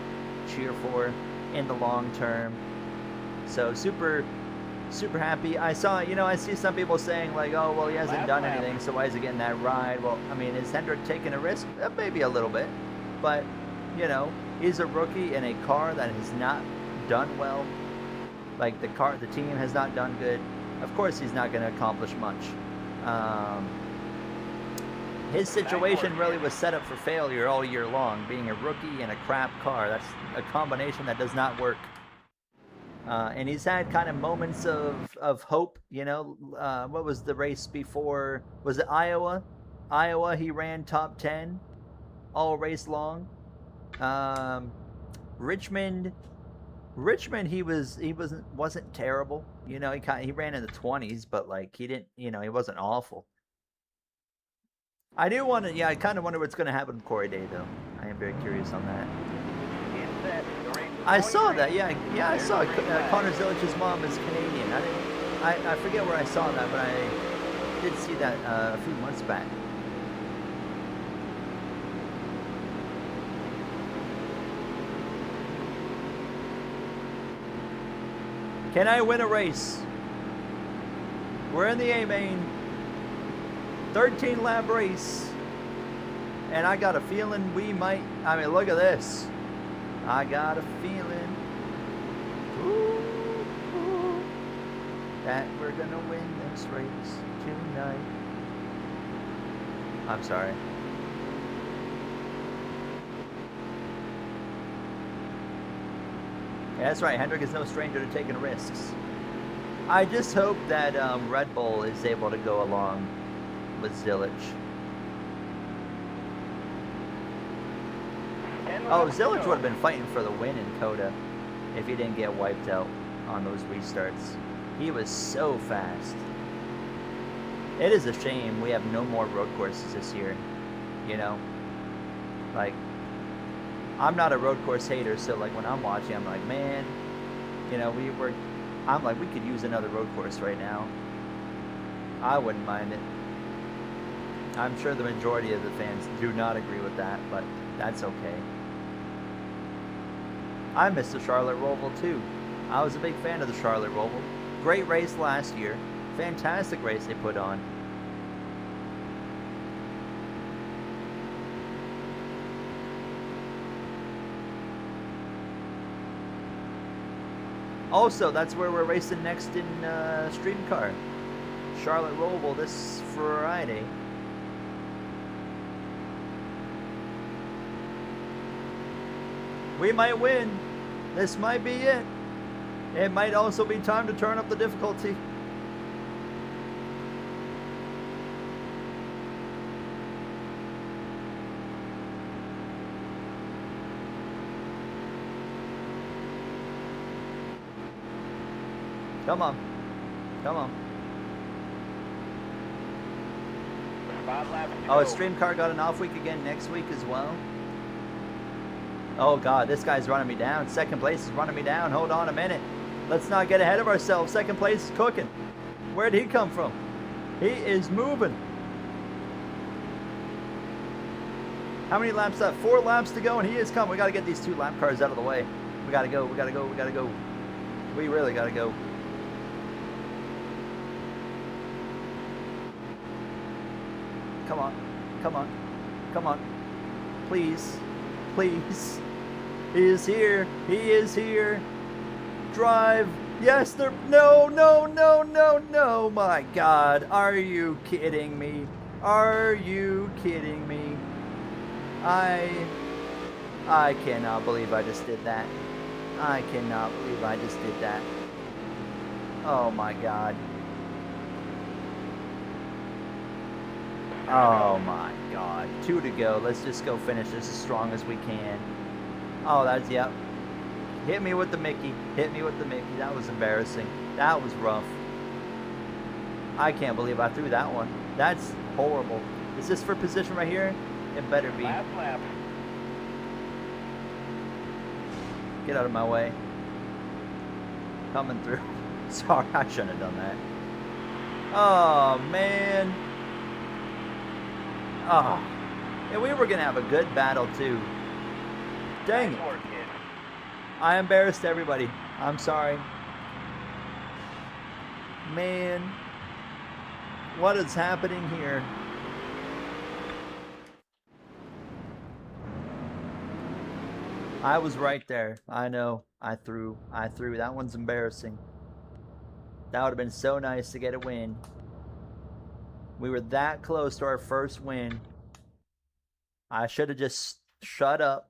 cheer for in the long term. So super happy. I see some people saying like, oh, well, he hasn't done anything, so why is he getting that ride? Well, I mean, is Hendrick taking a risk? Maybe a little bit, but you know, he's a rookie in a car that has not done well. Like the team has not done good. Of course, he's not going to accomplish much. His situation really was set up for failure all year long. Being a rookie in a crap car, that's a combination that does not work. And he's had kind of moments of hope, you know. What was the race before? Was it Iowa? Iowa, he ran top 10 all race long. Richmond, he wasn't terrible. You know, he ran in the 20s, but like he didn't, you know, he wasn't awful. I do want to, I kind of wonder what's going to happen with Corey Day, though. I am very curious on that. I saw that, yeah, I saw Connor Zilic's mom is Canadian. I forget where I saw that, but I did see that a few months back. Can I win a race? We're in the A-Main, 13 lap race, and I got a feeling we might, I mean, look at this. I got a feeling that we're gonna win this race tonight. I'm sorry. Yeah, that's right. Hendrick is no stranger to taking risks. I just hope that Red Bull is able to go along with Zilic. Oh, Zilic would have been fighting for the win in Coda if he didn't get wiped out on those restarts. He was so fast. It is a shame we have no more road courses this year. You know? Like, I'm not a road course hater, so like when I'm watching, I'm like, man, you know, I'm like, we could use another road course right now. I wouldn't mind it. I'm sure the majority of the fans do not agree with that, but that's okay. I miss the Charlotte Roval too. I was a big fan of the Charlotte Roval. Great race last year. Fantastic race they put on. Also, that's where we're racing next in Stream Car. Charlotte Roval this Friday. We might win. This might be it. It might also be time to turn up the difficulty. Come on. Come on. 5 laps to Oh, go. Stream Car got an off week again next week as well. Oh God, this guy's running me down. Second place is running me down. Hold on a minute. Let's not get ahead of ourselves. Second place is cooking. Where'd he come from? He is moving. How many laps left? 4 laps to go, and he is coming. We got to get these 2 lap cars out of the way. We got to go. We got to go. We got to go. We really got to go. Come on. Come on. Come on. Please. Please. He is here. He is here. Drive. Yes, there. No, no, no, no, no. My God. Are you kidding me? Are you kidding me? I cannot believe I just did that. I cannot believe I just did that. Oh my God. Oh my God. 2 to go. Let's just go finish this as strong as we can. Oh, that's, yep. Hit me with the Mickey. Hit me with the Mickey. That was embarrassing. That was rough. I can't believe I threw that one. That's horrible. Is this for position right here? It better be. Last lap. Get out of my way. Coming through. Sorry, I shouldn't have done that. Oh, man. Oh. And we were going to have a good battle, too. Dang Nice it. work, kid. I embarrassed everybody. I'm sorry. Man. What is happening here? I was right there. I know. I threw. That one's embarrassing. That would have been so nice to get a win. We were that close to our first win. I should have just shut up.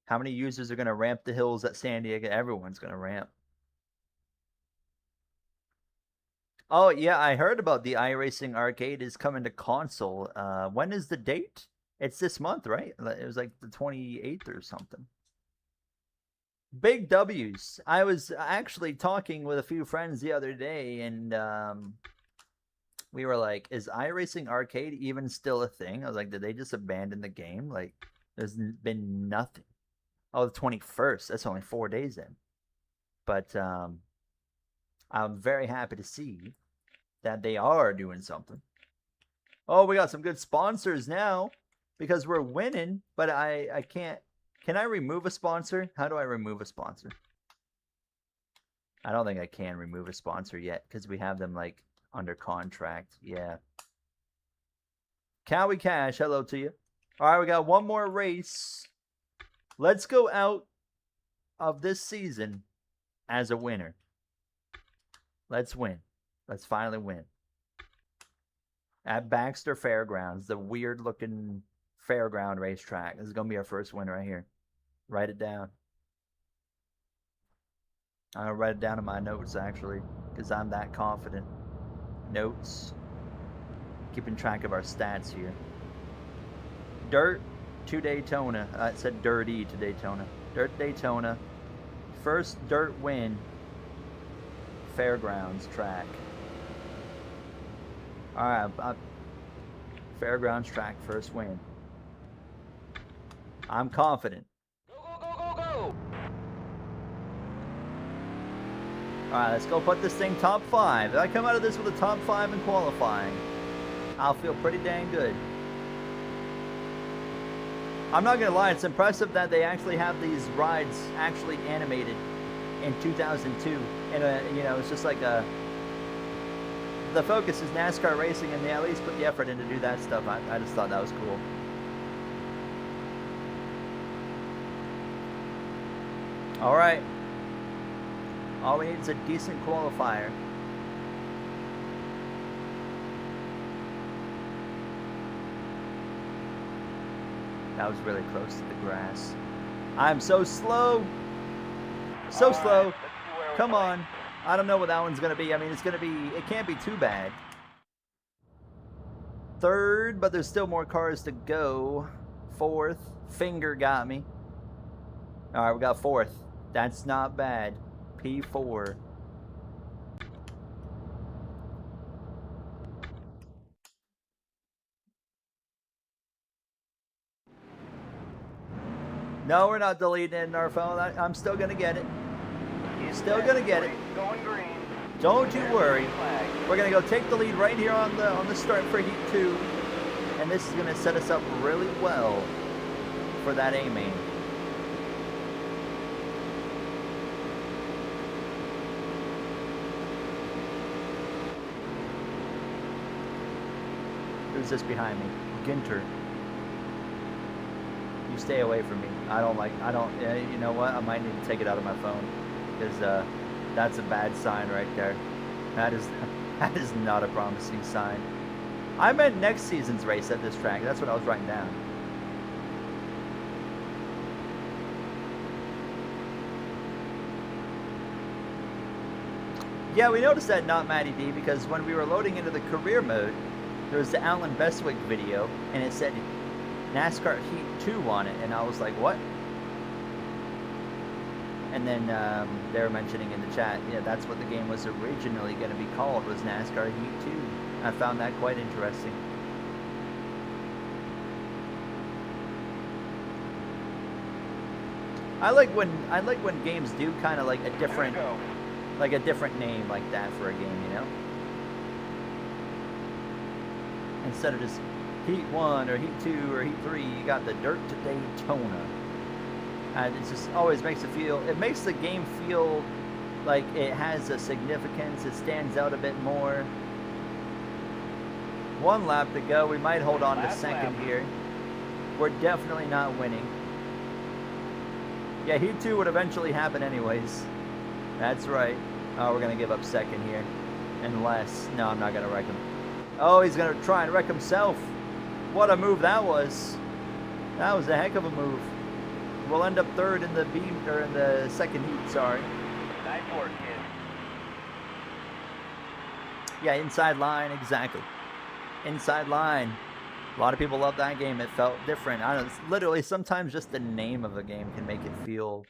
How many users are going to ramp the hills at San Diego? Everyone's going to ramp. Oh, yeah, I heard about the iRacing Arcade is coming to console. When is the date? It's this month, right? It was like the 28th or something. Big W's. I was actually talking with a few friends the other day, and we were like, is iRacing Arcade even still a thing? I was like, did they just abandon the game? Like, there's been nothing. Oh, the 21st. That's only 4 days in. But I'm very happy to see that they are doing something. Oh, we got some good sponsors now because we're winning, but I can't. Can I remove a sponsor? How do I remove a sponsor? I don't think I can remove a sponsor yet because we have them like under contract. Yeah. Cowie Cash, hello to you. All right, we got one more race. Let's go out of this season as a winner. Let's win. Let's finally win. At Baxter Fairgrounds, the weird-looking fairground racetrack. This is going to be our first win right here. Write it down. I'm going to write it down in my notes, actually, because I'm that confident. Notes. Keeping track of our stats here. Dirt to Daytona. It said dirty to Daytona. Dirt Daytona. First dirt win. Fairgrounds track. Alright, Fairgrounds track, first win. I'm confident. Go, go, go, go, go! Alright, let's go put this thing top 5. If I come out of this with a top 5 in qualifying, I'll feel pretty dang good. I'm not gonna lie, it's impressive that they actually have these rides actually animated in 2002. And you know, it's just like the focus is NASCAR racing, and they at least put the effort in to do that stuff. I just thought that was cool. All right. All we need is a decent qualifier. That was really close to the grass. I'm so slow. So slow. Come on. I don't know what that one's going to be. I mean, it's going to be, it can't be too bad. Third, but there's still more cars to go. Fourth. Finger got me. All right, we got fourth. That's not bad. P4. No, we're not deleting it in our phone. I'm still going to get it. Still going to get it. Going green. Don't you worry. We're going to go take the lead right here on the start for Heat 2. And this is going to set us up really well for that A-main. Who's this behind me? Ginter. You stay away from me. You know what? I might need to take it out of my phone. Because that's a bad sign right there. That is not a promising sign. I meant next season's race at this track. That's what I was writing down. Yeah, we noticed that, not Matty D, because when we were loading into the career mode, there was the Alan Bestwick video, and it said NASCAR Heat 2 on it, and I was like, what? And then they were mentioning in the chat, yeah, that's what the game was originally going to be called, was NASCAR Heat 2. I found that quite interesting. I like when games do kind of like a different name like that for a game, you know? Instead of just Heat 1 or Heat 2 or Heat 3, you got the Dirt to Daytona. And it just always makes it makes the game feel like it has a significance, it stands out a bit more. One lap to go, we might hold on to second here. We're definitely not winning. Yeah, Heat 2 would eventually happen anyways. That's right. Oh, we're going to give up second here. Unless, no, I'm not going to wreck him. Oh, he's going to try and wreck himself. What a move that was. That was a heck of a move. We'll end up third in the second heat, sorry. Nice work, kid. Yeah, inside line, exactly. Inside line. A lot of people love that game. It felt different. I don't know, literally sometimes just the name of a game can make it feel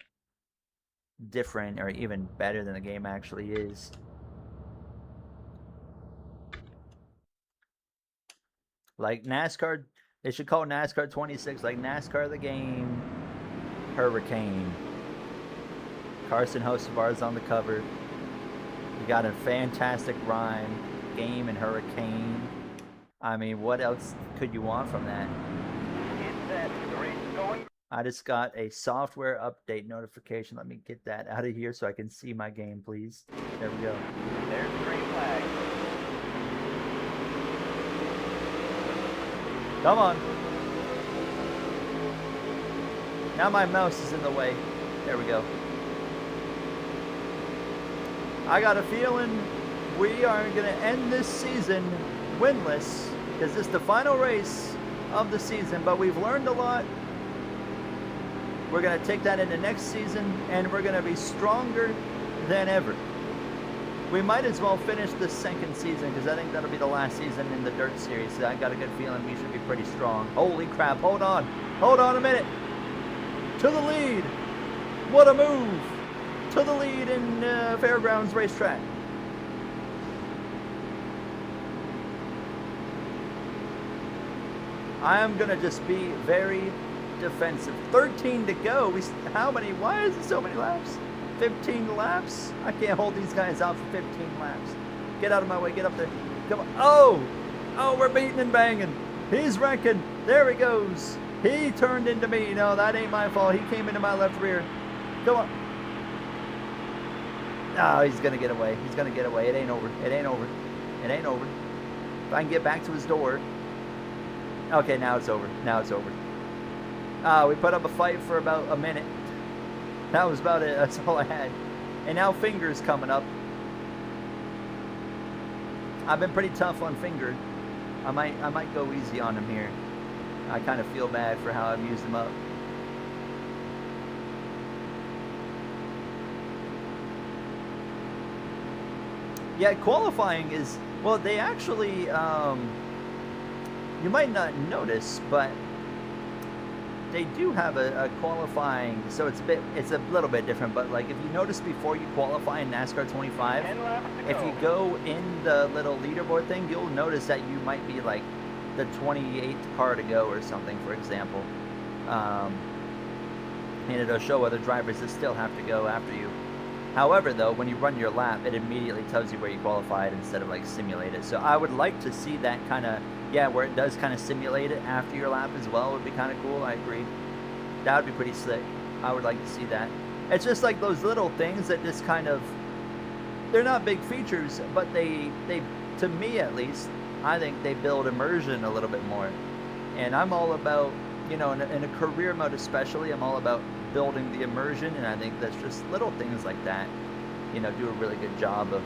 different or even better than the game actually is. Like NASCAR, they should call NASCAR 26 like NASCAR the game. Hurricane. Carson Hocevar's on the cover. You got a fantastic rhyme. Game and hurricane. I mean, what else could you want from that? I just got a software update notification. Let me get that out of here so I can see my game, please. There we go. There's the green flag. Come on. Now my mouse is in the way. There we go. I got a feeling we are going to end this season winless because this is the final race of the season, but we've learned a lot. We're going to take that into next season, and we're going to be stronger than ever. We might as well finish the second season because I think that'll be the last season in the Dirt Series. So I got a good feeling we should be pretty strong. Holy crap, hold on. Hold on a minute. To the lead. What a move. To the lead in Fairgrounds Racetrack. I am going to just be very defensive. 13 to go. How many? Why is it so many laps? 15 laps? I can't hold these guys out for 15 laps. Get out of my way. Get up there. Come on. Oh, we're beating and banging. He's wrecking. There he goes. He turned into me. No, that ain't my fault. He came into my left rear. Come on. Oh, he's going to get away. He's going to get away. It ain't over. It ain't over. It ain't over. If I can get back to his door. Okay, now it's over. Now it's over. We put up a fight for about a minute. That was about it. That's all I had. And now Finger's coming up. I've been pretty tough on Finger. I might go easy on him here. I kind of feel bad for how I've used him up. Yeah, qualifying is, well, they actually, you might not notice, but they do have a qualifying, so it's a little bit different, but like if you notice before you qualify in NASCAR 25, if you go in the little leaderboard thing, you'll notice that you might be like the 28th car to go or something, for example. And it'll show other drivers that still have to go after you. However, though, when you run your lap, it immediately tells you where you qualified instead of like simulate it. So I would like to see that kind of, yeah, where it does kind of simulate it after your lap as well would be kind of cool. I agree. That would be pretty slick. I would like to see that. It's just like those little things that just kind of, they're not big features, but they to me at least, I think they build immersion a little bit more. And I'm all about, you know, in a career mode especially, I'm all about building the immersion, and I think that's just little things like that, you know, do a really good job of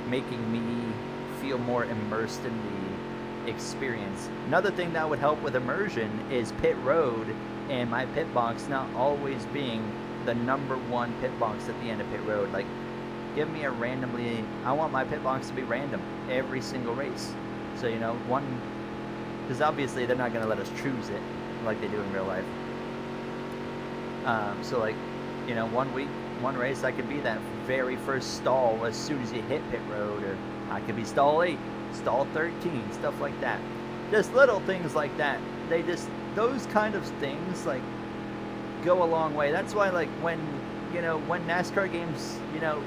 making me feel more immersed in the experience. Another thing that would help with immersion is pit road and my pit box not always being the #1 pit box at the end of pit road. Like, give me a randomly, I want my pit box to be random every single race. So, you know, because obviously they're not going to let us choose it like they do in real life. So like, you know, 1 week, 1 race, I could be that very first stall as soon as you hit pit road, or I could be stall 8, stall 13, stuff like that. Just little things like that. They just, those kind of things like go a long way. That's why, like, when, you know, when NASCAR games, you know,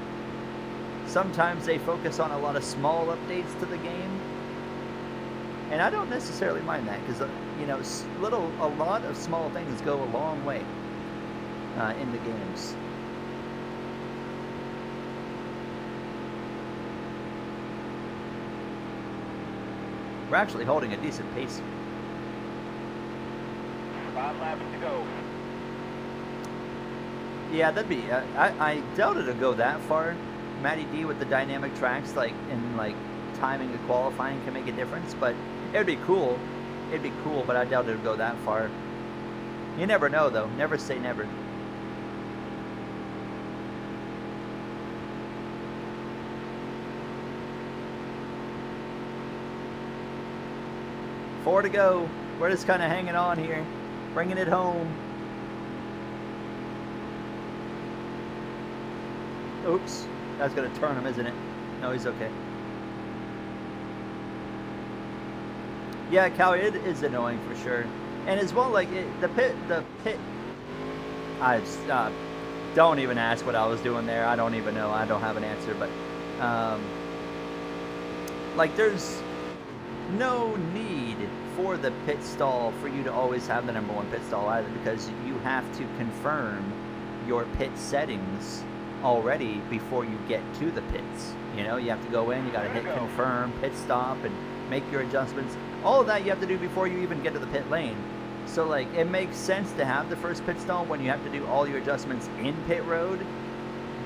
sometimes they focus on a lot of small updates to the game. And I don't necessarily mind that, because, you know, a lot of small things go a long way in the games. We're actually holding a decent pace. 5 laps to go. Yeah, that'd be. I doubt it'll go that far. Matty D with the dynamic tracks, like in like timing and qualifying, can make a difference. But it'd be cool. It'd be cool, but I doubt it'll go that far. You never know, though. Never say never. Four to go. We're just kind of hanging on here, bringing it home. Oops, that's gonna turn him, isn't it? No, he's okay. Yeah, Cal, it is annoying for sure, and as well, like the pit. I just, don't even ask what I was doing there. I don't even know. I don't have an answer, but like there's no need for the pit stall for you to always have the #1 pit stall either, because you have to confirm your pit settings already before you get to the pits. You know, you have to go in, you got to hit confirm, pit stop, and make your adjustments. All of that you have to do before you even get to the pit lane. So like, it makes sense to have the first pit stall when you have to do all your adjustments in pit road,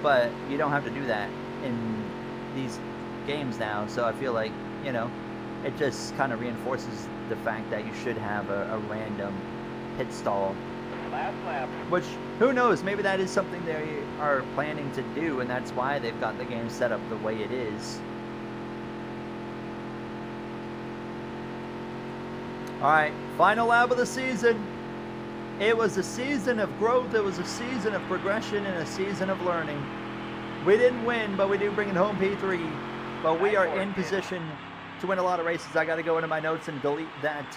but you don't have to do that in these games now. So I feel like, you know, it just kind of reinforces the fact that you should have a random pit stall. Last lap. Which, who knows, maybe that is something they are planning to do, and that's why they've got the game set up the way it is. Alright, final lap of the season. It was a season of growth, it was a season of progression, and a season of learning. We didn't win, but we do bring it home P3. But we are in position to win a lot of races. I got to go into my notes and delete that.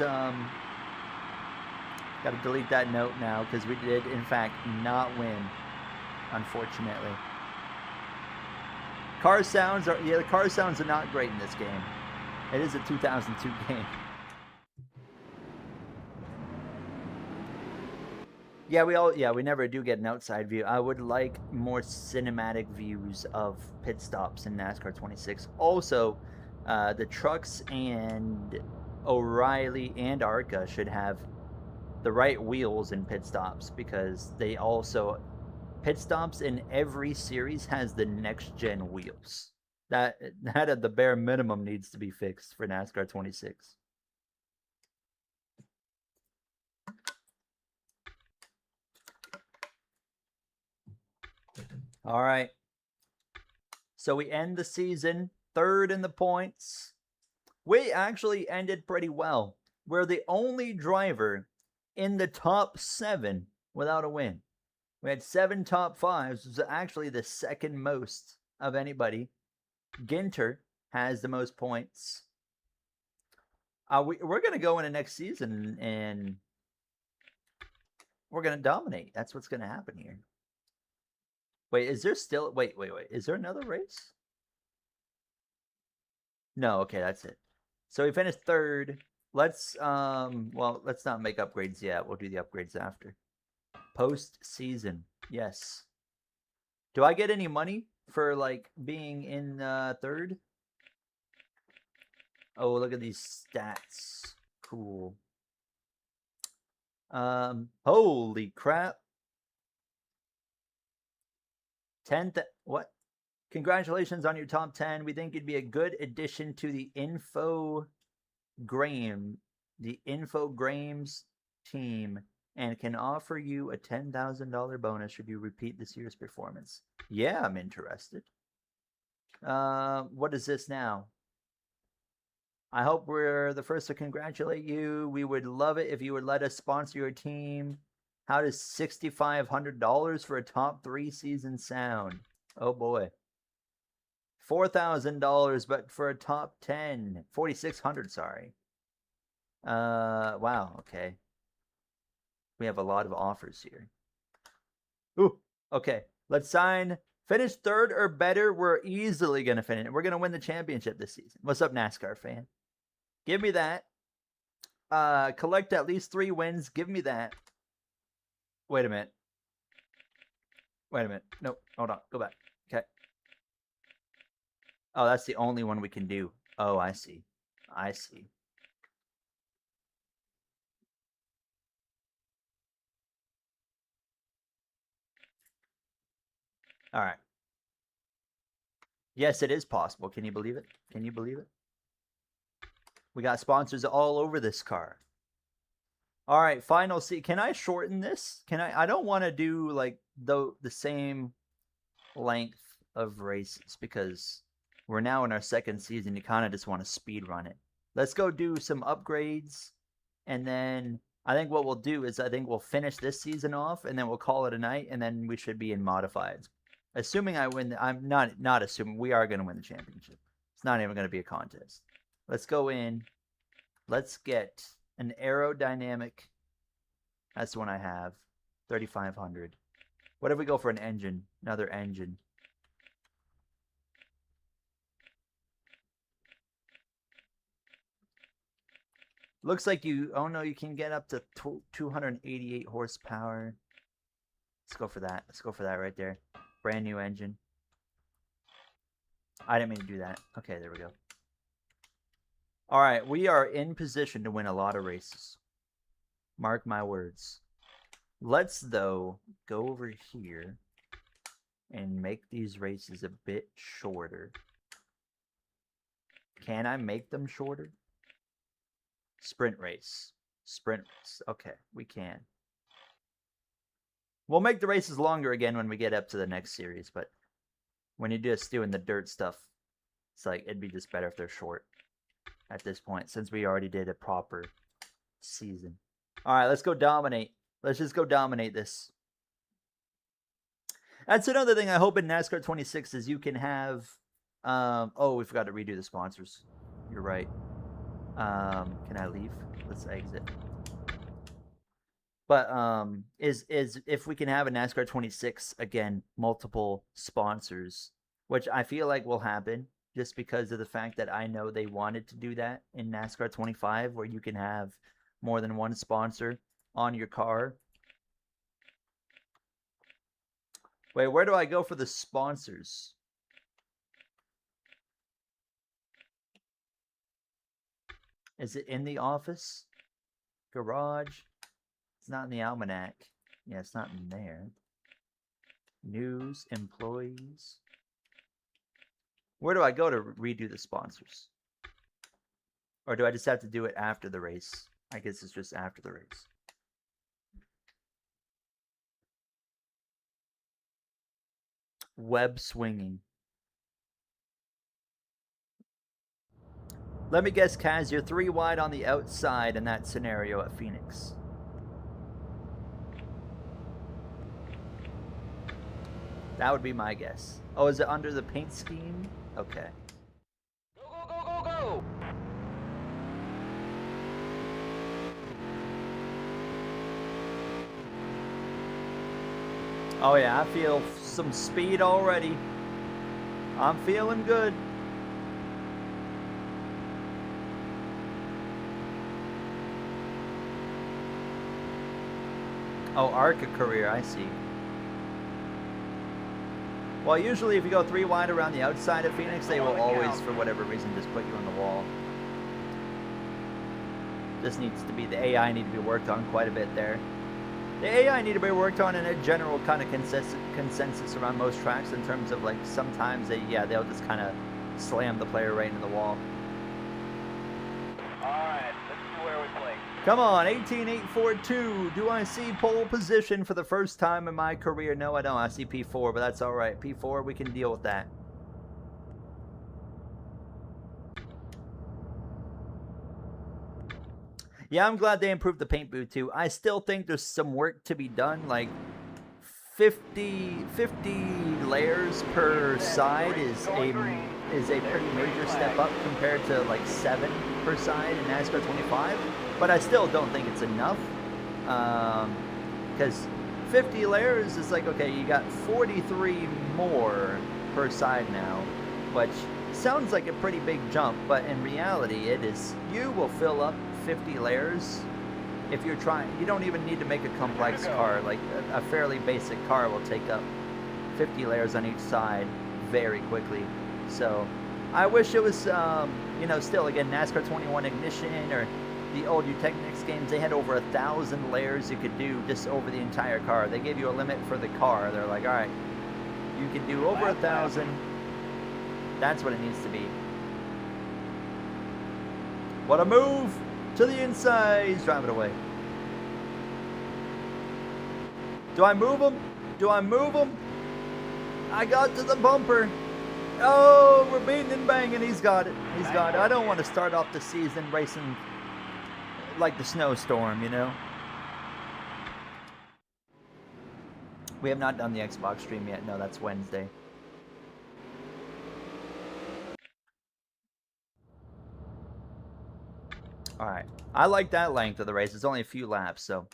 Got to delete that note now, because we did, in fact, not win, unfortunately. Car sounds are, yeah, the car sounds are not great in this game. It is a 2002 game. Yeah, we never do get an outside view. I would like more cinematic views of pit stops in NASCAR 26. Also, the trucks and O'Reilly and ARCA should have the right wheels in pit stops, because they also pit stops in every series has the next gen wheels. That at the bare minimum needs to be fixed for NASCAR 26. All right. So we end the season third in the points. We actually ended pretty well. We're the only driver in the top 7 without a win. We had 7 top 5s, which is actually the second most of anybody. Ginter has the most points. We're going to go into next season and we're going to dominate. That's what's going to happen here. Wait, is there still... Wait. Is there another race? No, okay, that's it. So we finished third. Let's let's not make upgrades yet. We'll do the upgrades after. Post-season. Yes. Do I get any money for like being in third? Oh, look at these stats. Cool. Holy crap. 10th. What? Congratulations on your top 10. We think you'd be a good addition to the Infogrames team and can offer you a $10,000 bonus should you repeat this year's performance. Yeah, I'm interested. What is this now? I hope we're the first to congratulate you. We would love it if you would let us sponsor your team. How does $6,500 for a top 3 season sound? Oh boy. $4,000, but for a top 10. 4,600, sorry. Wow, okay. We have a lot of offers here. Ooh, okay. Let's sign. Finish third or better. We're easily going to finish. We're going to win the championship this season. What's up, NASCAR fan? Give me that. Collect at least 3 wins. Give me that. Wait a minute. Nope. Hold on. Go back. Okay. Oh, that's the only one we can do. Oh, I see. All right. Yes, it is possible. Can you believe it? We got sponsors all over this car. All right, final seat. Can I shorten this? I don't want to do like the same length of races because we're now in our second season. You kind of just want to speed run it. Let's go do some upgrades, and then I think what we'll do is we'll finish this season off, and then we'll call it a night, and then we should be in modifieds. Assuming I win, I'm not assuming we are going to win the championship. It's not even going to be a contest. Let's go in. Let's get an aerodynamic. That's the one I have. 3,500. What if we go for an engine? Another engine. Looks like you... Oh no, you can get up to 288 horsepower. Let's go for that. Let's go for that right there. Brand new engine. I didn't mean to do that. Okay, there we go. All right, we are in position to win a lot of races. Mark my words. Let's, though, go over here and make these races a bit shorter. Can I make them shorter? Sprint race. Okay, we can. We'll make the races longer again when we get up to the next series, but when you're just doing the dirt stuff, it's like it'd be just better if they're short at this point, since we already did a proper season. All right, let's go dominate. Let's just go dominate this. That's another thing I hope in NASCAR 26 is you can have... oh, we forgot to redo the sponsors. You're right. Can I leave? Let's exit. But is if we can have a NASCAR 26 again, multiple sponsors, which I feel like will happen just because of the fact that I know they wanted to do that in NASCAR 25, where you can have more than one sponsor on your car. Wait, where do I go for the sponsors? Is it in the office? Garage? It's not in the almanac. Yeah, it's not in there. News, employees. Where do I go to redo the sponsors? Or do I just have to do it after the race? I guess it's just after the race. Web swinging. Let me guess, Kaz, you're 3 wide on the outside in that scenario at Phoenix. That would be my guess. Oh, is it under the paint scheme? Okay. Go, go, go, go, go! Oh yeah, I feel some speed already. I'm feeling good. Oh, ARCA career, I see. Well, usually if you go 3 wide around the outside of Phoenix, they will always, for whatever reason, just put you on the wall. This needs to be, the AI need to be worked on quite a bit there. The AI need to be worked on in a general kind of consensus around most tracks in terms of, like, sometimes they'll just kind of slam the player right into the wall. Alright, let's see where we play. Come on, 18.842. Do I see pole position for the first time in my career? No, I don't. I see P4, but that's all right. P4, we can deal with that. Yeah, I'm glad they improved the paint booth too. I still think there's some work to be done. Like 50 layers per side is a pretty major step up compared to like 7 per side in NASCAR 25. But I still don't think it's enough, because 50 layers is like, okay, you got 43 more per side now, which sounds like a pretty big jump, but in reality it is. You will fill up 50 layers if you're trying. You don't even need to make a complex car. Like a fairly basic car will take up 50 layers on each side very quickly. So I wish it was still, again, NASCAR 21 Ignition or the old Utechnics games, they had over 1,000 layers you could do just over the entire car. They gave you a limit for the car. They're like, all right, you can do over 1,000. That's what it needs to be. What a move to the inside. He's driving away. Do I move him? Do I move him? I got to the bumper. Oh, we're beating and banging. He's got it. He's got it. I don't want to start off the season racing like the snowstorm, you know? We have not done the Xbox stream yet. No, that's Wednesday. All right. I like that length of the race. It's only a few laps, so.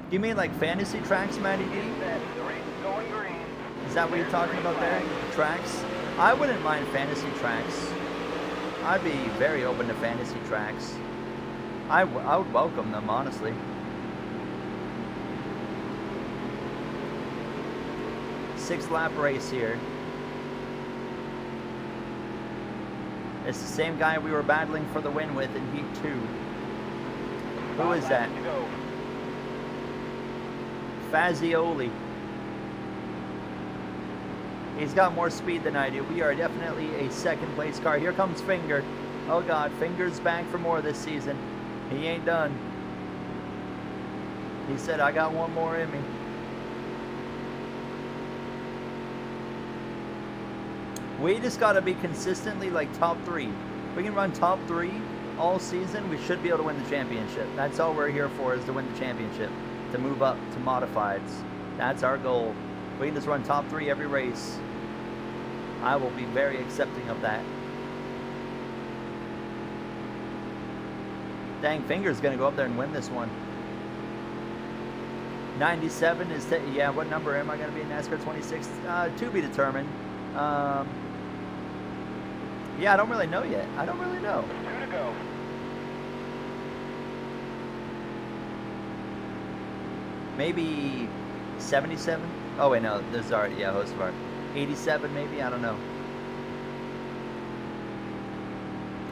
You mean like fantasy tracks, Matty D? The race is going green. Is that what you're talking about there? Tracks? I wouldn't mind fantasy tracks. I'd be very open to fantasy tracks. I would welcome them, honestly. Six-lap race here. It's the same guy we were battling for the win with in Heat 2. Who is that? Fazioli. He's got more speed than I do. We are definitely a second place car. Here comes Finger. Oh God, Finger's back for more this season. He ain't done. He said, I got one more in me. We just got to be consistently like top 3. If we can run top 3 all season, we should be able to win the championship. That's all we're here for, is to win the championship. To move up to modifieds. That's our goal. We can just run top 3 every race. I will be very accepting of that. Dang, Finger's going to go up there and win this one. 97 is, yeah, what number am I going to be in NASCAR 26? To be determined. Yeah, I don't really know yet. I don't really know. 2 to go. Maybe 77? Oh, wait, no. There's already, yeah, host of art. 87 maybe? I don't know.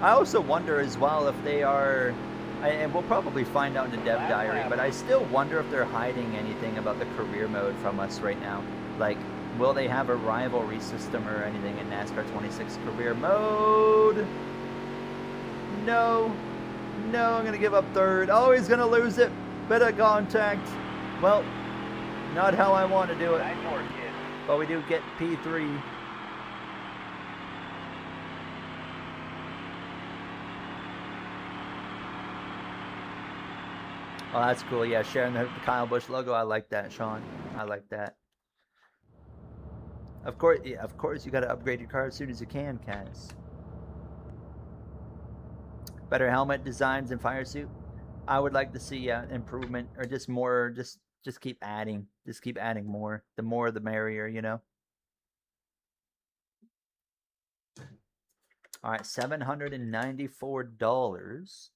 I also wonder as well if they are, and we'll probably find out in the dev diary, but I still wonder if they're hiding anything about the career mode from us right now. Like, will they have a rivalry system or anything in NASCAR 26 career mode? No. No, I'm going to give up third. Oh, he's going to lose it. Bit of contact. Well, not how I want to do it. Nice work, kid. But we do get P3. Oh, that's cool. Yeah, sharing the Kyle Busch logo. I like that, Sean. I like that. Of course, yeah, of course, you got to upgrade your car as soon as you can, Kaz. Better helmet designs and fire suit. I would like to see improvement, or just more. Just keep adding. Just keep adding more. The more, the merrier. You know. All right, $794.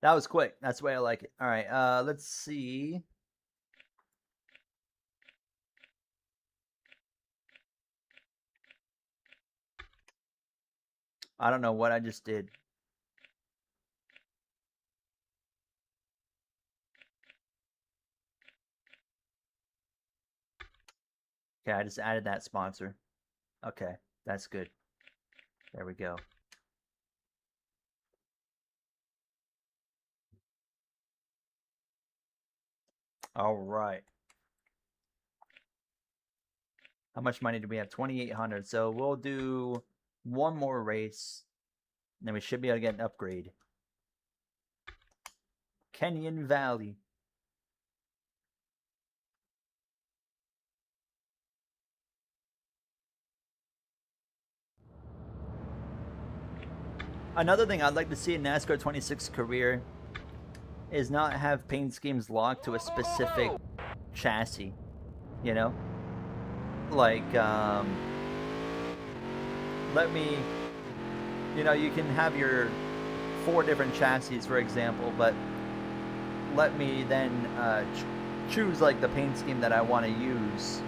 That was quick. That's the way I like it. All right, let's see. I don't know what I just did. Okay, I just added that sponsor. Okay, that's good. There we go. All right. How much money do we have? 2,800. So we'll do one more race, and then we should be able to get an upgrade. Canyon Valley. Another thing I'd like to see in NASCAR 26 career is not have paint schemes locked to a specific chassis, you know? Like, let me, you know, you can have your 4 different chassis, for example, but let me then choose, like, the paint scheme that I want to use,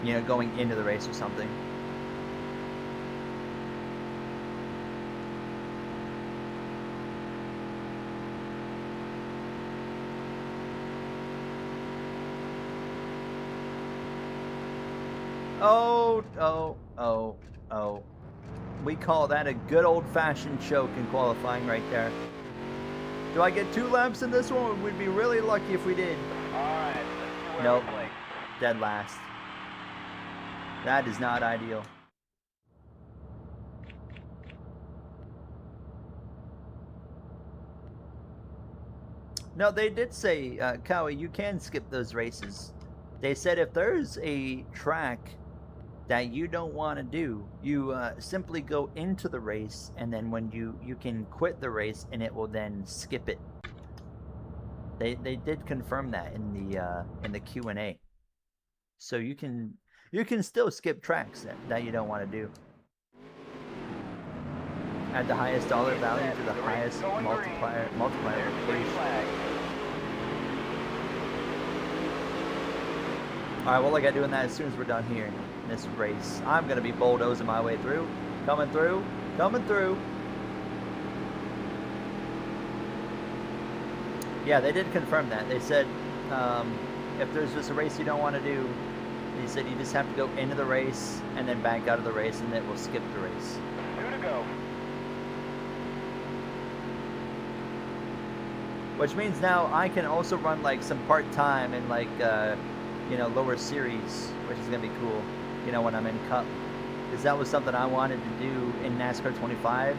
you know, going into the race or something. Oh. We call that a good old-fashioned choke in qualifying right there. Do I get 2 laps in this one? We'd be really lucky if we did. Alright, let's see where Nope. we play. Dead last. That is not ideal. No, they did say, Cowie, you can skip those races. They said if there's a track that you don't want to do, you simply go into the race, and then when you can quit the race, and it will then skip it. They did confirm that in the Q&A. So you can still skip tracks that you don't want to do. Add the highest dollar value to the highest multiplier location. Alright, well, I got doing that as soon as we're done here in this race. I'm going to be bulldozing my way through. Coming through. Yeah, they did confirm that. They said if there's just a race you don't want to do, they said you just have to go into the race and then back out of the race, and it will skip the race. 2 to go. Which means now I can also run like some part-time and like you know, lower series, which is gonna be cool, you know, when I'm in Cup, because that was something I wanted to do in NASCAR 25,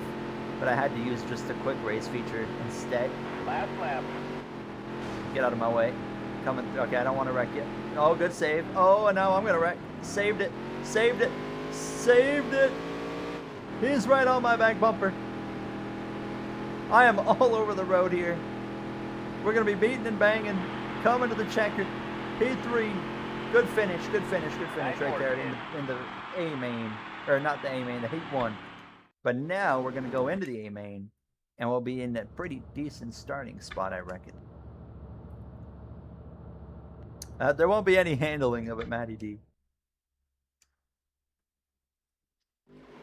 but I had to use just a quick race feature instead. Last lap. Get out of my way. Coming through. Okay, I don't want to wreck you. Oh, good save. Oh, and now I'm gonna wreck. Saved it. He's right on my back bumper. I am all over the road here. We're gonna be beating and banging, coming to the checkered. P3, good finish right there in the A main, or not the A main, the Heat 1. But now we're gonna go into the A main, And we'll be in a pretty decent starting spot, I reckon. There won't be any handling of it, Matty D.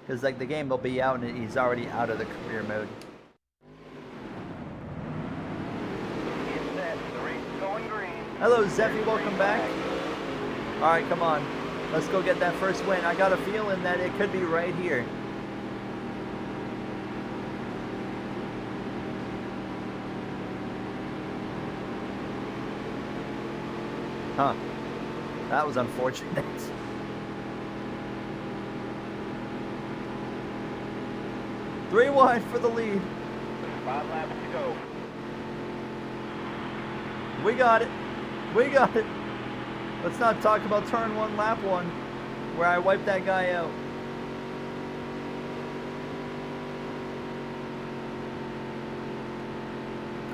Because like the game will be out and he's already out of the career mode. Get set. The race is going green. Hello, Zeffy. Welcome back. All right, come on. Let's go get that first win. I got a feeling that it could be right here. Huh. That was unfortunate. Three wide for the lead. 5 laps to go. We got it. We got it. Let's not talk about turn 1, lap 1, where I wiped that guy out.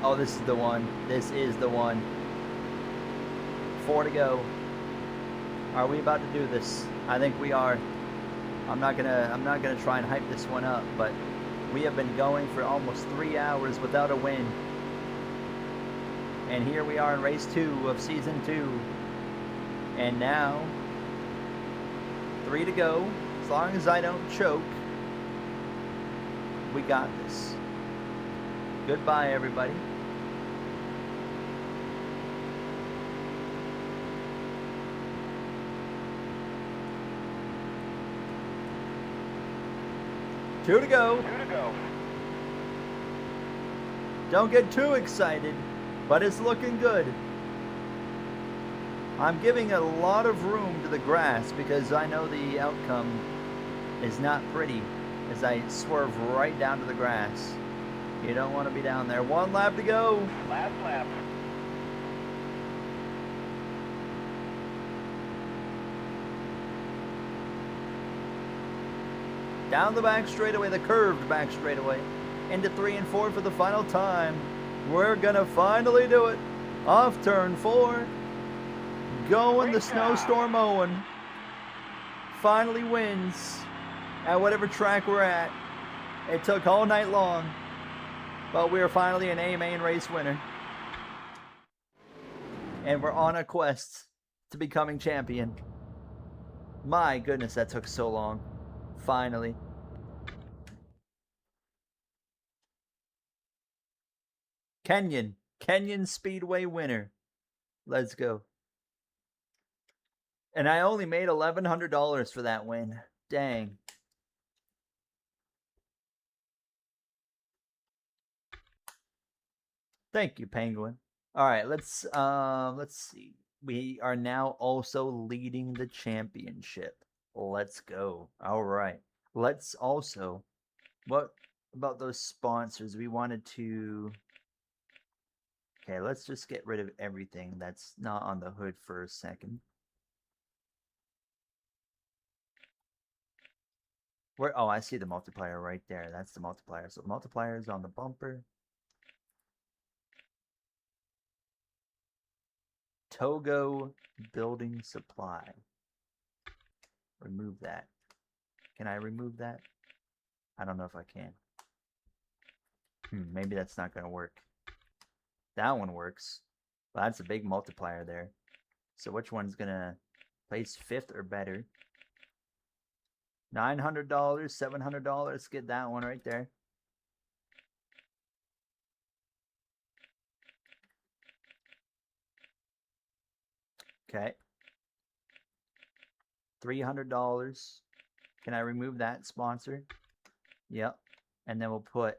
Oh, this is the one. This is the one. 4 to go. Are we about to do this? I think we are. I'm not gonna try and hype this one up, but we have been going for almost 3 hours without a win. And here we are in race 2 of season 2. And now 3 to go. As long as I don't choke, we got this. Goodbye, everybody. Two to go. 2 to go. Don't get too excited, but it's looking good. I'm giving a lot of room to the grass because I know the outcome is not pretty as I swerve right down to the grass. You don't want to be down there. 1 lap to go. Last lap. Down the back straightaway, the curved back straightaway. Into 3 and 4 for the final time. We're going to finally do it. Off turn 4. Going the snowstorm Owen. Finally wins at whatever track we're at. It took all night long, but we are finally an A main race winner. And we're on a quest to becoming champion. My goodness, that took so long. Finally. Kenyan Speedway winner. Let's go. And I only made $1,100 for that win. Dang. Thank you, Penguin. All right, let's see. We are now also leading the championship. Let's go. All right. Let's also, what about those sponsors? We wanted to, okay, let's just get rid of everything that's not on the hood for a second. Where, oh, I see the multiplier right there. That's the multiplier. So multiplier is on the bumper. Togo Building Supply. Remove that. Can I remove that? I don't know if I can. Maybe that's not going to work. That one works. Well, that's a big multiplier there. So which one's going to place 5th or better? $900, $700. Get that one right there. Okay. $300. Can I remove that sponsor? Yep. And then we'll put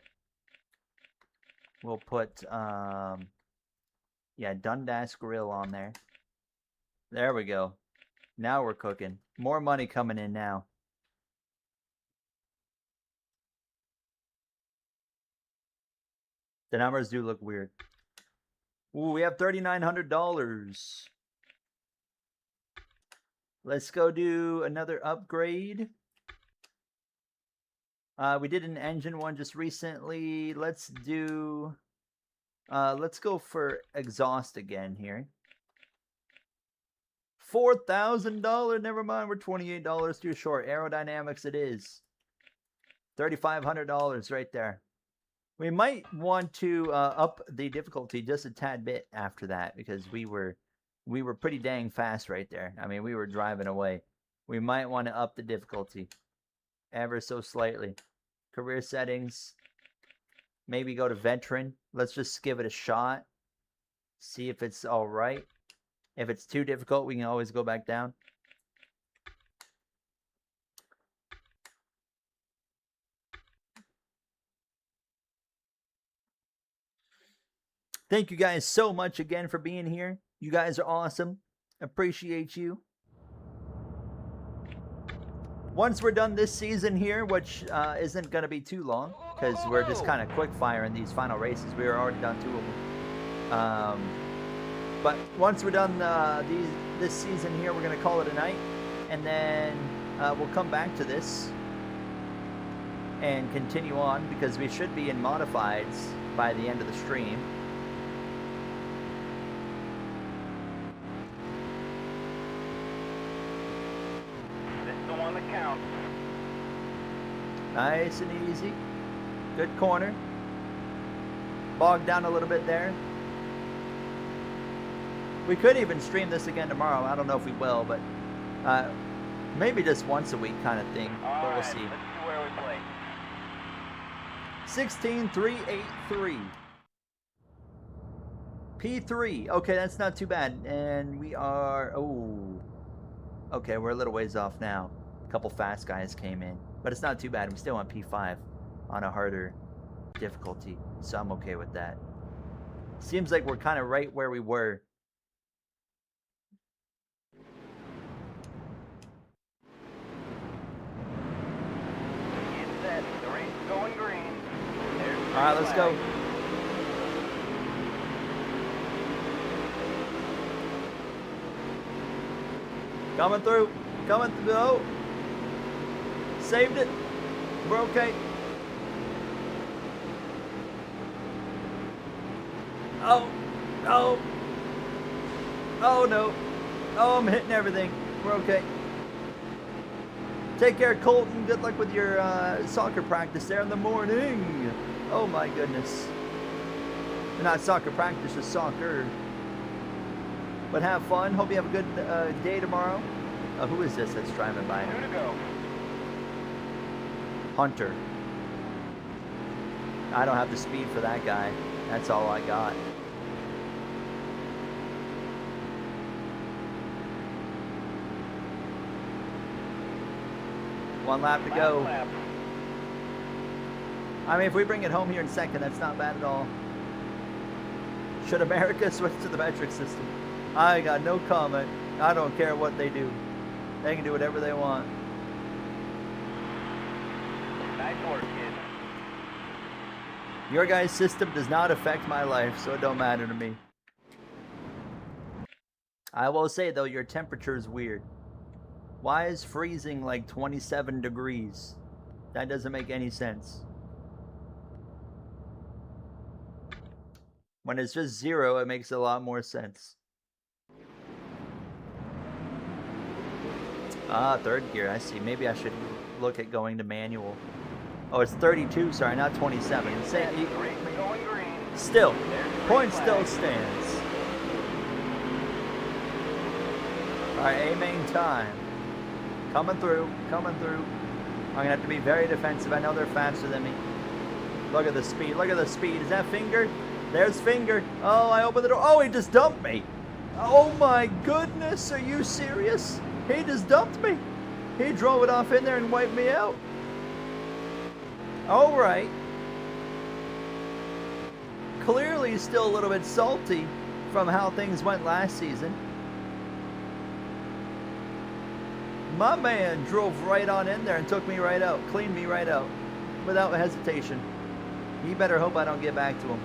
yeah, Dundas Grill on there. There we go. Now we're cooking. More money coming in now. The numbers do look weird. Ooh, we have $3,900. Let's go do another upgrade. We did an engine one just recently. Let's do, let's go for exhaust again here. $4,000. Never mind, we're $28 too short. Aerodynamics it is. $3,500 right there. We might want to up the difficulty just a tad bit after that because we were pretty dang fast right there. I mean, we were driving away. We might want to up the difficulty ever so slightly. Career settings. Maybe go to veteran. Let's just give it a shot. See if it's all right. If it's too difficult, we can always go back down. Thank you guys so much again for being here. You guys are awesome. Appreciate you. Once we're done this season here, which isn't going to be too long, because we're just kind of quick firing these final races. We were already done 2 of them. But once we're done this season here, we're going to call it a night. And then we'll come back to this and continue on, because we should be in modifieds by the end of the stream. Nice and easy. Good corner. Bogged down a little bit there. We could even stream this again tomorrow. I don't know if we will, but maybe just once a week kind of thing. But we'll see. Let's see where we play. 16383. P3. Okay, that's not too bad. And we are... Oh. Okay, we're a little ways off now. A couple fast guys came in. But it's not too bad. I'm still on P5 on a harder difficulty. So I'm okay with that. Seems like we're kind of right where we were. Get set. The race is going green. There's the All right, let's go. Coming through. Coming through. Oh. Saved it. We're okay. Oh. Oh. Oh, no. Oh, I'm hitting everything. We're okay. Take care, Colton. Good luck with your soccer practice there in the morning. Oh, my goodness. Not soccer practice, just soccer. But have fun. Hope you have a good day tomorrow. Who is this that's driving by? 2 to go. Hunter. I don't have the speed for that guy. That's all I got. One lap to go. Lap. I mean, if we bring it home here in second, that's not bad at all. Should America switch to the metric system? I got no comment. I don't care what they do. They can do whatever they want. Nice work, kid. Your guys' system does not affect my life, so it don't matter to me. I will say, though, your temperature is weird. Why is freezing like 27 degrees? That doesn't make any sense. When it's just 0, it makes a lot more sense. Ah, 3rd gear, I see. Maybe I should look at going to manual. Oh, it's 32, sorry, not 27. Still, point still stands. Alright, A-main time. Coming through, coming through. I'm going to have to be very defensive. I know they're faster than me. Look at the speed, look at the speed. Is that Finger? There's Finger. Oh, I opened the door. Oh, he just dumped me. Oh my goodness, are you serious? He just dumped me. He drove it off in there and wiped me out. All right. Clearly he's still a little bit salty from how things went last season. My man drove right on in there and took me right out, cleaned me right out without hesitation. He better hope I don't get back to him.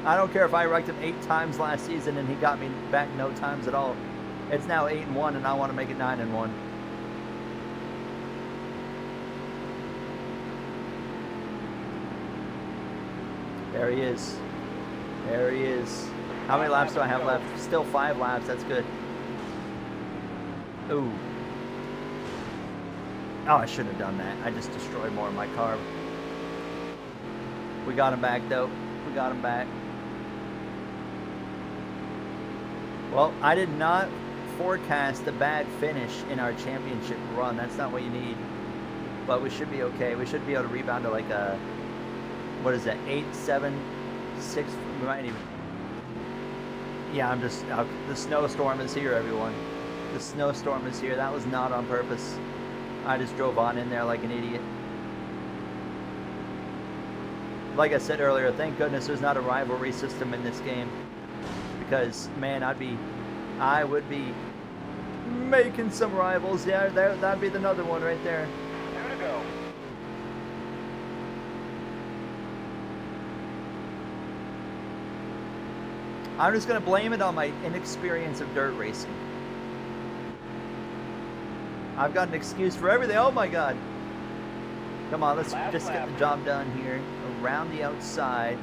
I don't care if I wrecked him 8 times last season and he got me back no times at all. It's now 8-1 and I want to make it 9-1. There he is. There he is. How many laps do I have left? Still 5 laps. That's good. Ooh. Oh, I shouldn't have done that. I just destroyed more of my car. We got him back, though. We got him back. Well, I did not forecast a bad finish in our championship run. That's not what you need. But we should be okay. We should be able to rebound to like a, what is that, 8, 7, 6. We might even. Yeah, the snowstorm is here, everyone. The snowstorm is here. That was not on purpose. I just drove on in there like an idiot. Like I said earlier, thank goodness there's not a rivalry system in this game. Because, man, I would be making some rivals. Yeah, that'd be another one right there. 2 to go. I'm just going to blame it on my inexperience of dirt racing. I've got an excuse for everything. Oh my god. Come on, let's just get the job done here. Around the outside.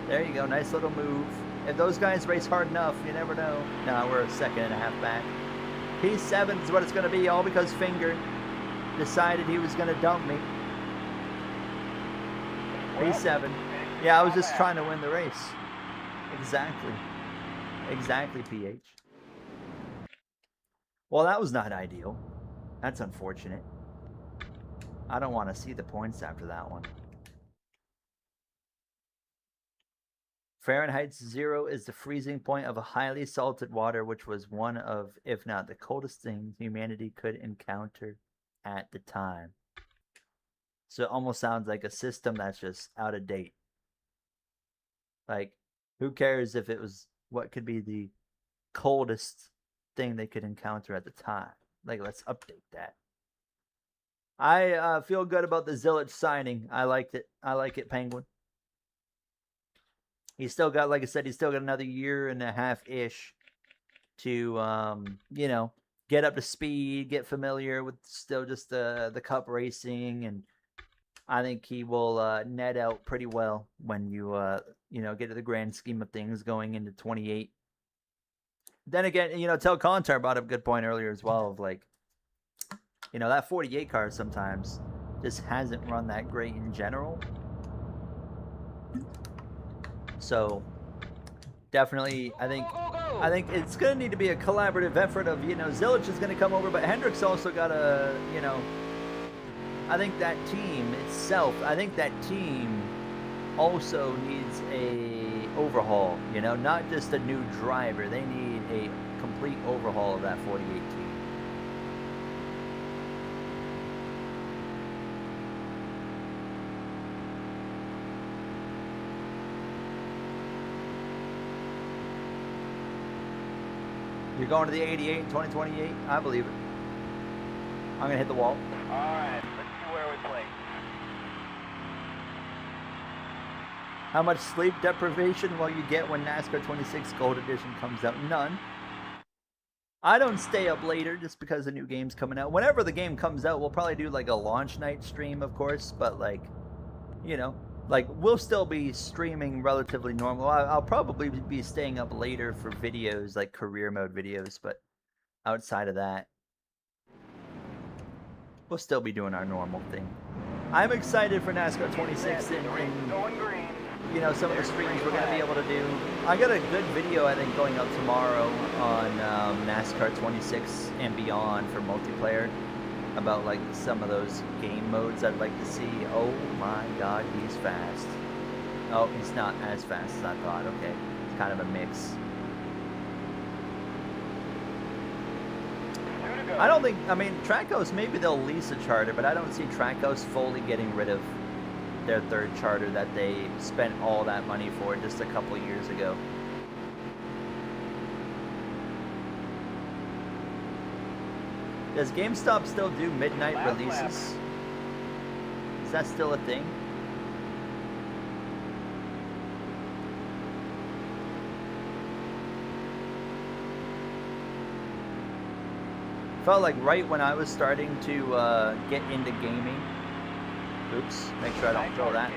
There you go, nice little move. If those guys race hard enough, you never know. No, we're a second and a half back. P7 is what it's going to be, all because Finger decided he was going to dump me. P7. Yeah, I was just trying to win the race. Exactly. Exactly, PH. Well, that was not ideal. That's unfortunate. I don't want to see the points after that one. Fahrenheit 0 is the freezing point of a highly salted water, which was one of, if not the coldest things humanity could encounter at the time. So it almost sounds like a system that's just out of date. Like, who cares if it was what could be the coldest thing they could encounter at the time? Like, let's update that. I feel good about the Zilich signing. I liked it. I like it, Penguin. He's still got, like I said, he's still got another year and a half-ish to, you know, get up to speed, get familiar with still just the cup racing, and I think he will net out pretty well when you, you know, get to the grand scheme of things going into 28. Then again, you know, Tel Contar brought up a good point earlier as well of, like, you know, that 48 car sometimes just hasn't run that great in general. So definitely, I think it's going to need to be a collaborative effort of, you know, Zilich is going to come over, but Hendrick's also got to, you know, I think that team itself, I think that team also needs a overhaul, you know, not just a new driver. They need a complete overhaul of that 48 team. You're going to the 88 in 2028? I believe it. I'm going to hit the wall. All right, let's see where we play. How much sleep deprivation will you get when NASCAR 26 Gold Edition comes out? None. I don't stay up later just because the new game's coming out. Whenever the game comes out, we'll probably do like a launch night stream, of course. But like, you know, like we'll still be streaming relatively normal. I'll probably be staying up later for videos, like career mode videos. But outside of that, we'll still be doing our normal thing. I'm excited for NASCAR 26 and Going green. you know, some of the streams we're going to be able to do. I got a good video, I think, going up tomorrow on NASCAR 26 and beyond for multiplayer about, like, some of those game modes I'd like to see. Oh my god, he's fast. Oh, he's not as fast as I thought. Okay, it's kind of a mix. I don't think, I mean, Trackhouse, maybe they'll lease a charter, but I don't see Trackhouse fully getting rid of their third charter that they spent all that money for just a couple years ago. Does GameStop still do midnight releases? Is that still a thing? Felt like right when I was starting to get into gaming. Oops, make sure I don't throw that.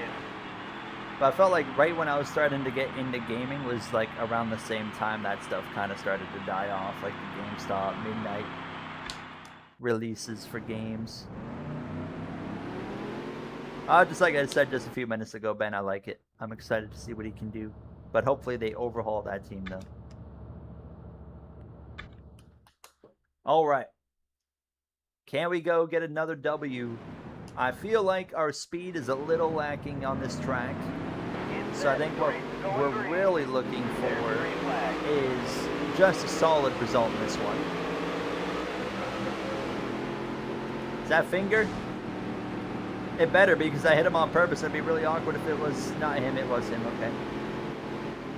But I felt like right when I was starting to get into gaming was like around the same time that stuff kind of started to die off, like the GameStop midnight releases for games. Just like I said just a few minutes ago, Ben, I like it. I'm excited to see what he can do. But hopefully they overhaul that team, though. All right. Can we go get another W? I feel like our speed is a little lacking on this track. So I think what we're really looking for is just a solid result in this one. Is that finger? It better be, because I hit him on purpose. It'd be really awkward if it was not him. It was him. Okay.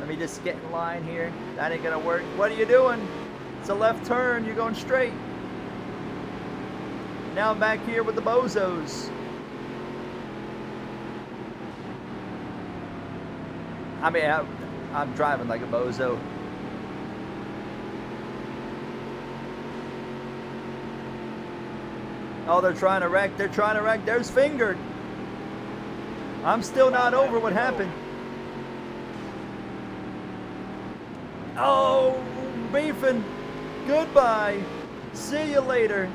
Let me just get in line here. That ain't gonna work. What are you doing? It's a left turn. You're going straight. Now I'm back here with the bozos. I mean, I'm driving like a bozo. Oh, they're trying to wreck. They're trying to wreck. There's Finger. I'm still not over what happened. Oh, beefing. Goodbye. See you later.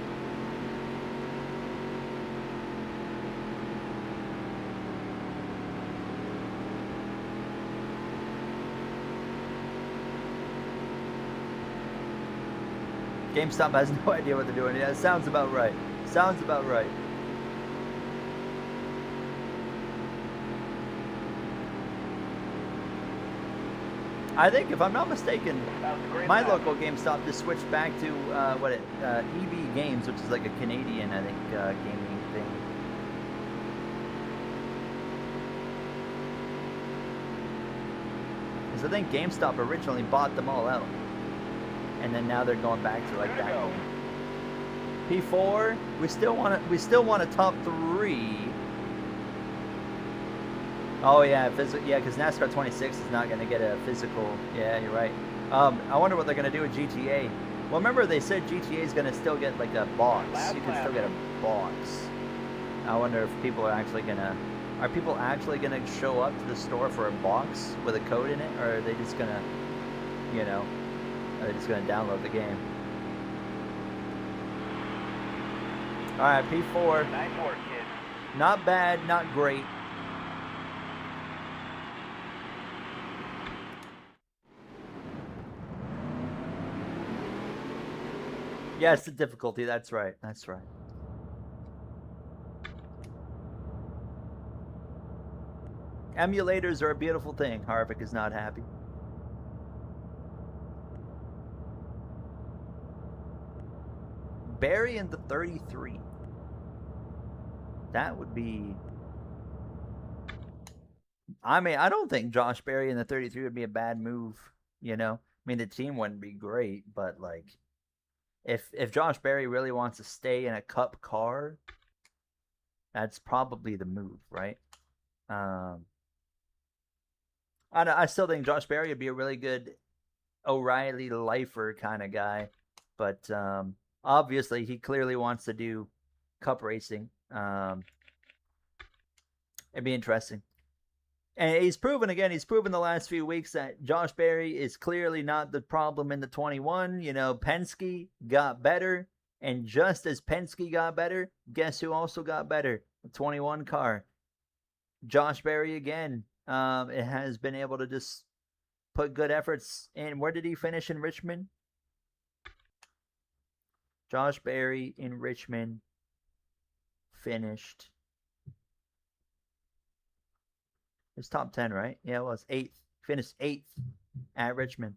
GameStop has no idea what they're doing. Yeah, it sounds about right. Sounds about right. I think, if I'm not mistaken, my local GameStop just switched back to EB Games, which is like a Canadian, I think, gaming thing. Because I think GameStop originally bought them all out, and then now they're going back to like that game. P4, we still want a top 3. Oh yeah, yeah, because NASCAR 26 is not going to get a physical. Yeah, you're right. I wonder what they're going to do with GTA. Well, remember they said GTA is going to still get like a box. You can still get a box. I wonder if people are actually going to. Are people actually going to show up to the store for a box with a code in it, or are they just going to, you know, are they just going to download the game? All right, P4. Nice work, kid. Not bad, not great. Yes, the difficulty. That's right. That's right. Emulators are a beautiful thing. Harvick is not happy. Barry in the 33. That would be... I mean, I don't think Josh Berry in the 33 would be a bad move, you know? I mean, the team wouldn't be great, but, like, if Josh Berry really wants to stay in a Cup car, that's probably the move, right? I still think Josh Berry would be a really good O'Reilly lifer kind of guy, but obviously he clearly wants to do Cup racing. It'd be interesting. And he's proven the last few weeks that Josh Berry is clearly not the problem in the 21. You know, Penske got better, and just as Penske got better, guess who also got better? The 21 car. Josh Berry again. It has been able to just put good efforts in. Where did he finish in Richmond? Josh Berry in Richmond finished. It was top 10, right? Yeah, it was 8th. Finished 8th at Richmond.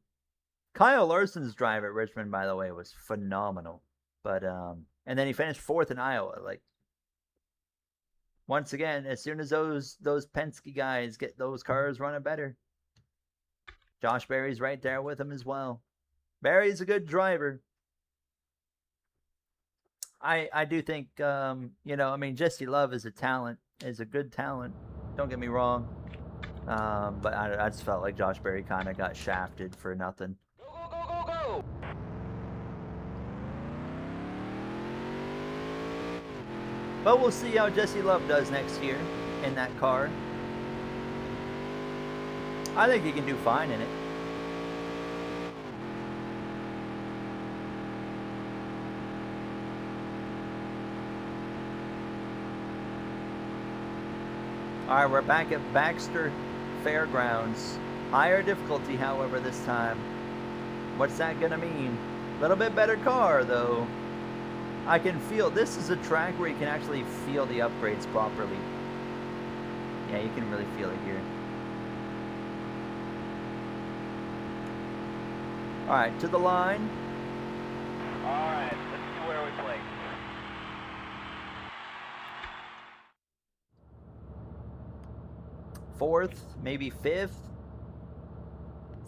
Kyle Larson's drive at Richmond, by the way, was phenomenal. But and then he finished 4th in Iowa. Like, once again, as soon as those Penske guys get those cars running better, Josh Berry's right there with him as well. Berry's a good driver. I do think you know, I mean, Jesse Love is a good talent. Don't get me wrong. But I just felt like Josh Berry kind of got shafted for nothing. Go, go, go, go, go! But we'll see how Jesse Love does next year in that car. I think he can do fine in it. All right, we're back at Baxter Fairgrounds. Higher difficulty, however, this time. What's that gonna mean? A little bit better car, though. I can feel, this is a track where you can actually feel the upgrades properly. Yeah, you can really feel it here. All right, to the line. All right, let's see where we place. Fourth, maybe fifth.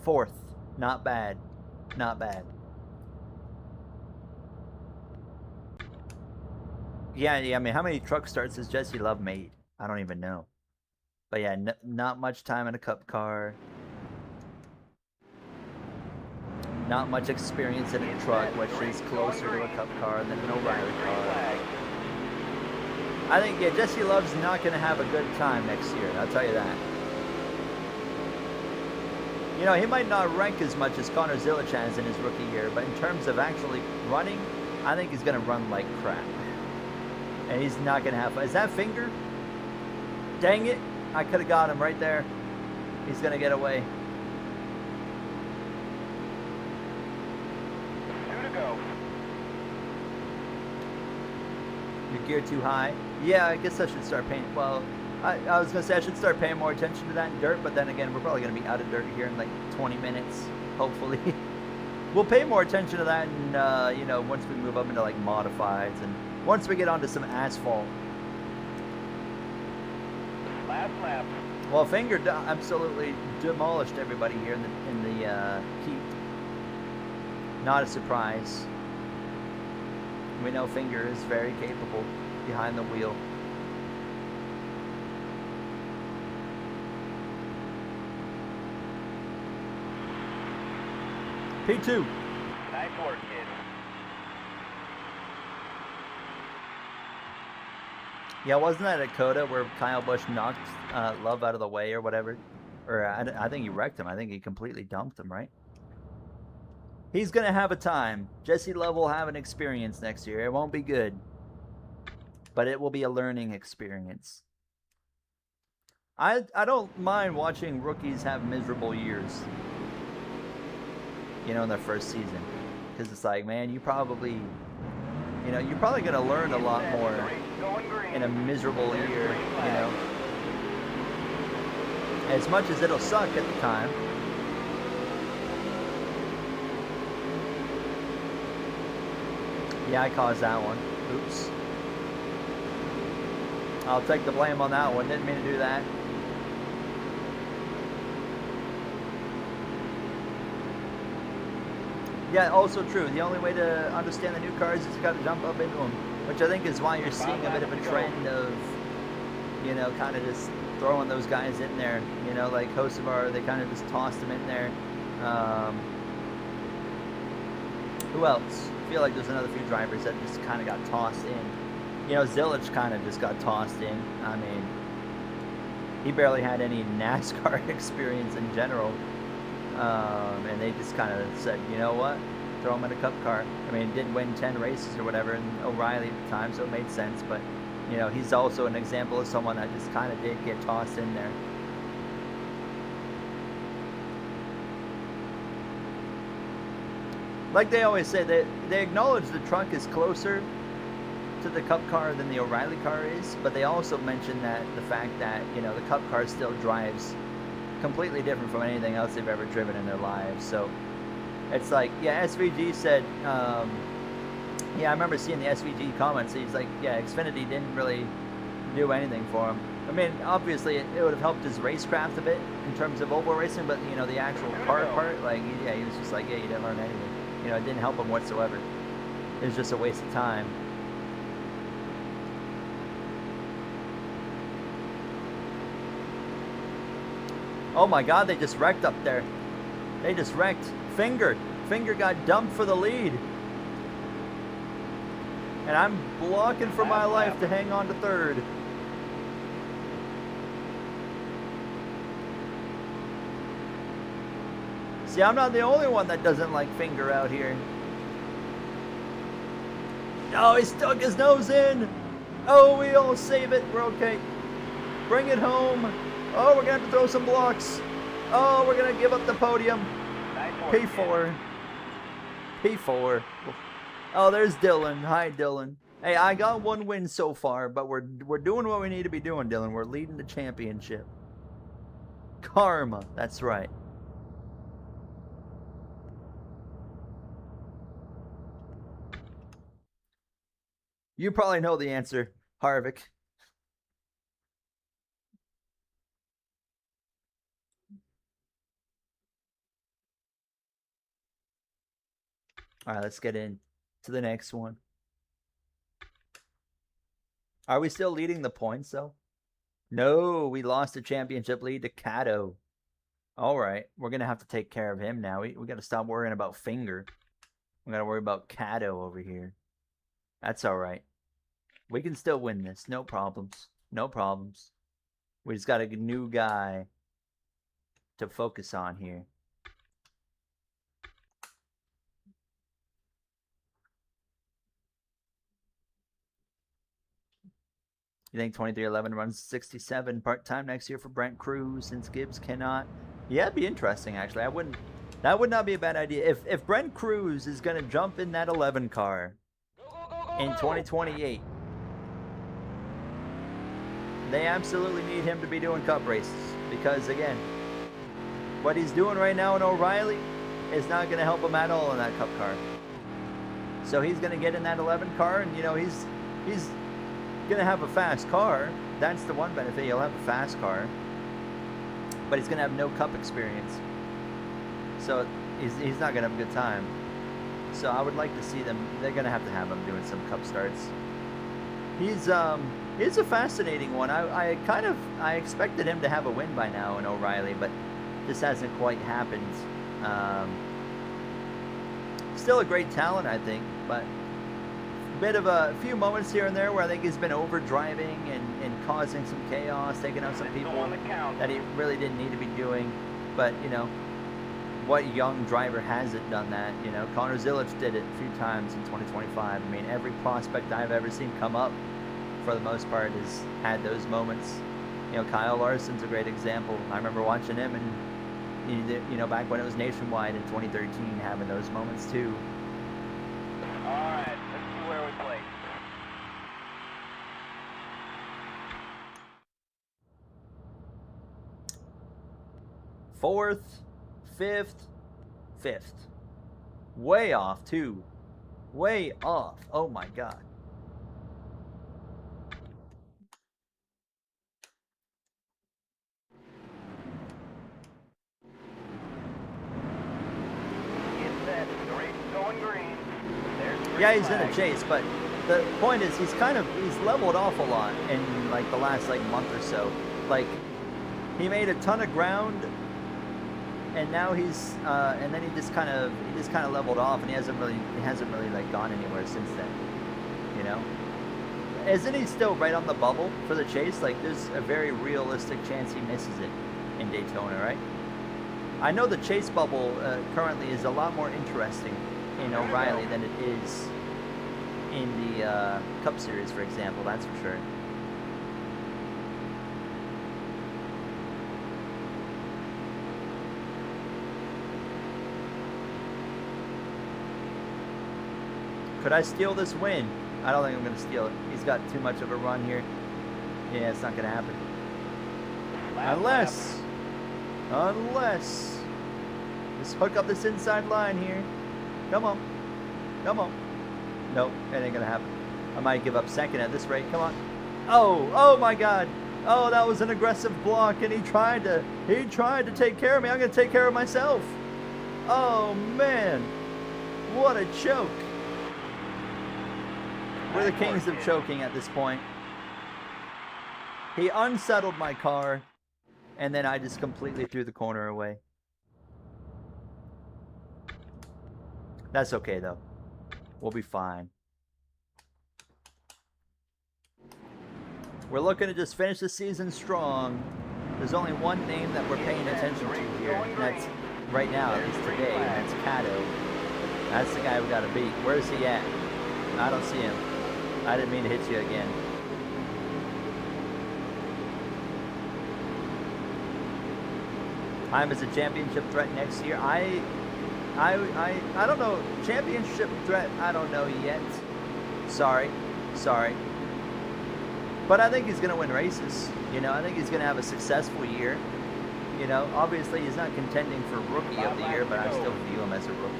Fourth, not bad, not bad. Yeah, I mean, how many truck starts has Jesse Love made? I don't even know. But yeah, not much time in a cup car. Not much experience in a truck, which is closer to a cup car than an O'Reilly car. I think, yeah, Jesse Love's not going to have a good time next year, I'll tell you that. You know, he might not rank as much as Connor Zilic has in his rookie year, but in terms of actually running, I think he's going to run like crap. And he's not going to have fun. Is that Finger? Dang it. I could have got him right there. He's going to get away. 2 to go. Your gear too high? Yeah, I guess I should start paying. Well, I was going to say I should start paying more attention to that in dirt, but then again, we're probably going to be out of dirt here in like 20 minutes, hopefully. We'll pay more attention to that, and, you know, once we move up into like modifieds and once we get onto some asphalt. Last lap. Well, Finger absolutely demolished everybody here in the heat. Not a surprise. We know Finger is very capable behind the wheel. P2. Nice work, kid. Yeah, wasn't that at Coda where Kyle Busch knocked Love out of the way or whatever? Or I think he wrecked him. I think he completely dumped him, right? He's going to have a time. Jesse Love will have an experience next year. It won't be good. But it will be a learning experience. I don't mind watching rookies have miserable years. You know, in their first season. Because it's like, man, you're probably going to learn a lot more in a miserable year, you know. As much as it'll suck at the time. Yeah, I caused that one. Oops. I'll take the blame on that one. Didn't mean to do that. Yeah, also true. The only way to understand the new cars is you got to jump up into them, which I think is why you're seeing a bit of a trend of, you know, kind of just throwing those guys in there. You know, like Hocevar, they kind of just tossed them in there. Who else? I feel like there's another few drivers that just kind of got tossed in. You know, Zilic kind of just got tossed in. I mean, he barely had any NASCAR experience in general. And they just kind of said, you know what, throw him in a cup car. I mean, he didn't win 10 races or whatever in O'Reilly at the time, so it made sense. But, you know, he's also an example of someone that just kind of did get tossed in there. Like they always say, they acknowledge the truck is closer to the cup car than the O'Reilly car is, but they also mention that the fact that, you know, the cup car still drives completely different from anything else they've ever driven in their lives. So it's like, yeah, SVG said, yeah, I remember seeing the SVG comments. He's like, yeah, Xfinity didn't really do anything for him. I mean, obviously it would have helped his racecraft a bit in terms of oval racing, but, you know, the actual car part, like, yeah, he was just like, yeah, you didn't learn anything. You know, it didn't help him whatsoever. It was just a waste of time. Oh my God, they just wrecked up there. They just wrecked. Finger got dumped for the lead. And I'm blocking for my life to hang on to third. See, I'm not the only one that doesn't like Finger out here. No, he stuck his nose in. Oh, we all save it. We're okay. Bring it home. Oh, we're going to have to throw some blocks. Oh, we're going to give up the podium. P4. P4. Oh, there's Dylan. Hi, Dylan. Hey, I got one win so far, but we're doing what we need to be doing, Dylan. We're leading the championship. Karma. That's right. You probably know the answer, Harvick. All right, let's get in to the next one. Are we still leading the points, though? No, we lost the championship lead to Cato. All right, we're going to have to take care of him now. We got to stop worrying about Finger. We got to worry about Cato over here. That's all right. We can still win this. No problems. No problems. We just got a new guy to focus on here. You think 2311 runs 67 part-time next year for Brent Cruz since Gibbs cannot? Yeah, it'd be interesting, actually. That would not be a bad idea. If Brent Cruz is going to jump in that 11 car in 2028, they absolutely need him to be doing cup races. Because, again, what he's doing right now in O'Reilly is not going to help him at all in that cup car. So he's going to get in that 11 car, and, you know, he's going to have a fast car. That's the one benefit. He'll have a fast car. But he's going to have no cup experience. So he's not going to have a good time. So I would like to see them. They're going to have him doing some cup starts. He's a fascinating one. I expected him to have a win by now in O'Reilly, but this hasn't quite happened. Still a great talent, I think, but bit of a few moments here and there where I think he's been overdriving and causing some chaos, taking out some people that he really didn't need to be doing. But, you know, what young driver hasn't done that? You know, Connor Zilic did it a few times in 2025. I mean, every prospect I've ever seen come up, for the most part, has had those moments. You know, Kyle Larson's a great example. I remember watching him, and you know, back when it was nationwide in 2013, having those moments too. All right, let's see where we play. Fourth, fifth. Way off, too. Way off. Oh, my God. Yeah, he's in a chase, but the point is he's leveled off a lot in like the last month or so. Like, he made a ton of ground, and now he's and then he just kind of leveled off, and he hasn't really gone anywhere since then. You know, isn't he still right on the bubble for the chase? Like, there's a very realistic chance he misses it in Daytona, right? I know the chase bubble currently is a lot more interesting in O'Reilly than it is in the Cup Series, for example. That's for sure. Could I steal this win? I don't think I'm going to steal it. He's got too much of a run here. Yeah, it's not going to happen. Unless, just hook up this inside line here. Come on. Nope, it ain't going to happen. I might give up second at this rate. Come on. Oh my God. Oh, that was an aggressive block, and he tried to take care of me. I'm going to take care of myself. Oh, man. What a choke. We're the kings of choking at this point. He unsettled my car, and then I just completely threw the corner away. That's okay, though. We'll be fine. We're looking to just finish the season strong. There's only one name that we're paying attention to here, and that's right now, at least today, and that's Cato. That's the guy we gotta beat. Where's he at? I don't see him. I didn't mean to hit you again. I'm as a championship threat next year. I don't know. Championship threat, I don't know yet. Sorry. But I think he's going to win races. You know, I think he's going to have a successful year. You know, obviously he's not contending for Rookie of the Year, but I still view him as a rookie.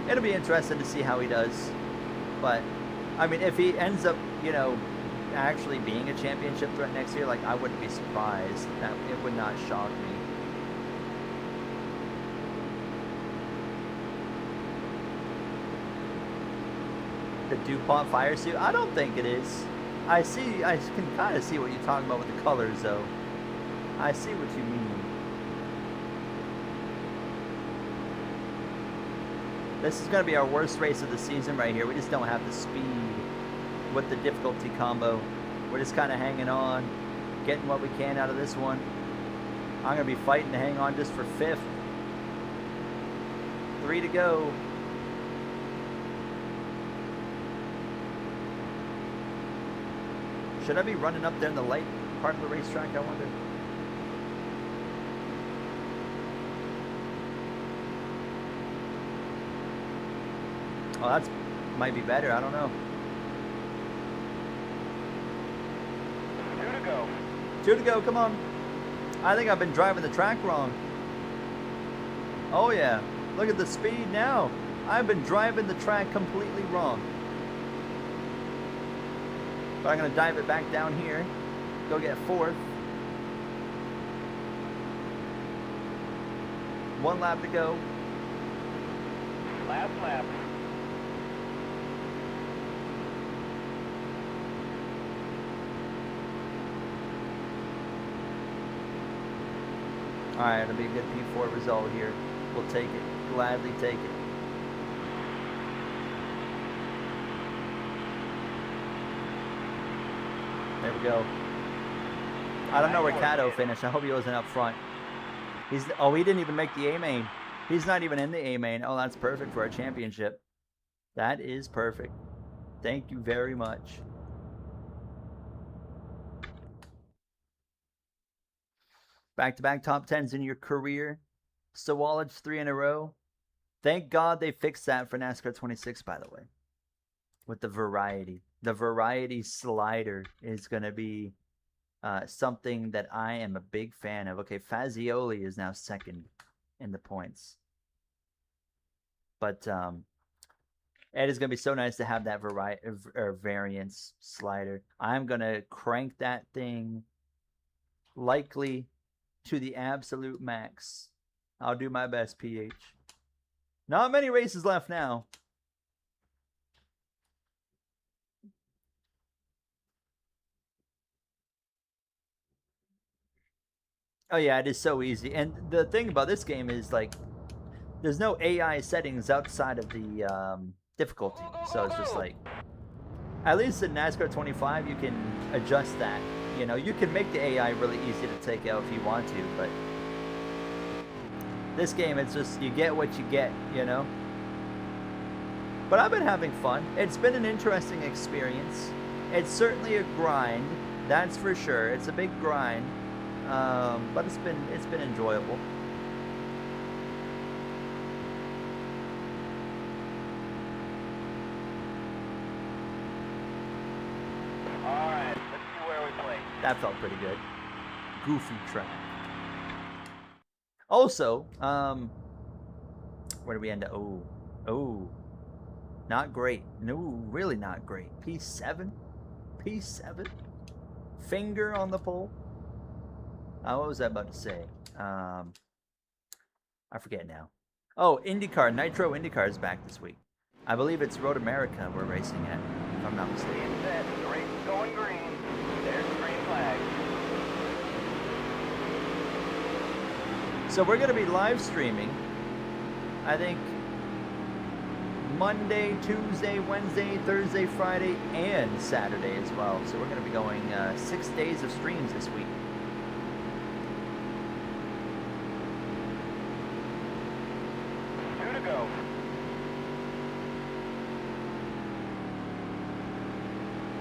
It'll be interesting to see how he does. But, I mean, if he ends up, you know, actually being a championship threat next year, like, I wouldn't be surprised. It would not shock me. The DuPont fire suit? I don't think it is. I can kind of see what you're talking about with the colors, though. I see what you mean. This is going to be our worst race of the season right here. We just don't have the speed with the difficulty combo. We're just kind of hanging on, getting what we can out of this one. I'm going to be fighting to hang on just for 5th. 3 to go. Should I be running up there in the light part of the racetrack, I wonder? Oh, that's might be better. I don't know. 2 to go. 2 to go. Come on. I think I've been driving the track wrong. Oh, yeah. Look at the speed now. I've been driving the track completely wrong. But I'm going to dive it back down here. Go get 4th. 1 lap to go. Last lap. Alright, it'll be a good P4 result here. We'll take it. Gladly take it. There we go. I don't know where Cato finished. I hope he wasn't up front. He didn't even make the A-main. He's not even in the A-main. Oh, that's perfect for our championship. That is perfect. Thank you very much. Back-to-back top 10s in your career. Sawalage 3 in a row. Thank God they fixed that for NASCAR 26, by the way. With the variety. The variety slider is going to be something that I am a big fan of. Okay, Fazioli is now 2nd in the points. But it is going to be so nice to have that variance slider. I'm going to crank that thing likely to the absolute max. I'll do my best, PH. Not many races left now. Oh yeah, it is so easy. And the thing about this game is, like, there's no AI settings outside of the difficulty. So it's just like, at least in NASCAR 25, you can adjust that. You know, you can make the AI really easy to take out if you want to, but this game, it's just, you get what you get, you know? But I've been having fun. It's been an interesting experience. It's certainly a grind, that's for sure. It's a big grind, but it's been enjoyable. All right, let's see where we play. That felt pretty good. Goofy track. Also, where do we end up? Oh, not great. No, really not great. P7? P7? Finger on the pole? What was I about to say? I forget now. Oh, IndyCar. Nitro IndyCar is back this week. I believe it's Road America we're racing at, if I'm not mistaken. Being set, the race is going green. There's the green flag. So we're going to be live streaming, I think, Monday, Tuesday, Wednesday, Thursday, Friday, and Saturday as well. So we're going to be going 6 days of streams this week. Go.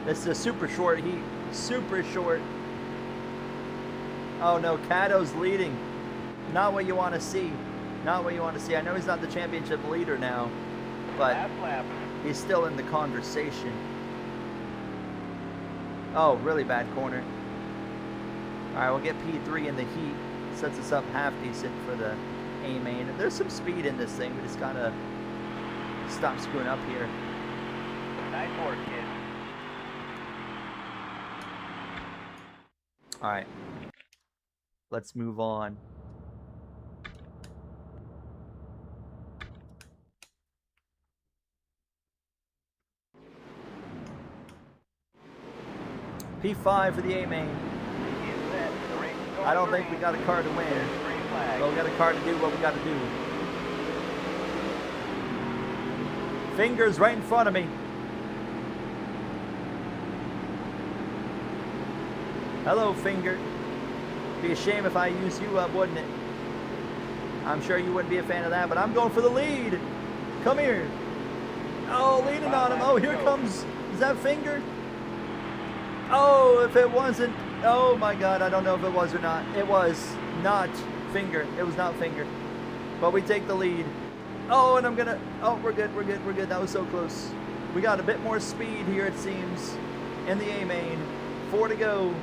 This is a super short heat. Super short. Oh no, Cato's leading. Not what you want to see. Not what you want to see. I know he's not the championship leader now, but Last lap. he's still in the conversation. Oh, really bad corner. Alright, we'll get P3 in the heat. Sets us up half decent for the A main. There's some speed in this thing. We just gotta stop screwing up here. Nice work, kid. Alright. Let's move on. P5 for the A main. Get set. The race is going I don't think we green. got a car to win. Green flag. But we got a car to do what we got to do. Fingers right in front of me. Hello, Finger. Be a shame if I used you up, wouldn't it? I'm sure you wouldn't be a fan of that, but I'm going for the lead. Come here. Oh, leaning on him. Oh, here comes. Is that Finger? Oh, if it wasn't. Oh my God, I don't know if it was or not. It was not Finger. It was not Finger. But we take the lead. Oh, and I'm gonna. Oh, we're good. We're good. We're good. That was so close. We got a bit more speed here, it seems, in the A main. 4 to go.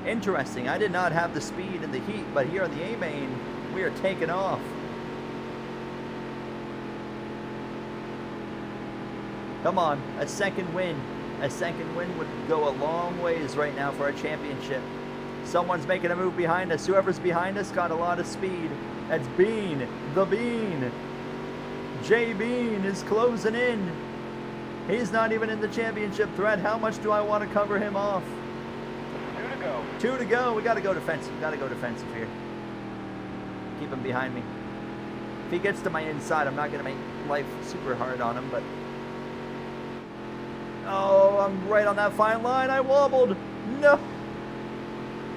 Interesting. I did not have the speed in the heat, but here on the A main, we are taking off. Come on, a second win. A second win would go a long ways right now for our championship. Someone's making a move behind us. Whoever's behind us got a lot of speed. That's Bean, the Bean. Jay Bean is closing in. He's not even in the championship threat. How much do I want to cover him off? 2 to go. 2 to go. We got to go defensive. Got to go defensive here. Keep him behind me. If he gets to my inside, I'm not going to make life super hard on him, but... Oh, I'm right on that fine line. I wobbled. No.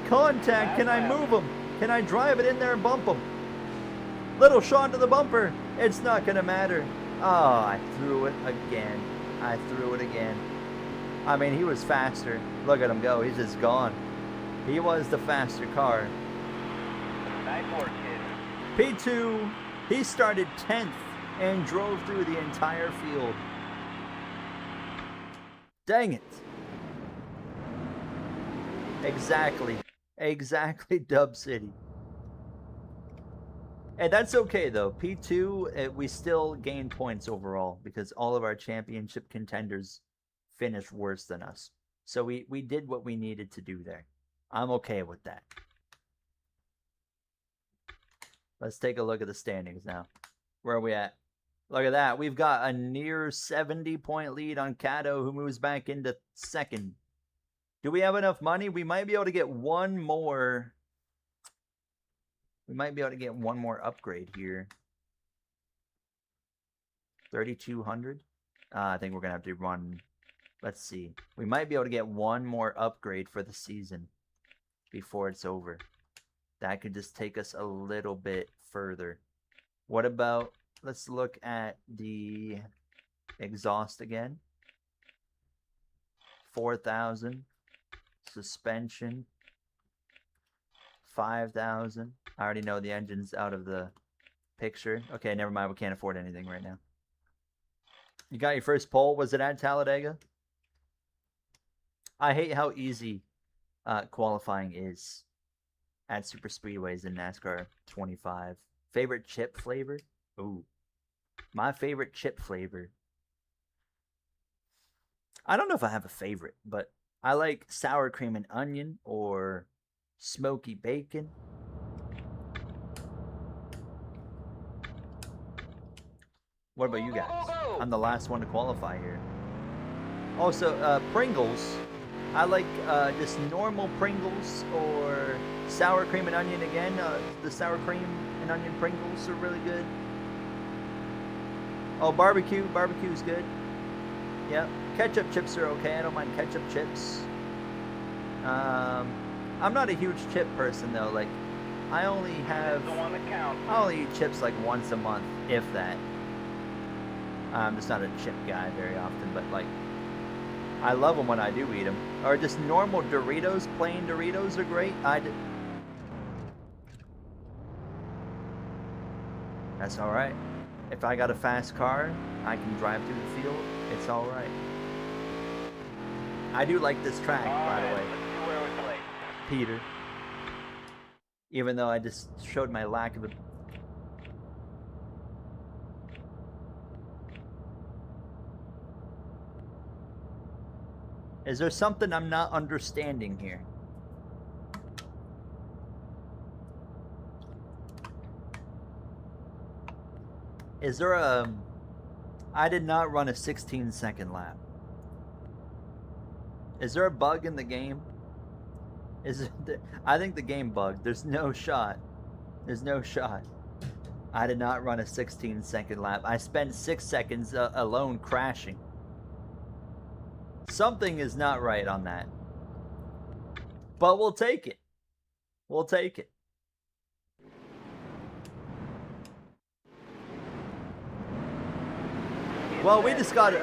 Contact. Can I move him? Can I drive it in there and bump him? Little shot to the bumper. It's not going to matter. Oh, I threw it again. I threw it again. I mean, he was faster. Look at him go. He's just gone. He was the faster car. Nice work, kid. P2, he started 10th and drove through the entire field. Dang it. Exactly. Exactly, Dub City. And that's okay, though. P2, we still gain points overall because all of our championship contenders finished worse than us. So we did what we needed to do there. I'm okay with that. Let's take a look at the standings now. Where are we at? Look at that. We've got a near 70-point lead on Cato, who moves back into second. Do we have enough money? We might be able to get one more. We might be able to get one more upgrade here. 3,200. I think we're going to have to run. Let's see. We might be able to get one more upgrade for the season before it's over. That could just take us a little bit further. What about, let's look at the exhaust again. 4,000. Suspension. 5,000. I already know the engine's out of the picture. Okay, never mind. We can't afford anything right now. You got your first pole. Was it at Talladega? I hate how easy qualifying is at super speedways in NASCAR 25. Favorite chip flavor? Ooh. My favorite chip flavor. I don't know if I have a favorite, but I like sour cream and onion or smoky bacon. What about you guys? I'm the last one to qualify here. Also, Pringles. I like just normal Pringles or sour cream and onion again. The sour cream and onion Pringles are really good. Oh, barbecue. Barbecue's good. Yep. Ketchup chips are okay. I don't mind ketchup chips. I'm not a huge chip person though. Like, I only have. The one that counts. I only eat chips like once a month, if that. I'm just not a chip guy very often, but like, I love them when I do eat them. Or just normal Doritos, plain Doritos are great. That's all right. If I got a fast car, I can drive through the field. It's all right. I do like this track, by the way, Let's see where we play. Peter. Even though I just showed my lack of it. Is there something I'm not understanding here? Is there a... I did not run a 16-second lap. Is there a bug in the game? I think the game bugged. There's no shot. There's no shot. I did not run a 16-second lap. I spent 6 seconds alone crashing. Something is not right on that. But we'll take it. We'll take it. Well, we just got,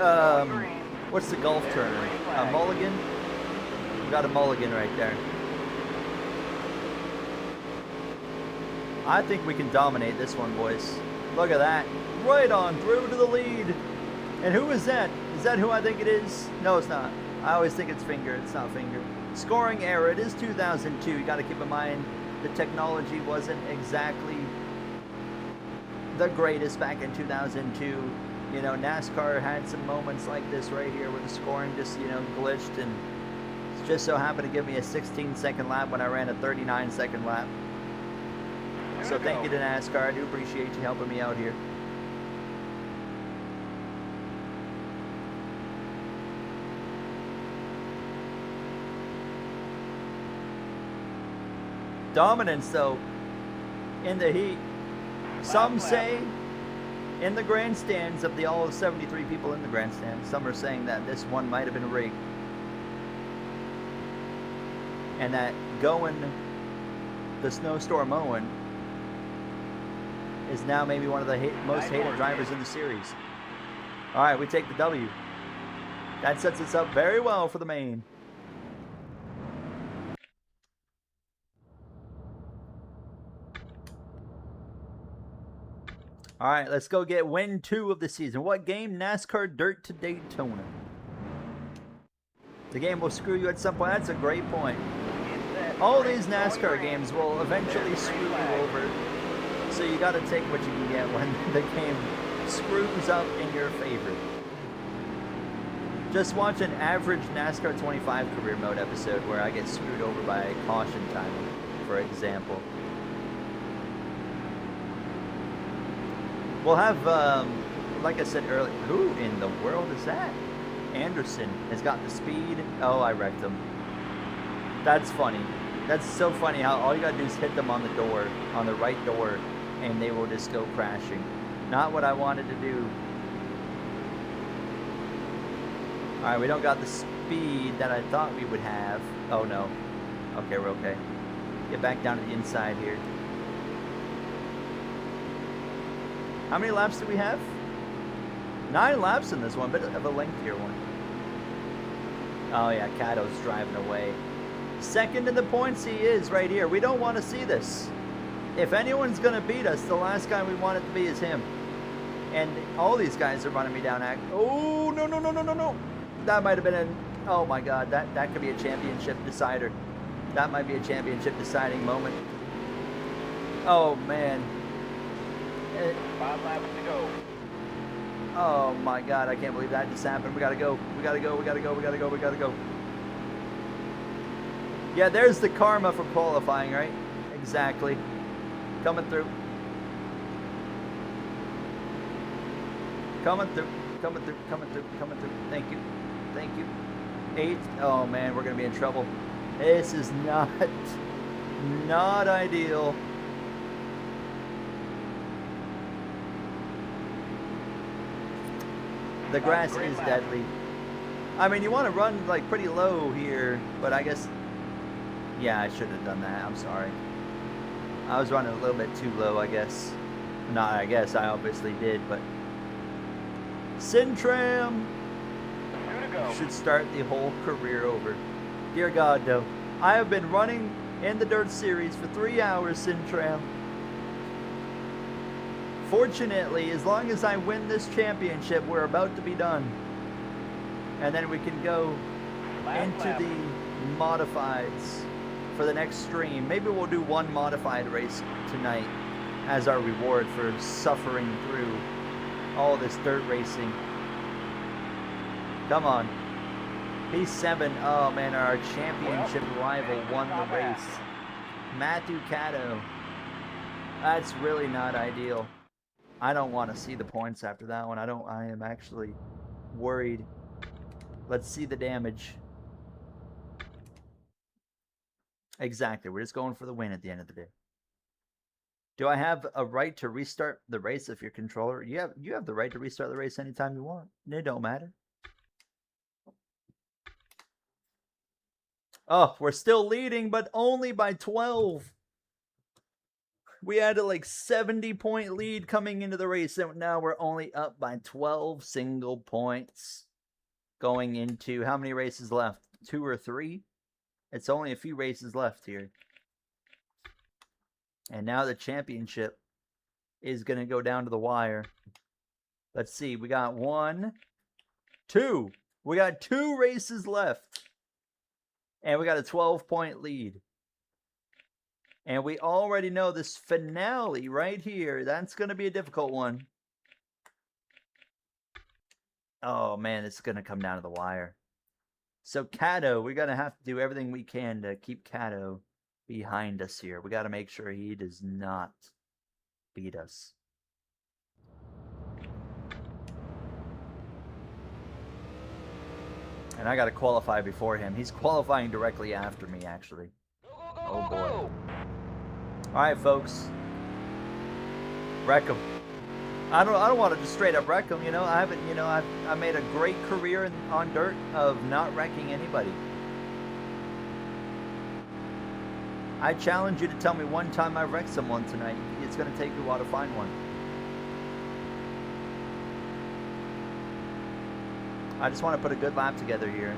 what's the golf tournament? A mulligan? We got a mulligan right there. I think we can dominate this one, boys. Look at that. Right on through to the lead. And who is that? Is that who I think it is? No, it's not. I always think it's Finger. It's not Finger. Scoring error. It is 2002. You got to keep in mind the technology wasn't exactly the greatest back in 2002. You know, NASCAR had some moments like this right here where the scoring just, you know, glitched, and it just so happened to give me a 16-second lap when I ran a 39-second lap. So thank you to NASCAR. I do appreciate you helping me out here. Dominance, though, in the heat. Some say in the grandstands, of the all 73 people in the grandstand, some are saying that this one might have been rigged. And that going the snowstorm mowing is now maybe one of the most hated drivers in the series. All right, we take the W. That sets us up very well for the main. All right, let's go get win 2 of the season. What game? NASCAR Dirt to Daytona. The game will screw you at some point. That's a great point. All these NASCAR games will eventually screw you over. So you got to take what you can get when the game screws up in your favor. Just watch an average NASCAR 25 career mode episode where I get screwed over by a caution timer, for example. We'll have, like I said earlier, who in the world is that? Anderson has got the speed. Oh, I wrecked him. That's funny. That's so funny how all you gotta do is hit them on the door, on the right door, and they will just go crashing. Not what I wanted to do. All right, we don't got the speed that I thought we would have. Oh no. Okay, we're okay. Get back down to the inside here. How many laps do we have? 9 laps in this one, bit of a lengthier one. Oh yeah, Cato's driving away. Second in the points he is right here. We don't want to see this. If anyone's going to beat us, the last guy we want it to be is him. And all these guys are running me down. Oh, no, no, no, no, no, no. That might have been an... Oh my God, that could be a championship decider. That might be a championship deciding moment. Oh man. 5 laps to go. Oh my God, I can't believe that just happened. We gotta go. We gotta go. We gotta go. We gotta go. We gotta go. Yeah, there's the karma for qualifying, right? Exactly. Coming through. Coming through. Coming through. Coming through. Coming through. Thank you. Thank you. 8. Oh man, we're gonna be in trouble. This is not ideal. The grass is deadly. I mean, you want to run like pretty low here, but I guess, yeah, I shouldn't have done that. I'm sorry. I was running a little bit too low, I guess. Not, I guess I obviously did, but Sintram. 2 to go. You should start the whole career over. Dear God, no. I have been running in the Dirt Series for 3 hours, Sin Trail. Fortunately, as long as I win this championship, we're about to be done. And then we can go into the modifieds for the next stream. Maybe we'll do one modified race tonight as our reward for suffering through all this dirt racing. Come on. P7. Oh man, our championship rival won the race. Matthew Caddo. That's really not ideal. I don't want to see the points after that one. I am actually worried. Let's see the damage. Exactly. We're just going for the win at the end of the day. Do I have a right to restart the race if your controller? You have the right to restart the race anytime you want. It don't matter. Oh, we're still leading, but only by 12. We had a like 70-point lead coming into the race, and now we're only up by 12 single points. Going into how many races left? 2 or 3? It's only a few races left here. And now the championship is going to go down to the wire. Let's see. We got 1, 2. We got 2 races left. And we got a 12-point lead. And we already know this finale right here. That's going to be a difficult one. Oh, man, it's going to come down to the wire. So, Caddo, we're going to have to do everything we can to keep Caddo behind us here. We got to make sure he does not beat us. And I got to qualify before him. He's qualifying directly after me, actually. Oh, boy. All right, folks. Wreck him. I don't want to just straight up wreck him. You know, I made a great career on dirt of not wrecking anybody. I challenge you to tell me one time I wrecked someone tonight. It's going to take you a while to find one. I just want to put a good lap together here.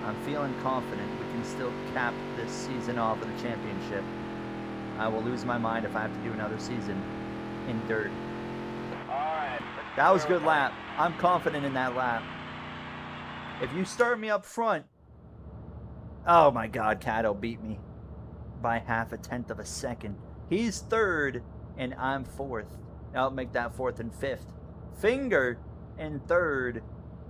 I'm feeling confident we can still cap this season off with a championship. I will lose my mind if I have to do another season in dirt. Alright. That was a good lap. I'm confident in that lap. If you start me up front... Oh my God, Caddo beat me by 0.5 of a second. He's 3rd and I'm 4th. I'll make that 4th and 5th. Finger in 3rd.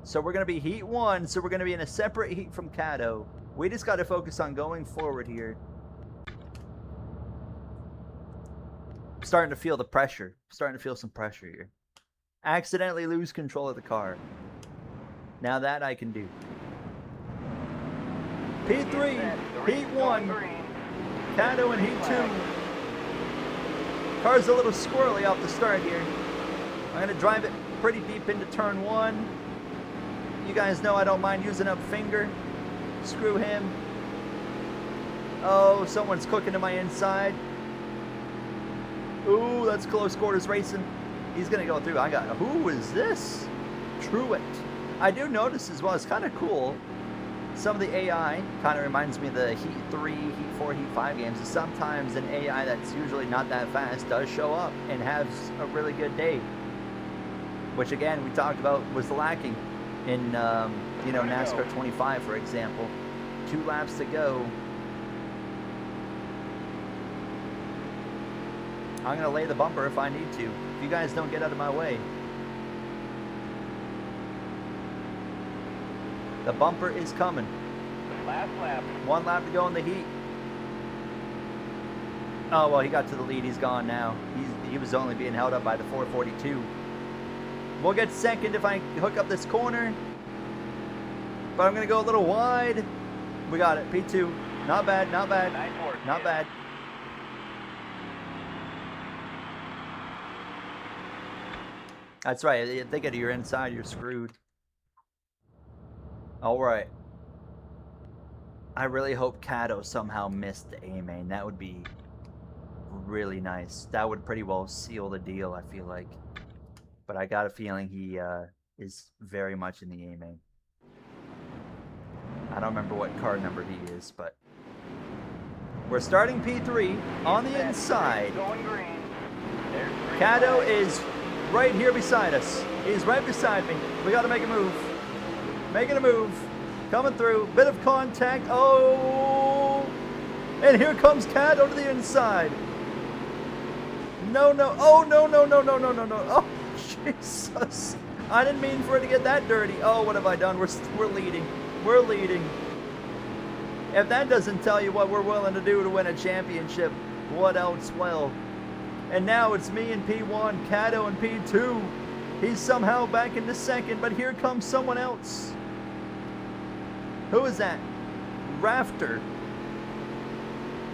So we're going to be heat 1. So we're going to be in a separate heat from Caddo. We just got to focus on going forward here. Starting to feel the pressure. Starting to feel some pressure here. Accidentally lose control of the car. Now that I can do. P3, Heat 1, Caddo in Heat 2. Car's a little squirrely off the start here. I'm going to drive it pretty deep into turn 1. You guys know I don't mind using up finger. Screw him. Oh, someone's cooking to my inside. Ooh, that's close quarters racing. He's going to go through. Who is this? Truett. I do notice as well, it's kind of cool. Some of the AI kind of reminds me of the Heat 3, Heat 4, Heat 5 games. Sometimes an AI that's usually not that fast does show up and has a really good day. Which again, we talked about was lacking in, NASCAR 25, for example. 2 laps to go. I'm going to lay the bumper if I need to. If you guys don't get out of my way. The bumper is coming. Last lap. 1 lap to go in the heat. Oh, well, he got to the lead. He's gone now. He was only being held up by the 442. We'll get second if I hook up this corner. But I'm going to go a little wide. We got it. P2. Not bad, not bad. Nice work, Not kid. bad. That's right. If they get to your inside, you're screwed. All right. I really hope Caddo somehow missed the A-main. That would be really nice. That would pretty well seal the deal, I feel like. But I got a feeling he is very much in the A-main. I don't remember what car number he is, but we're starting P3 on the inside. Going green. There's green Cato flag. is right here beside us. He's right beside me. We got to make a move. Making a move. Coming through. Bit of contact. Oh! And here comes Cato to the inside. No, no. Oh, no, no, no, no, no, no, no. Oh, Jesus. I didn't mean for it to get that dirty. Oh, what have I done? We're leading. We're leading. If that doesn't tell you what we're willing to do to win a championship, what else will? And now it's me in P1, Cato in P2. He's somehow back into second, but here comes someone else. Who is that? Rafter.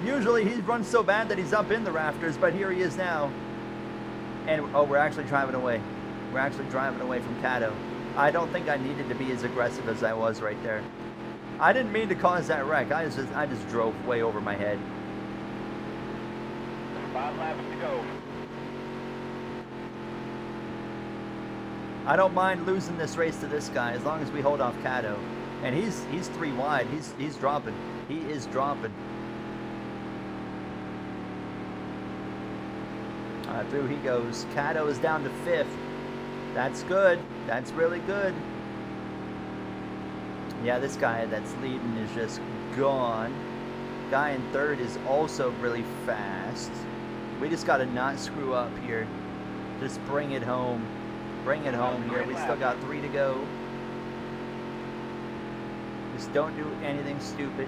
Usually he runs so bad that he's up in the rafters, but here he is now. And, oh, we're actually driving away. We're actually driving away from Cato. I don't think I needed to be as aggressive as I was right there. I didn't mean to cause that wreck. I just drove way over my head. 5 laps to go. I don't mind losing this race to this guy as long as we hold off Cato. And he's 3 wide. He's dropping. He is dropping. Through he goes. Cato is down to 5th. That's good. That's really good. Yeah, this guy that's leading is just gone. Guy in 3rd is also really fast. We just got to not screw up here. Just bring it home. Bring it home here. We still got 3 to go. Just don't do anything stupid.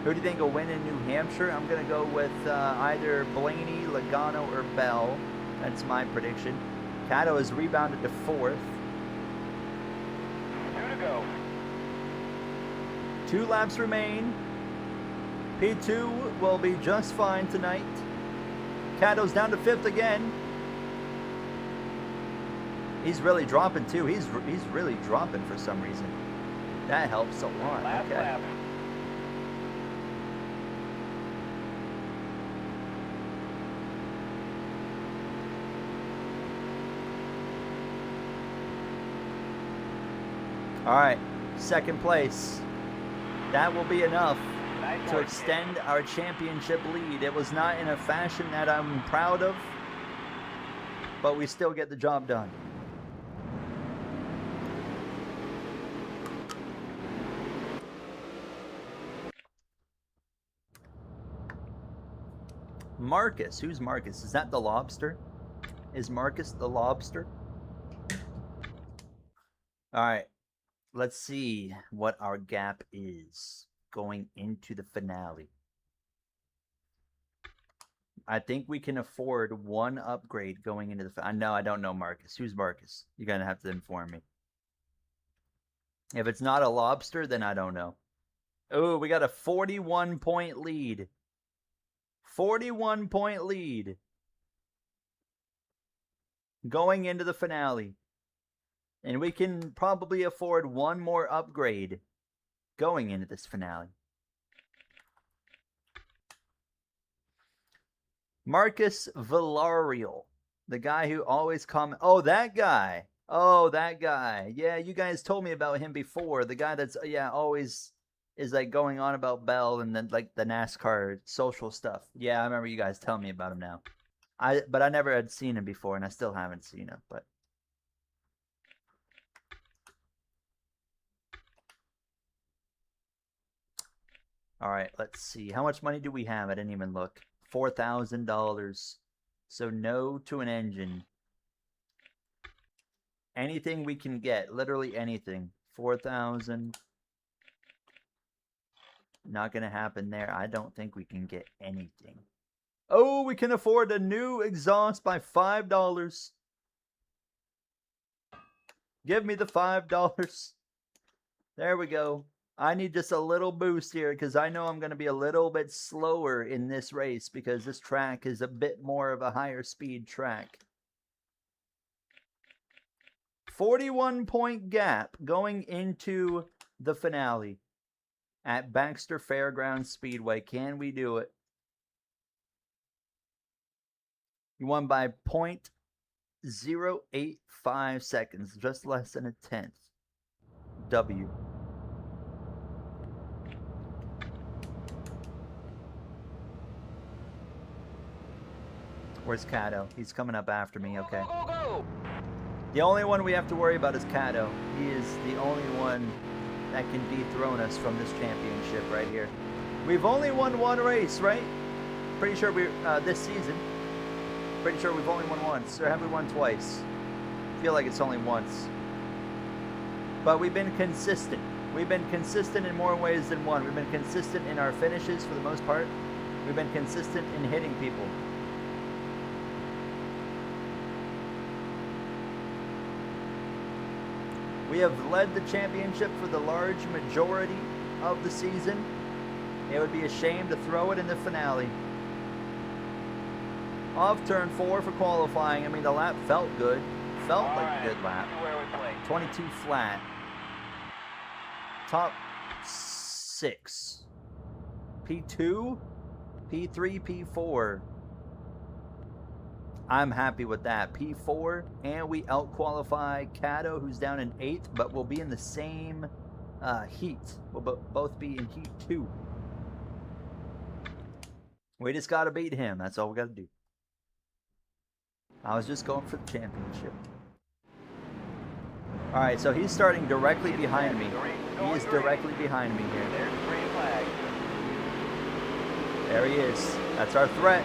Who do you think will win in New Hampshire? I'm going to go with either Blaney, Logano, or Bell. That's my prediction. Cato is rebounded to 4th. 2 to go. 2 laps remain. P2 will be just fine tonight. Cato's down to 5th again. He's really dropping too. He's really dropping for some reason. That helps a lot. Last Okay. lap. All right, 2nd place. That will be enough Nice to work. extend our championship lead. It was not in a fashion that I'm proud of, but we still get the job done. Marcus, who's Marcus? Is that the lobster? Is Marcus the lobster? All right, let's see what our gap is going into the finale. I think we can afford 1 upgrade going into the no, I don't know Marcus. Who's Marcus? You're going to have to inform me. If it's not a lobster, then I don't know. Oh, we got a 41-point lead. 41-point lead. Going into the finale. And we can probably afford 1 more upgrade going into this finale. Marcus Villarreal, the guy who always comments. Oh, that guy. Oh, that guy. Yeah, you guys told me about him before. The guy that's, yeah, always is like going on about Bell and then like the NASCAR social stuff. Yeah, I remember you guys telling me about him now. But I never had seen him before, and I still haven't seen him. But all right, let's see. How much money do we have? I didn't even look. $4,000. So no to an engine. Anything we can get, literally anything. 4,000. Not gonna happen there. I don't think we can get anything. Oh, we can afford a new exhaust by $5. Give me the $5. There we go. I need just a little boost here because I know I'm going to be a little bit slower in this race because this track is a bit more of a higher speed track. 41-point gap going into the finale at Baxter Fairgrounds Speedway. Can we do it? You won by 0.085 seconds, just less than a tenth. W. Where's Cato? He's coming up after me. Okay. Go, go, go! The only one we have to worry about is Cato. He is the only one that can dethrone us from this championship right here. We've only won one race, right? Pretty sure we this season. Pretty sure we've only won once, or have we won twice? I feel like it's only once. But we've been consistent. We've been consistent in more ways than one. We've been consistent in our finishes for the most part. We've been consistent in hitting people. We have led the championship for the large majority of the season. It would be a shame to throw it in the finale. Off turn 4 for qualifying. I mean, the lap felt good. Felt like a good lap. 22 flat. Top 6. P2, P3, P4. I'm happy with that. P4, and we out-qualify Cato, who's down in 8th, but we'll be in the same heat. We'll both be in heat 2. We just got to beat him. That's all we got to do. I was just going for the championship. All right, so he's starting directly behind me. He is directly behind me here. There's the green flag. There he is. That's our threat.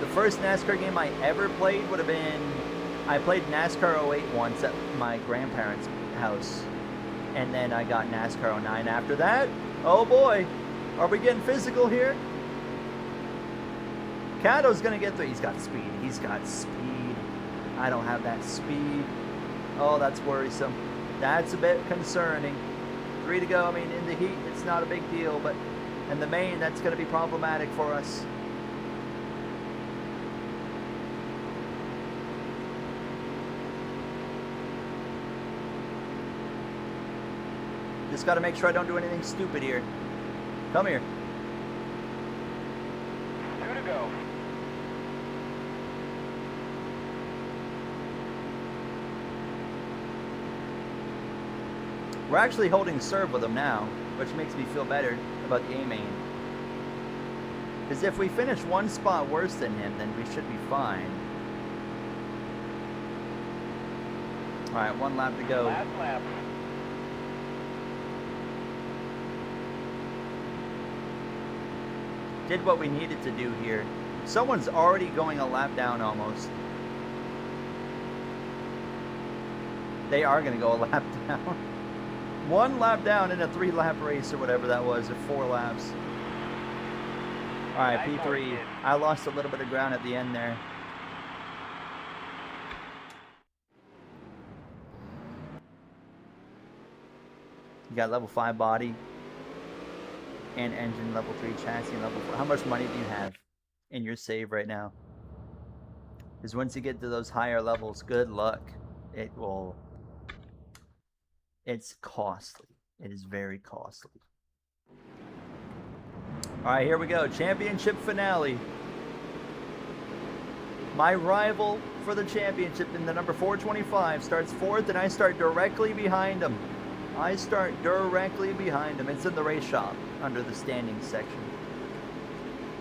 The first NASCAR game I ever played would have been... I played NASCAR 08 once at my grandparents' house. And then I got NASCAR 09 after that. Oh boy. Are we getting physical here? Cato's going to get through. He's got speed. He's got speed. I don't have that speed. Oh, that's worrisome. That's a bit concerning. 3 to go. I mean, in the heat, it's not a big deal. But in the main, that's going to be problematic for us. Just got to make sure I don't do anything stupid here. Come here. 2 to go. We're actually holding serve with him now, which makes me feel better about the A-main. Because if we finish one spot worse than him, then we should be fine. Alright, 1 lap to go. Last lap. Did what we needed to do here. Someone's already going a lap down almost. They are going to go a lap down. 1 lap down in a 3-lap race or whatever that was, or 4 laps. Alright, P3. I lost a little bit of ground at the end there. You got level 5 body. And engine, level 3 chassis, and level 4. How much money do you have in your save right now? Because once you get to those higher levels, good luck. It's costly. It is very costly. Alright, here we go. Championship finale. My rival for the championship in the number 425 starts 4th, and I start directly behind him. I start directly behind him. It's in the race shop under the standings section.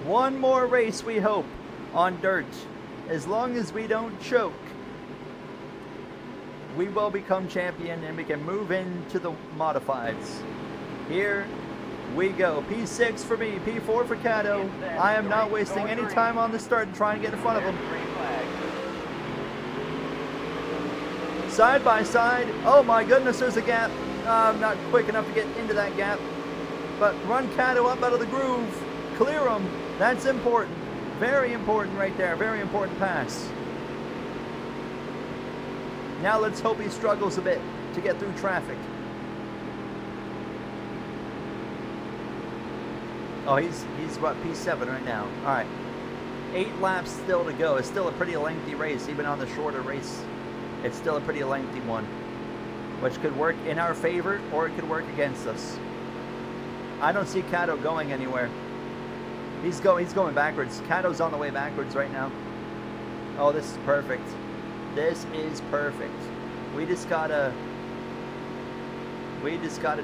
One more race, we hope, on dirt. As long as we don't choke, we will become champion and we can move into the modifieds. Here we go. P6 for me, P4 for Cato. I am not wasting any time on the start and trying to get in front of him. Side by side. Oh my goodness, there's a gap. I'm not quick enough to get into that gap. But run Cato up out of the groove. Clear him. That's important. Very important right there. Very important pass. Now let's hope he struggles a bit to get through traffic. Oh, he's what, P7 right now. All right. 8 laps still to go. It's still a pretty lengthy race, even on the shorter race. It's still a pretty lengthy one, which could work in our favor or it could work against us. I don't see Cato going anywhere. He's going backwards. Cato's on the way backwards right now. Oh, this is perfect. This is perfect. We just gotta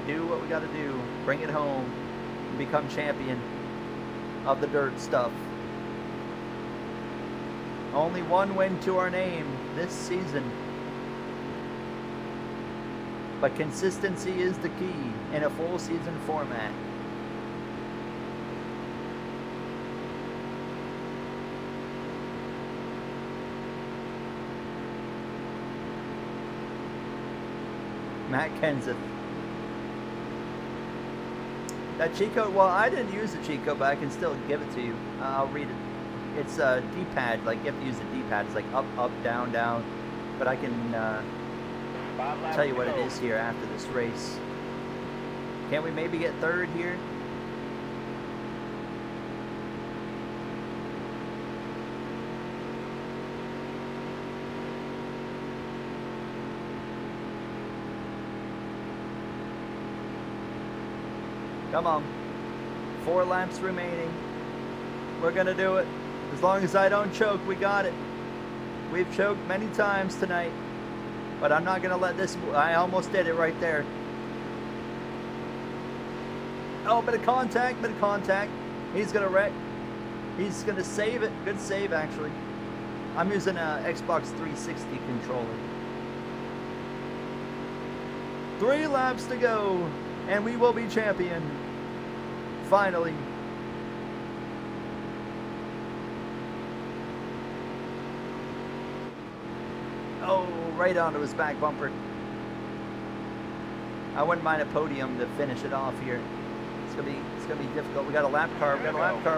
do what we gotta do. Bring it home and become champion of the dirt stuff. Only one win to our name this season. But consistency is the key in a full season format. Matt Kenseth. That cheat code, well, I didn't use the cheat code, but I can still give it to you. I'll read it. It's a D-pad, like you have to use the D-pad. It's like up, up, down, down. But I can tell you what it is here after this race. Can we maybe get third here? Come on. 4 laps remaining. We're going to do it. As long as I don't choke, we got it. We've choked many times tonight. But I'm not going to let this... I almost did it right there. Oh, bit of contact, bit of contact. He's going to wreck. He's going to save it. Good save, actually. I'm using a Xbox 360 controller. 3 laps to go. And we will be champion. Finally. Oh, right onto his back bumper. I wouldn't mind a podium to finish it off here. It's gonna be difficult. We got a lap car.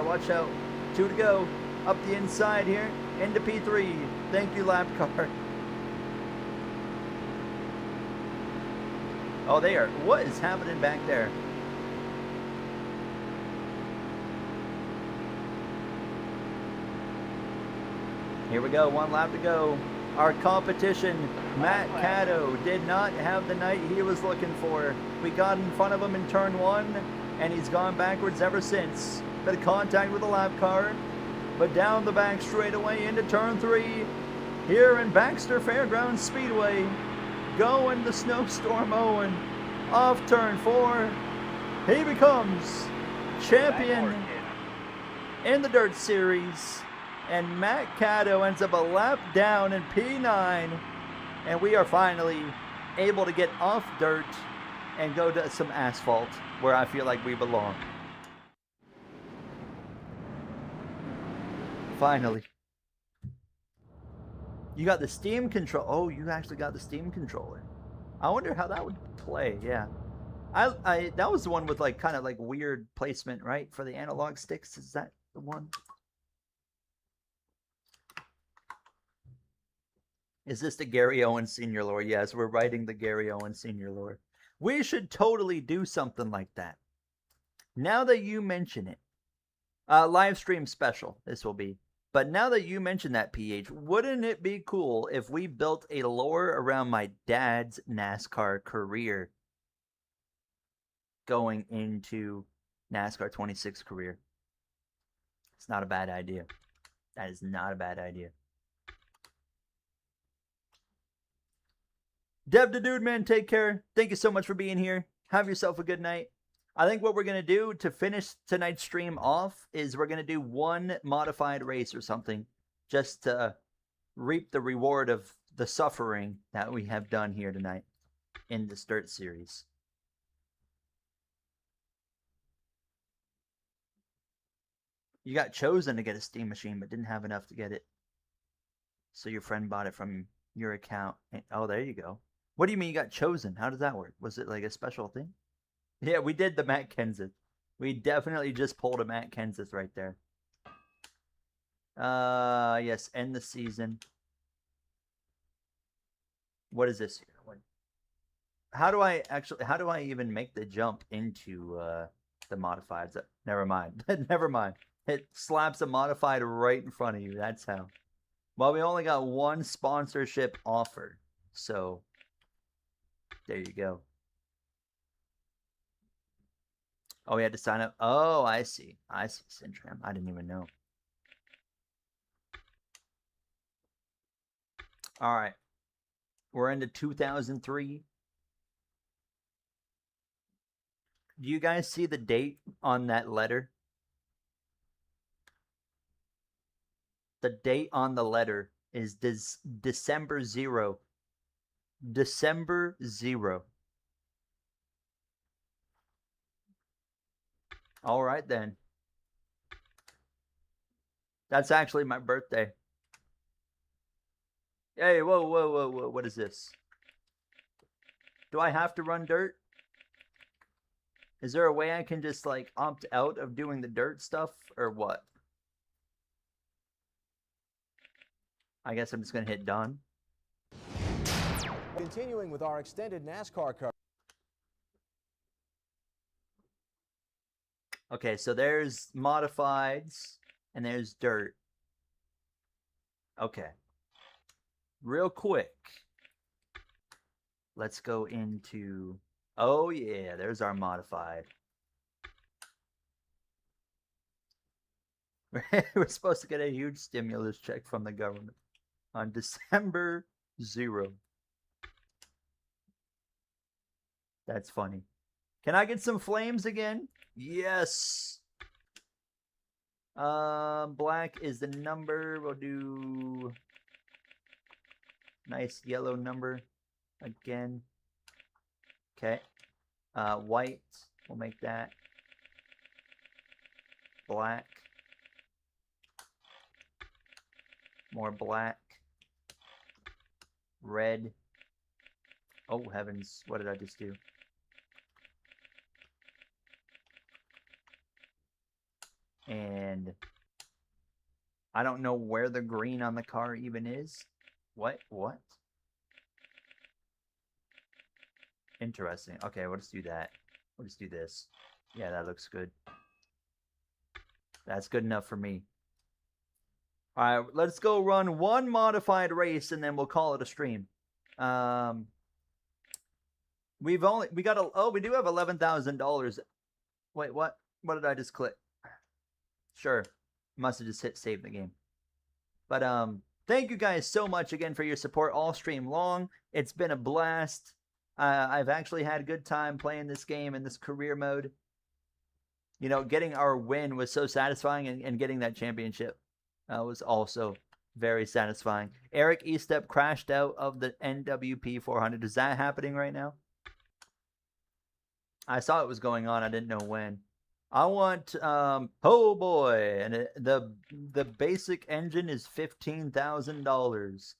Watch out. 2 to go. Up the inside here. Into P3. Thank you, lap car. Oh, they are. What is happening back there? Here we go. 1 lap to go. Our competition, Matt Caddo, did not have the night he was looking for. We got in front of him in turn 1, and he's gone backwards ever since. Bit of contact with the lap car, but down the back straightaway into turn 3. Here in Baxter Fairgrounds Speedway. Going the Snowstorm Owen. Off turn 4. He becomes champion in the Dirt Series. And Matt Caddo ends up a lap down in P9. And we are finally able to get off dirt and go to some asphalt where I feel like we belong. Finally. You got the Steam control. Oh, you actually got the Steam controller. I wonder how that would play. Yeah. I that was the one with like kind of like weird placement, right? For the analog sticks. Is that the one? Is this the Gary Owen Senior lore? Yes, we're writing the Gary Owen Senior lore. We should totally do something like that. Now that you mention it. Live stream special, this will be. But now that you mention that, PH, wouldn't it be cool if we built a lore around my dad's NASCAR career going into NASCAR 26 career? It's not a bad idea. That is not a bad idea. Dev the Dude Man, take care. Thank you so much for being here. Have yourself a good night. I think what we're going to do to finish tonight's stream off is we're going to do one modified race or something just to reap the reward of the suffering that we have done here tonight in this Dirt Series. You got chosen to get a Steam machine but didn't have enough to get it. So your friend bought it from your account. Oh, there you go. What do you mean you got chosen? How does that work? Was it like a special thing? Yeah, we did the Matt Kenseth. We definitely just pulled a Matt Kenseth right there. Yes, end the season. What is this here? How do I even make the jump into the modifieds? Never mind. Never mind. It slaps a modified right in front of you. That's how. Well, we only got one sponsorship offer. So, there you go. Oh, we had to sign up. Oh, I see. I see, Syndrome. I didn't even know. All right. We're into 2003. Do you guys see the date on that letter? The date on the letter is December 0. December 0. All right, then. That's actually my birthday. Hey, whoa, whoa, whoa, whoa. What is this? Do I have to run dirt? Is there a way I can just, like, opt out of doing the dirt stuff, or what? I guess I'm just going to hit done. Continuing with our extended NASCAR coverage. Okay, so there's modifieds, and there's dirt. Okay. Real quick. Let's go into... Oh, yeah, there's our modified. We're supposed to get a huge stimulus check from the government on December 0. That's funny. Can I get some flames again? Yes. Black is the number. We'll do nice yellow number again. Okay. White. We'll make that black. More black. Red. Oh, heavens. What did I just do? And I don't know where the green on the car even is. What? Interesting. Okay, we'll just do that. We'll just do this. Yeah, that looks good. That's good enough for me. All right, let's go run one modified race and then we'll call it a stream. We do have $11,000. Wait, what? What did I just click? Sure. Must have just hit save the game. But thank you guys so much again for your support all stream long. It's been a blast. I've actually had a good time playing this game in this career mode. You know, getting our win was so satisfying, and getting that championship was also very satisfying. Eric Estep crashed out of the NWP 400. Is that happening right now? I saw it was going on. I didn't know when. I want, oh boy, and the basic engine is $15,000,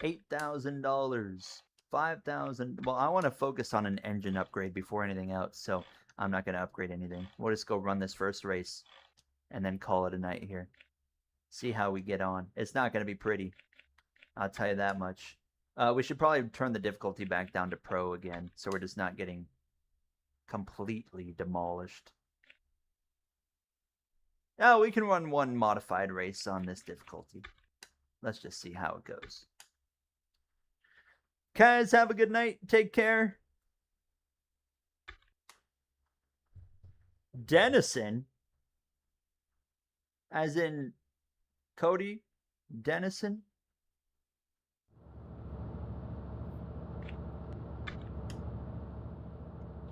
$8,000, $5,000. Well, I want to focus on an engine upgrade before anything else, so I'm not going to upgrade anything. We'll just go run this first race and then call it a night here. See how we get on. It's not going to be pretty. I'll tell you that much. We should probably turn the difficulty back down to pro again, so we're just not getting completely demolished. Oh, we can run one modified race on this difficulty. Let's just see how it goes. Guys, have a good night. Take care. Dennison, as in Cody Dennison.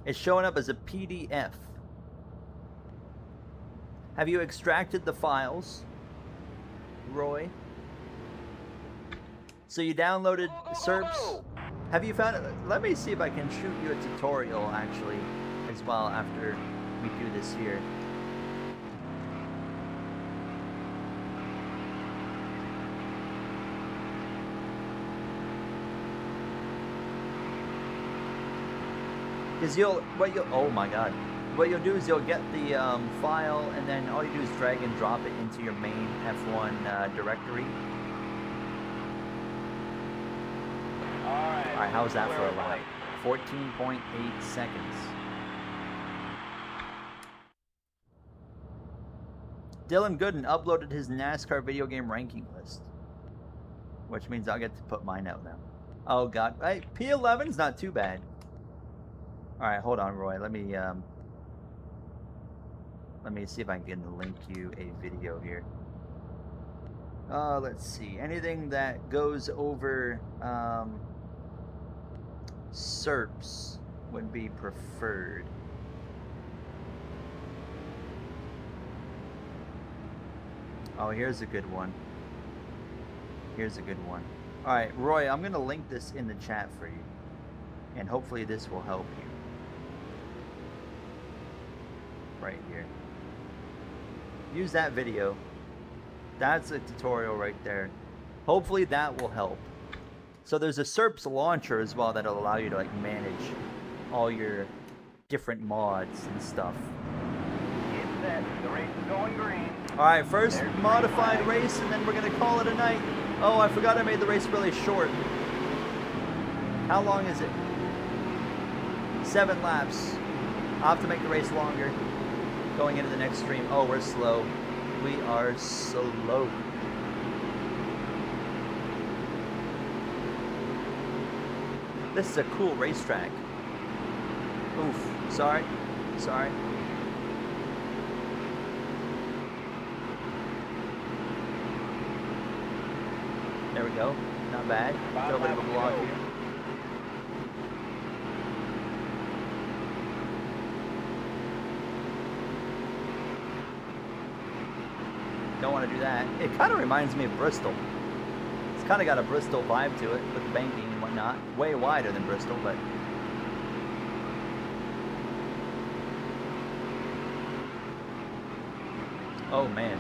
It's showing up as a PDF. Have you extracted the files, Roy? So you downloaded SERPs. Have you found it? Let me see if I can shoot you a tutorial actually as well after we do this here. Because oh my god. What you'll do is you'll get the file, and then all you do is drag and drop it into your main F1 directory. Alright, how's that for a lap? 14.8 seconds. Dylan Gooden uploaded his NASCAR video game ranking list, which means I'll get to put mine out now. Oh god, hey, P11's not too bad. Alright, hold on, Roy. Let me see if I can link you a video here. Let's see. Anything that goes over SERPs would be preferred. Oh, here's a good one. Here's a good one. All right, Roy, I'm going to link this in the chat for you. And hopefully this will help you. Right here. Use that video. That's a tutorial right there. Hopefully that will help. So there's a SERPs launcher as well that'll allow you to like manage all your different mods and stuff. Get set. The race is going green. Alright, first modified race and then we're going to call it a night. Oh, I forgot I made the race really short. How long is it? 7 laps. I'll have to make the race longer. Going into the next stream. Oh, we're slow. We are slow. This is a cool racetrack. Oof. Sorry. Sorry. There we go. Not bad. Got a bit of a block here. Don't want to do that. It kind of reminds me of Bristol. It's kind of got a Bristol vibe to it with the banking and whatnot. Way wider than Bristol, but... Oh, man.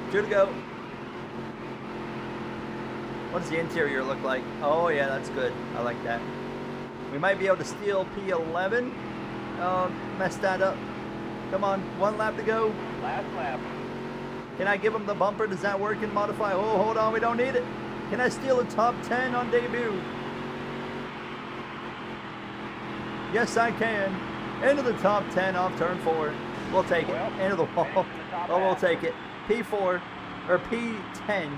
Two to go. What does the interior look like? Oh yeah, that's good. I like that. We might be able to steal P11. Oh, messed that up. Come on, 1 lap to go. Last lap. Can I give him the bumper? Does that work in modify? Oh, hold on, we don't need it. Can I steal a top 10 on debut? Yes, I can. Into the top 10 off turn 4. We'll take it. Into the wall. Oh, we'll take it. P4 or P10.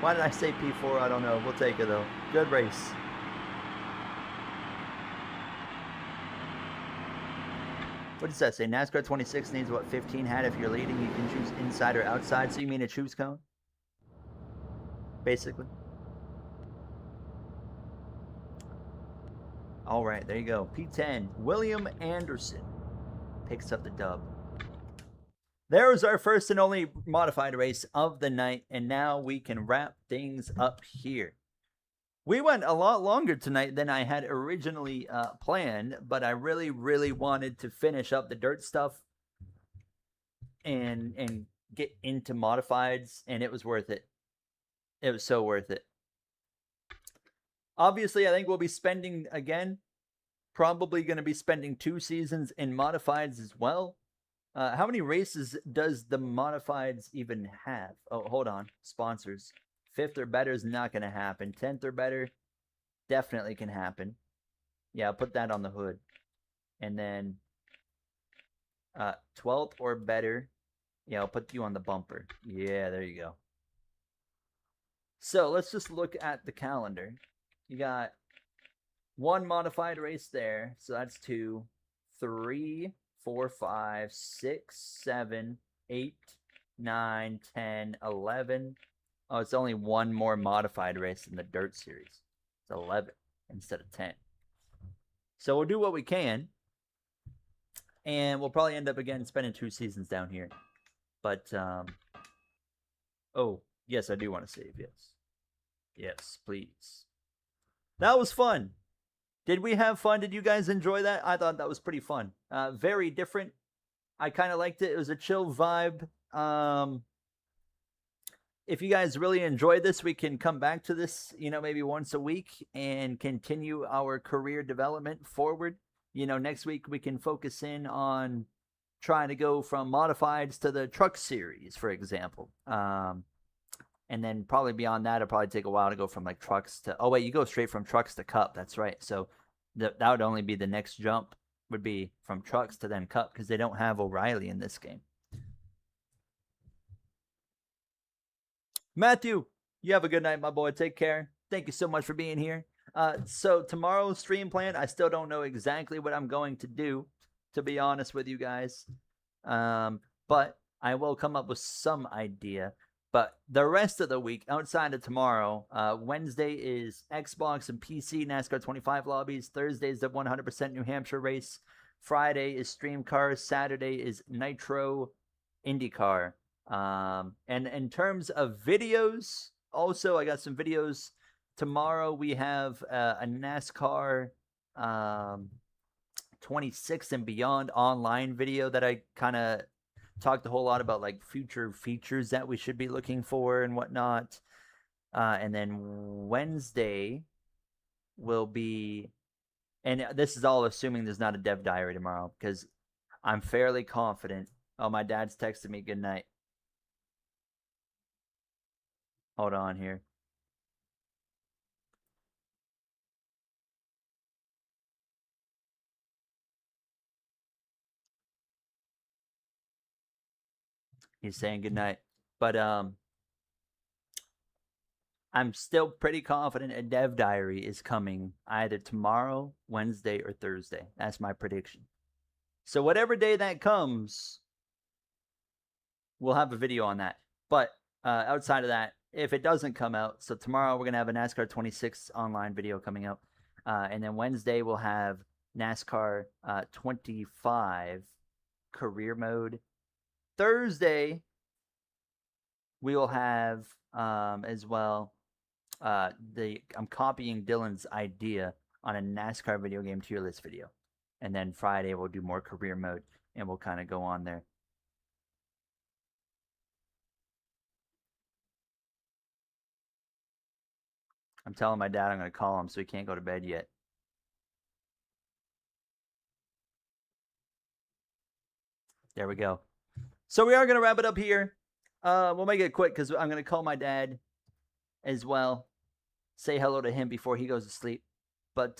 Why did I say P4? I don't know. We'll take it though. Good race. What does that say? NASCAR 26 needs what 15 had. If you're leading, you can choose inside or outside. So you mean a choose cone? Basically. All right, there you go. P10. William Anderson picks up the dub. There was our first and only modified race of the night, and now we can wrap things up here. We went a lot longer tonight than I had originally planned, but I really, really wanted to finish up the dirt stuff and get into modifieds, and it was worth it. It was so worth it. Obviously, I think we'll be spending, again, probably going to be spending 2 seasons in modifieds as well. How many races does the modifieds even have? Oh, hold on. Sponsors. 5th or better is not going to happen. 10th or better definitely can happen. Yeah, I'll put that on the hood. And then 12th or better. Yeah, I'll put you on the bumper. Yeah, there you go. So let's just look at the calendar. You got 1 modified race there. So that's 2, 3, 4, 5, 6, 7, 8, 9, 10, 11. Oh, it's only 1 more modified race in the dirt series. It's 11 instead of 10. So we'll do what we can. And we'll probably end up again spending 2 seasons down here. But, oh, yes, I do want to save, yes. Yes, please. That was fun. Did we have fun? Did you guys enjoy that? I thought that was pretty fun. Very different. I kind of liked it. It was a chill vibe. If you guys really enjoyed this, we can come back to this, maybe once a week and continue our career development forward. Next week we can focus in on trying to go from modifieds to the truck series, for example. And then probably beyond that, it'll probably take a while to go from like trucks to... Oh, wait, you go straight from trucks to cup. That's right. So that would only be the next jump would be from trucks to then cup because they don't have O'Reilly in this game. Matthew, you have a good night, my boy. Take care. Thank you so much for being here. So tomorrow's stream plan, I still don't know exactly what I'm going to do, to be honest with you guys. But I will come up with some idea. But the rest of the week, outside of tomorrow, Wednesday is Xbox and PC NASCAR 25 lobbies. Thursday is the 100% New Hampshire race. Friday is Stream Cars. Saturday is Nitro IndyCar. And in terms of videos, also I got some videos. Tomorrow we have a NASCAR 26 and beyond online video that I kind of talked a whole lot about, like future features that we should be looking for and whatnot. And then Wednesday will be, and this is all assuming there's not a dev diary tomorrow, because I'm fairly confident. Oh, my dad's texted me good night. Hold on here. He's saying good night. But I'm still pretty confident a dev diary is coming either tomorrow, Wednesday, or Thursday. That's my prediction. So whatever day that comes, we'll have a video on that. But outside of that, if it doesn't come out, so tomorrow we're going to have a NASCAR 26 online video coming out. And then Wednesday we'll have NASCAR 25 career mode. Thursday we will have as well I'm copying Dylan's idea on a NASCAR video game tier list video. And then Friday we'll do more career mode and we'll kind of go on there. I'm telling my dad I'm going to call him so he can't go to bed yet. There we go. So we are going to wrap it up here. We'll make it quick because I'm going to call my dad as well. Say hello to him before he goes to sleep. But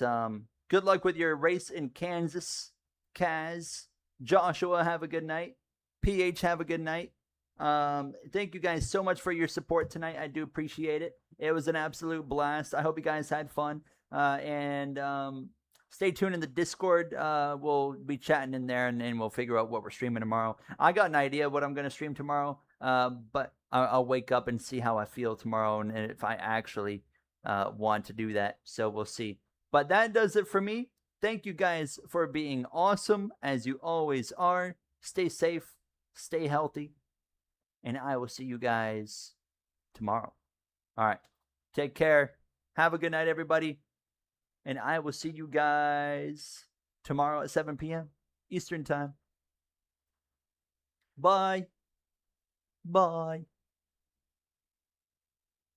good luck with your race in Kansas. Kaz, Joshua, have a good night. PH, have a good night. Thank you guys so much for your support tonight. I do appreciate it. It was an absolute blast. I hope you guys had fun. And stay tuned in the Discord. We'll be chatting in there, and we'll figure out what we're streaming tomorrow. I got an idea what I'm going to stream tomorrow, but I'll wake up and see how I feel tomorrow and if I actually want to do that. So we'll see. But that does it for me. Thank you guys for being awesome, as you always are. Stay safe, stay healthy, and I will see you guys tomorrow. All right. Take care. Have a good night, everybody. And I will see you guys tomorrow at 7 p.m. Eastern Time. Bye. Bye.